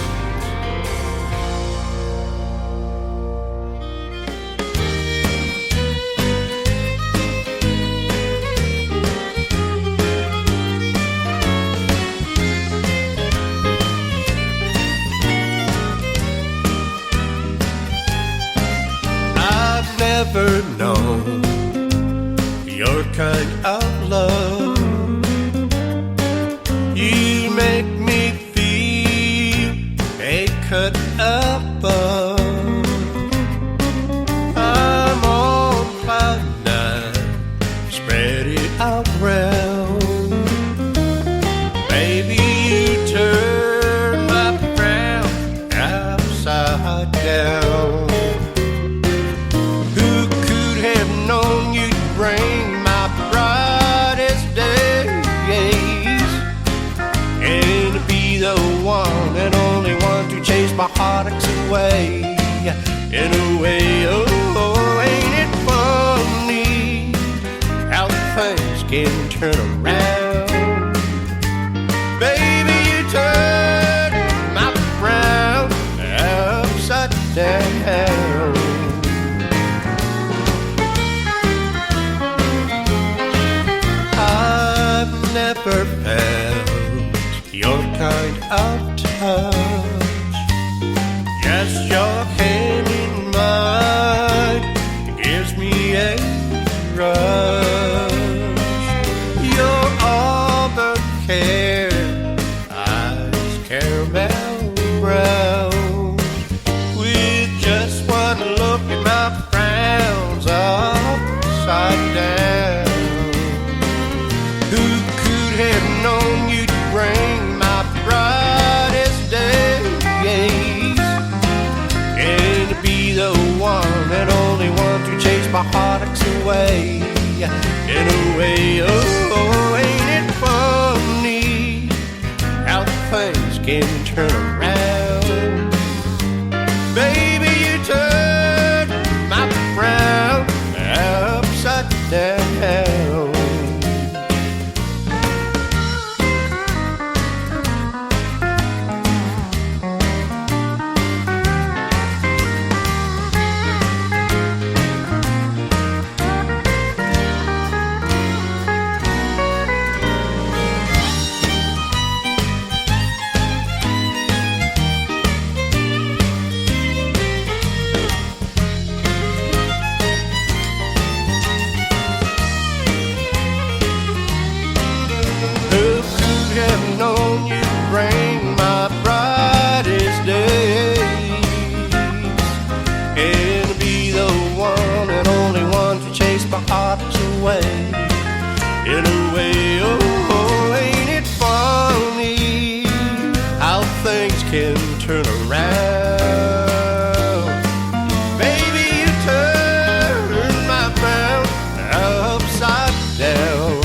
Never known your kind of love. You make me feel a cut above. I'm on cloud nine, spread it out round. Baby, you turn my frown upside down. can turn around. Baby, you turn my frown upside down. I've never felt your kind of touch. Just your hand in mine gives me a rush. You're all the care, eyes caramel brown. With just one look at my frowns upside down. Who could have known you'd bring my brightest days, and to be the one and only one to chase my heartaches away. In a way, oh, ain't it funny how things can turn around? Baby, you turn my frown upside down. Known you bring my brightest days, and to be the one and only one to chase my heartaches away. In a way, oh, ain't it funny how things can turn around? Baby, you turn my frown upside down.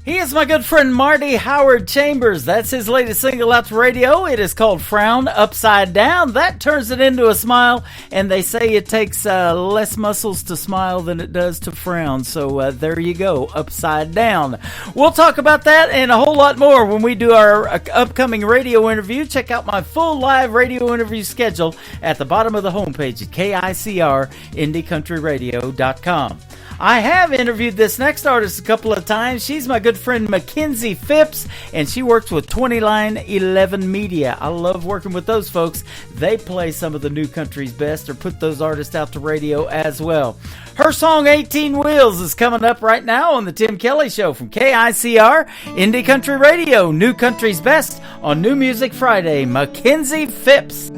He is my good friend Marty Howard Chambers. That's his latest single out to radio. It is called Frown Upside Down. That turns it into a smile, and they say it takes less muscles to smile than it does to frown. So there you go, upside down. We'll talk about that and a whole lot more when we do our upcoming radio interview. Check out my full live radio interview schedule at the bottom of the homepage at KICRIndieCountryRadio.com. I have interviewed this next artist a couple of times. She's my good friend Mackenzie Phipps, and she works with 20 Line 11 Media. I love working with those folks. They play some of the new country's best or put those artists out to radio as well. Her song 18 Wheels is coming up right now on the Tim Kelly Show from KICR Indie Country Radio. New country's best on New Music Friday. Mackenzie Phipps.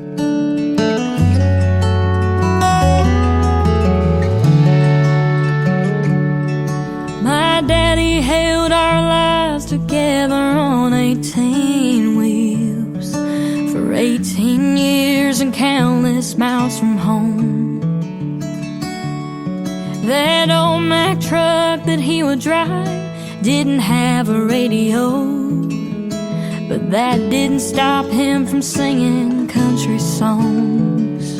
My daddy held our lives together on 18 wheels for 18 years and countless miles from home. That old Mack truck that he would drive didn't have a radio, but that didn't stop him from singing country songs.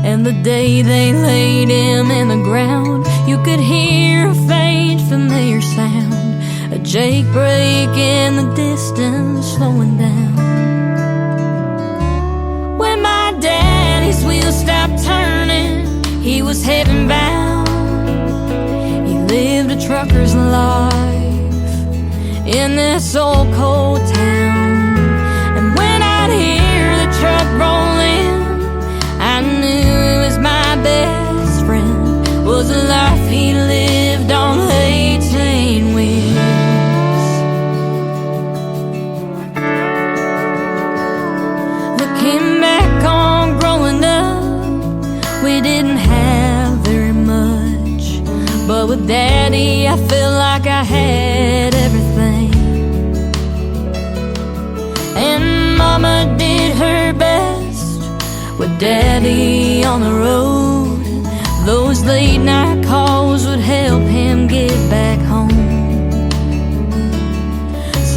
And the day they laid him in the ground, you could hear a faint familiar sound, a jake brake in the distance slowing down. When my daddy's wheels stopped turning, he was heaven bound. He lived a trucker's life in this old cold town. And when I'd hear the truck roll in, I knew it was my best friend, was a life he lived on 18 wheels. Looking back on growing up, we didn't have very much, but with Daddy I felt like I had everything. And Mama did her best with Daddy on the road. Those late night calls would help him get back home.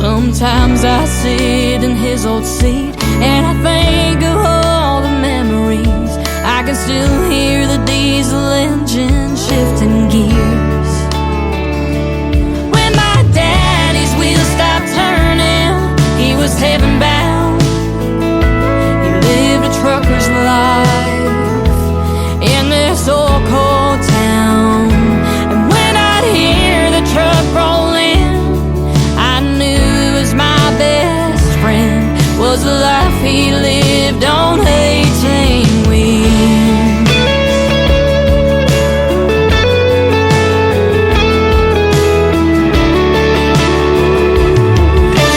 Sometimes I sit in his old seat and I think of all the memories. I can still hear the diesel engine shifting gears. When my daddy's wheels stopped turning, he was heaven bound. He lived a trucker's life in this old cold town. And when I'd hear the truck roll in, I knew it was my best friend. Was the life he lived on 18 wheels.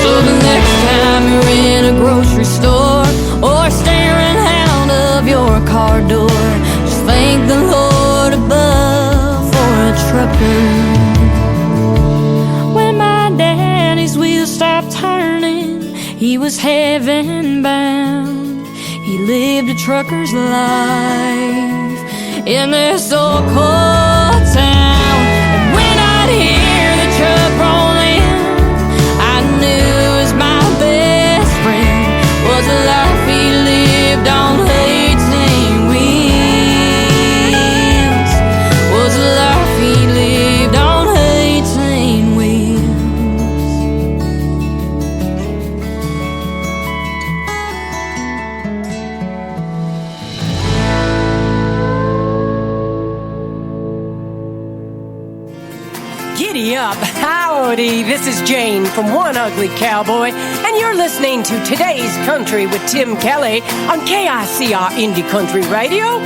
So the next time you're in a grocery store or staring out of your car door, just thank the Lord above for a trucker. When my daddy's wheels stopped turning, he was heaven bound. He lived a trucker's life in this old cold town. And when I'd hear the truck roll in, I knew it was my best friend. Was the life he lived on 18 wheels. Was the life he lived on 18 wheels. Giddy up, howdy, this is Jane from One Ugly Cowboy, and you're listening to Today's Country with Tim Kelly on KICR Indie Country Radio. Woo!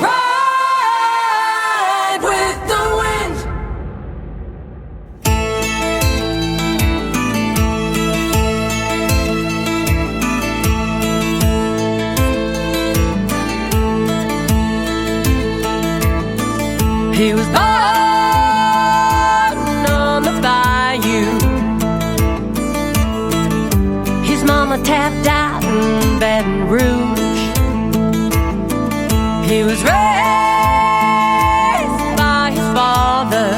Ride with the wind. He was born on the bayou. His mama tapped out in Baton Rouge. He was raised by his father.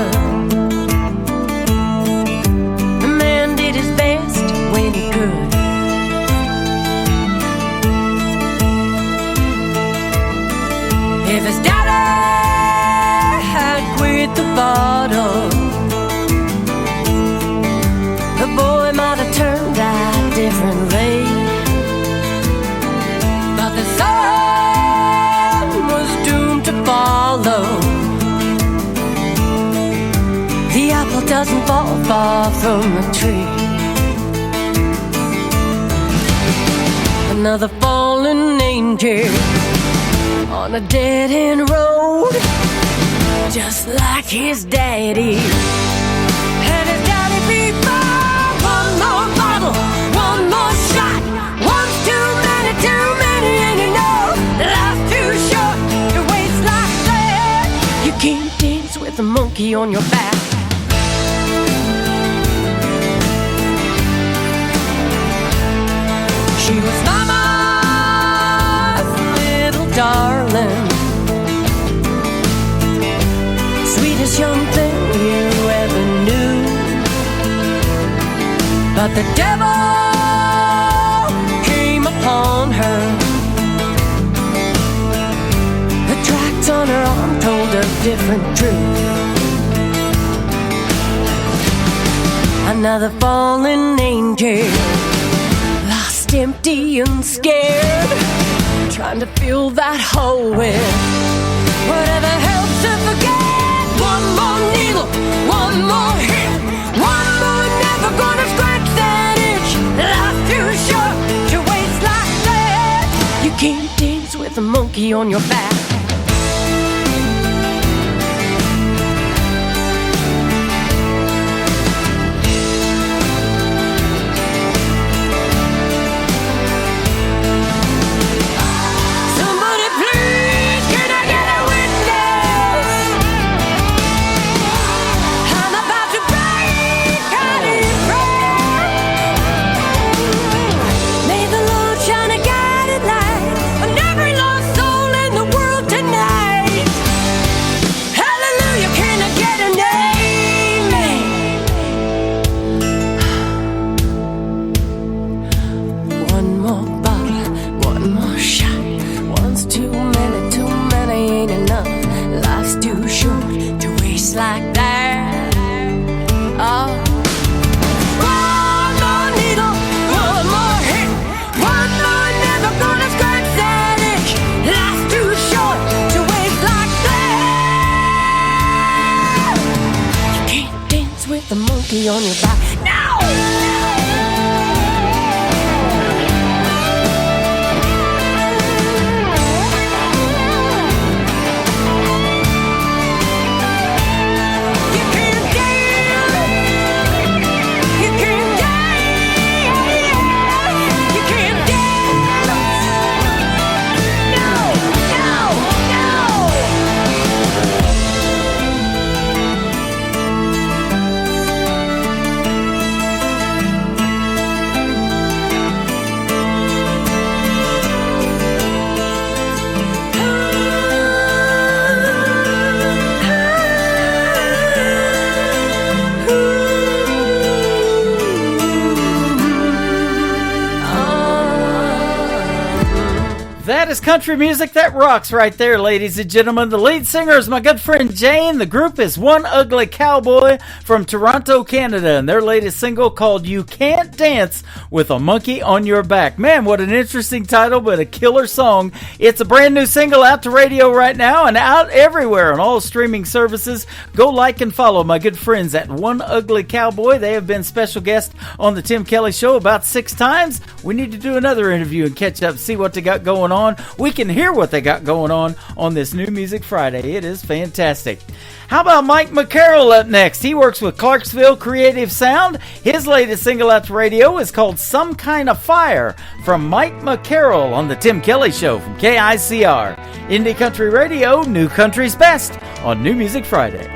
The man did his best when he could. If his daddy had quit the bottle, the boy might have turned out differently. But the son was doomed to follow. The apple doesn't fall far from the tree. Another fallen angel on a dead-end road, just like his daddy. And his daddy before, one more bottle, one more shot. One's too many, and you know life's too short to waste like that. You can't dance with a monkey on your back. She was mama's little darling, sweetest young thing you ever knew. But the devil came upon her. The tracks on her arm told a different truth. Another fallen angel, lost, empty and scared, trying to fill that hole with whatever helps to forget. One more needle, one more hit, one more never gonna scratch that itch. Life's too short to waste like that. You can't dance with a monkey on your back. Somebody please, can I get a witness? I'm about to break out in prayer. May the Lord shine a guiding light on every lost soul in the world monkey on your back. That is country music that rocks right there, ladies and gentlemen. The lead singer is my good friend Jane. The group is One Ugly Cowboy from Toronto, Canada, and their latest single called You Can't Dance with a Monkey on Your Back. Man, what an interesting title, but a killer song. It's a brand new single out to radio right now and out everywhere on all streaming services. Go like and follow my good friends at One Ugly Cowboy. They have been special guests on the Tim Kelly Show about 6 times. We need to do another interview and catch up, see what they got going on. We can hear what they got going on this New Music Friday. It is fantastic. How about Mike McCarroll up next? He works with Clarksville Creative Sound. His latest single out to radio is called Some Kind of Fire from Mike McCarroll on the Tim Kelly Show from KICR. Indie Country Radio, New Country's Best on New Music Friday.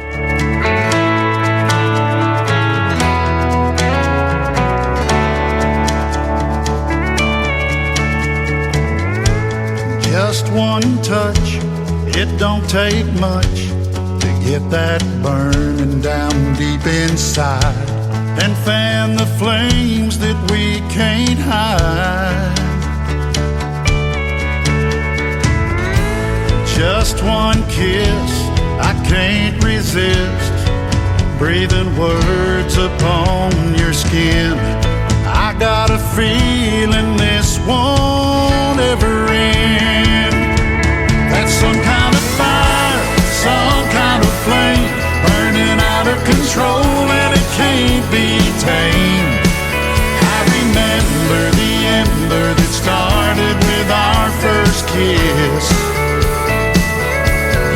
Just one touch, it don't take much to get that burning down deep inside and fan the flames that we can't hide. Just one kiss, I can't resist, breathing words upon your skin. I got a feeling this won't ever end. That's some kind of fire, some kind of flame, burning out of control and it can't be tamed. I remember the ember that started with our first kiss.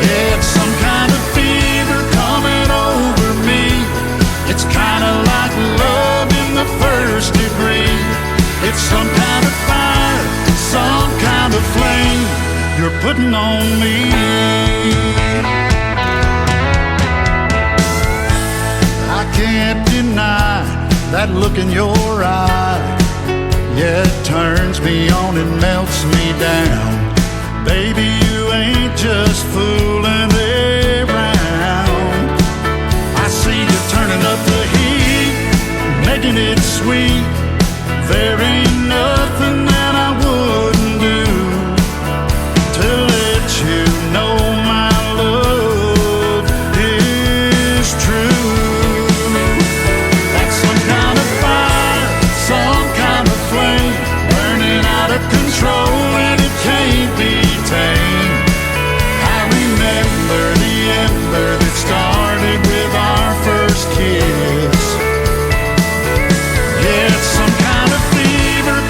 Yeah, it's some kind of fever coming over me. It's kind of like love in the first degree. It's some kind of fire, some kind of flame you're putting on me. I can't deny that look in your eye. Yeah, it turns me on and melts me down. Baby, you ain't just fooling around. I see you turning up the heat, making it sweet. There ain't nothing that I wouldn't do to let you know my love is true. That's some kind of fire, some kind of flame, burning out of control and it can't be tamed. I remember the ember that started with our first kiss. Yeah, it's some kind of fever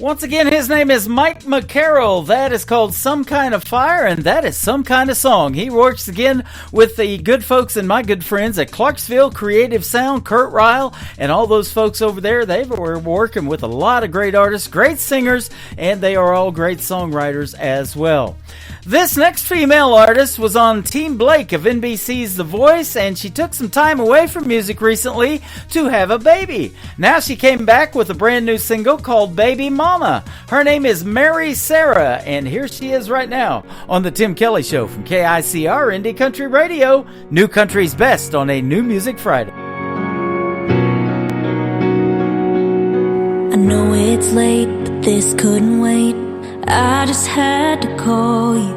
Once again, his name is Mike McCarroll. That is called Some Kind of Fire, and that is Some Kind of Song. He works again with the good folks and my good friends at Clarksville Creative Sound, Kurt Ryle, and all those folks over there. They were working with a lot of great artists, great singers, and they are all great songwriters as well. This next female artist was on Team Blake of NBC's The Voice, and she took some time away from music recently to have a baby. Now she came back with a brand new single called Baby Mama. Her name is Mary Sarah, and here she is right now on The Tim Kelly Show from KICR Indie Country Radio, New Country's Best on a New Music Friday. I know it's late, but this couldn't wait. I just had to call you.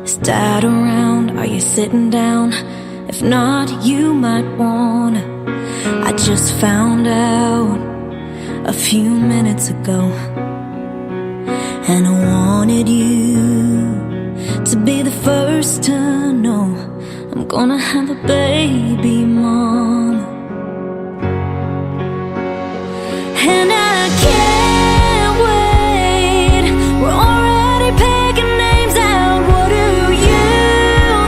Is Dad around? Are you sitting down? If not, you might wanna. I just found out a few minutes ago, and I wanted you to be the first to know I'm gonna have a baby mama. And I can't wait. We're already picking names out. What do you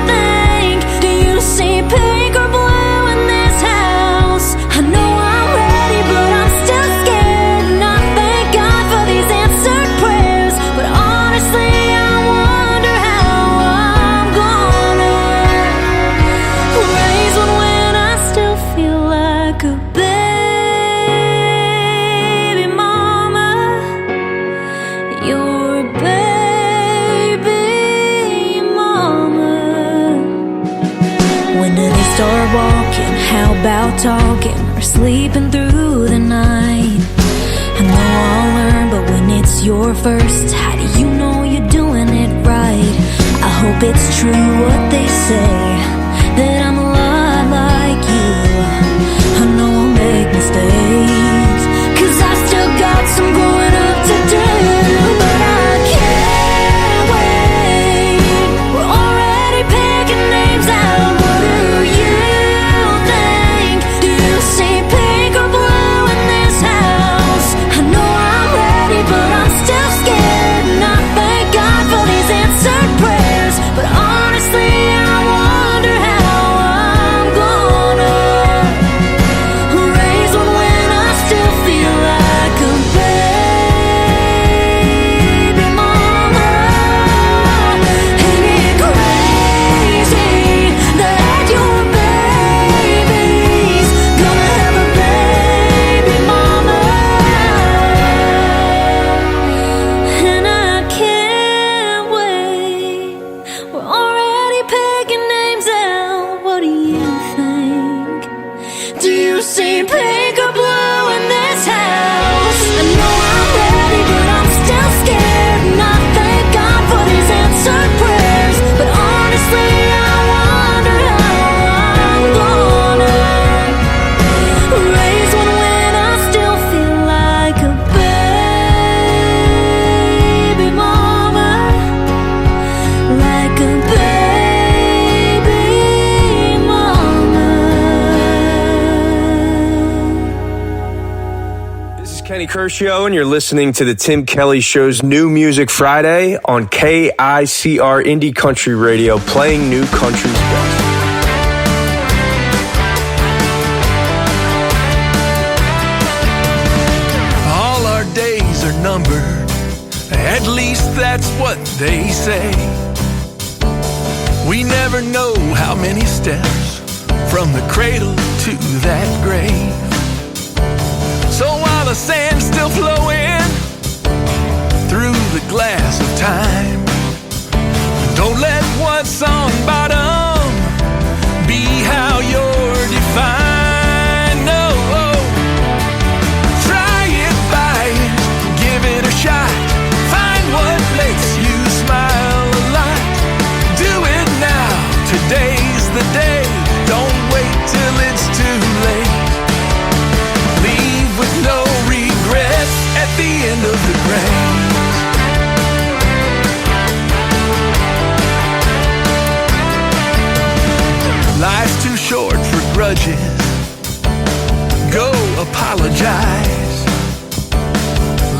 think? Do you see pink or blue in this house? I know I'm ready, but I'm still scared. And I thank God for these answered prayers. But honestly, I wonder how I'm gonna raise one when I still feel like a baby mama. You're a baby mama. When do they start walking? How about talking or sleeping through the night? I know I'll learn, but when it's your first, how do you know you're doing it right? I hope it's true what they say, that I'm a lot like you. I know I'll make mistakes, 'cause I've still got some growing up to do. But I can't wait. We're already picking names out. What do you think? Do you see pink or blue in this house? I know I'm ready, but I'm still scared. And I thank God for these answered prayers. But honestly, I wonder how I'm gonna raise one when I still feel like a baby mama. Ain't it crazy that your baby's gonna have a baby mama? And I can't wait. We're already picking names out. What do you think? Do you see pink or blue in this house? I know I'm ready, but I'm still scared. And I thank God for these answered prayers. But honestly, I wonder how I'm gonna raise one when I still feel like a baby mama. Like a baby mama. This is Kenny Kershaw, and you're listening to the Tim Kelly Show's New Music Friday on KICR Indie Country Radio, playing New Country's best. All our days are numbered, at least that's what they say. We never know how many steps from the cradle to that grave. So while the sand's still flowing through the glass of time, don't let what's on bottom be how you're defined. No, try it by it, give it a shot. Find what makes you smile a lot. Do it now, today's the day. Don't wait till it's too late. Leave with no regrets at the end of the race. Life's too short for grudges. Go apologize.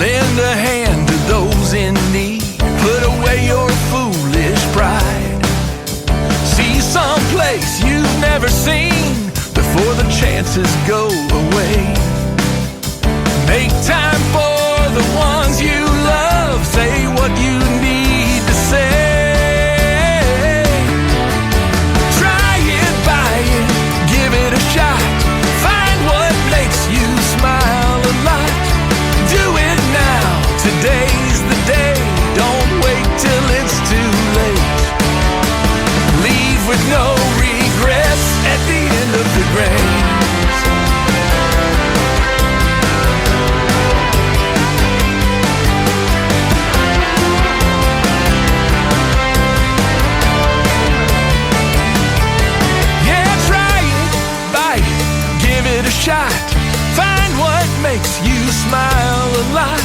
Lend a hand to those in need. Put away your foolish pride. See someplace you've never seen before the chances go away. Make time for the ones you love. Say what you need to say. Try it, buy it, give it a shot. Find what makes you smile a lot. Do it now, today's the day. Don't wait till it's too late. Leave with no regrets at the end of the grace. Shot. Find what makes you smile a lot.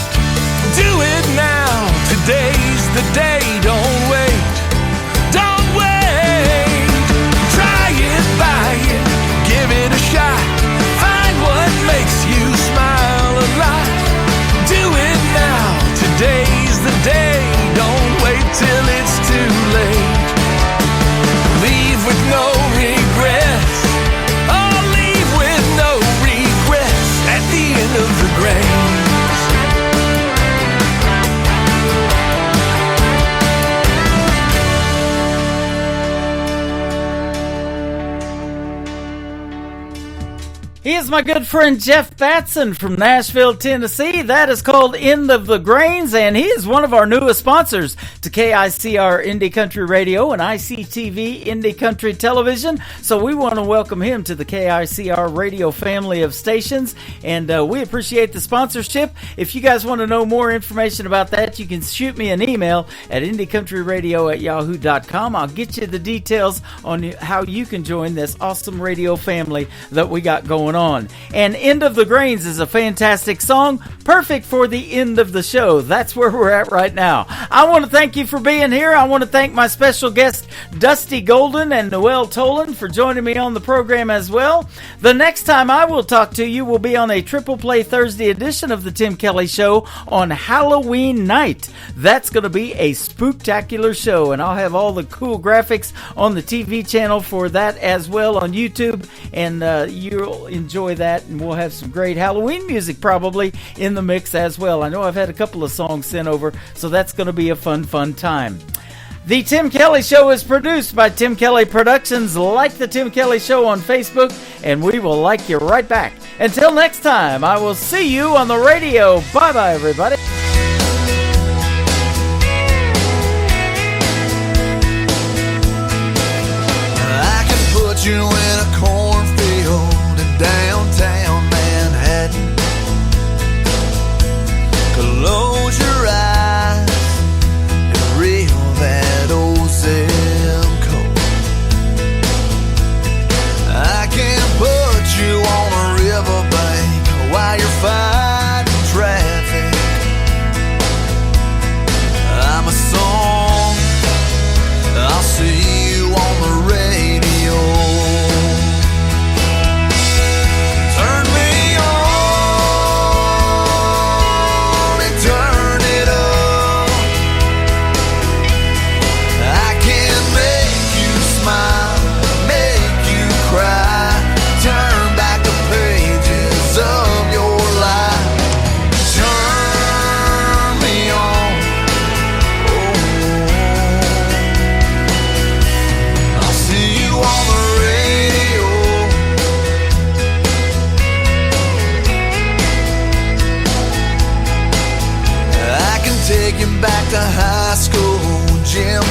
Do it now. Today's the day. Don't wait. Don't wait. Try it, buy it, give it a shot. Find what makes you smile a lot. Do it now. Today's the day. Don't wait till it's too late. Leave with no regrets. Of the grace. He is my good friend Jeff Batson from Nashville, Tennessee. That is called End of the Grains, and he is one of our newest sponsors to KICR Indie Country Radio and ICTV Indie Country Television. So we want to welcome him to the KICR Radio family of stations, and we appreciate the sponsorship. If you guys want to know more information about that, you can shoot me an email at indiecountryradio@yahoo.com. I'll get you the details on how you can join this awesome radio family that we got going on. And End of the Grains is a fantastic song, perfect for the end of the show. That's where we're at right now. I want to thank you for being here. I want to thank my special guests Dusty Golden and Noel Tolan for joining me on the program as well. The next time I will talk to you will be on a Triple Play Thursday edition of the Tim Kelly Show on Halloween night. That's going to be a spooktacular show, and I'll have all the cool graphics on the TV channel for that as well on YouTube, and you'll enjoy that, and we'll have some great Halloween music probably in the mix as well. I know I've had a couple of songs sent over, so that's going to be a fun time. The Tim Kelly Show is produced by Tim Kelly Productions. Like the Tim Kelly Show on Facebook, and we will like you right back. Until next time, I will see you on the radio. Bye-bye, everybody. I can put you in a cornfield in downtown Manhattan. Close your eyes and reel that old zip code. I can put you on a riverbank while you're fighting traffic. I'm a song, I'll see you on the radio. Turn me on and turn it up. I can make you smile, make you cry, turn back the pages of your life. Turn me on, oh, I'll see you on the radio. I can take you back to high school, gym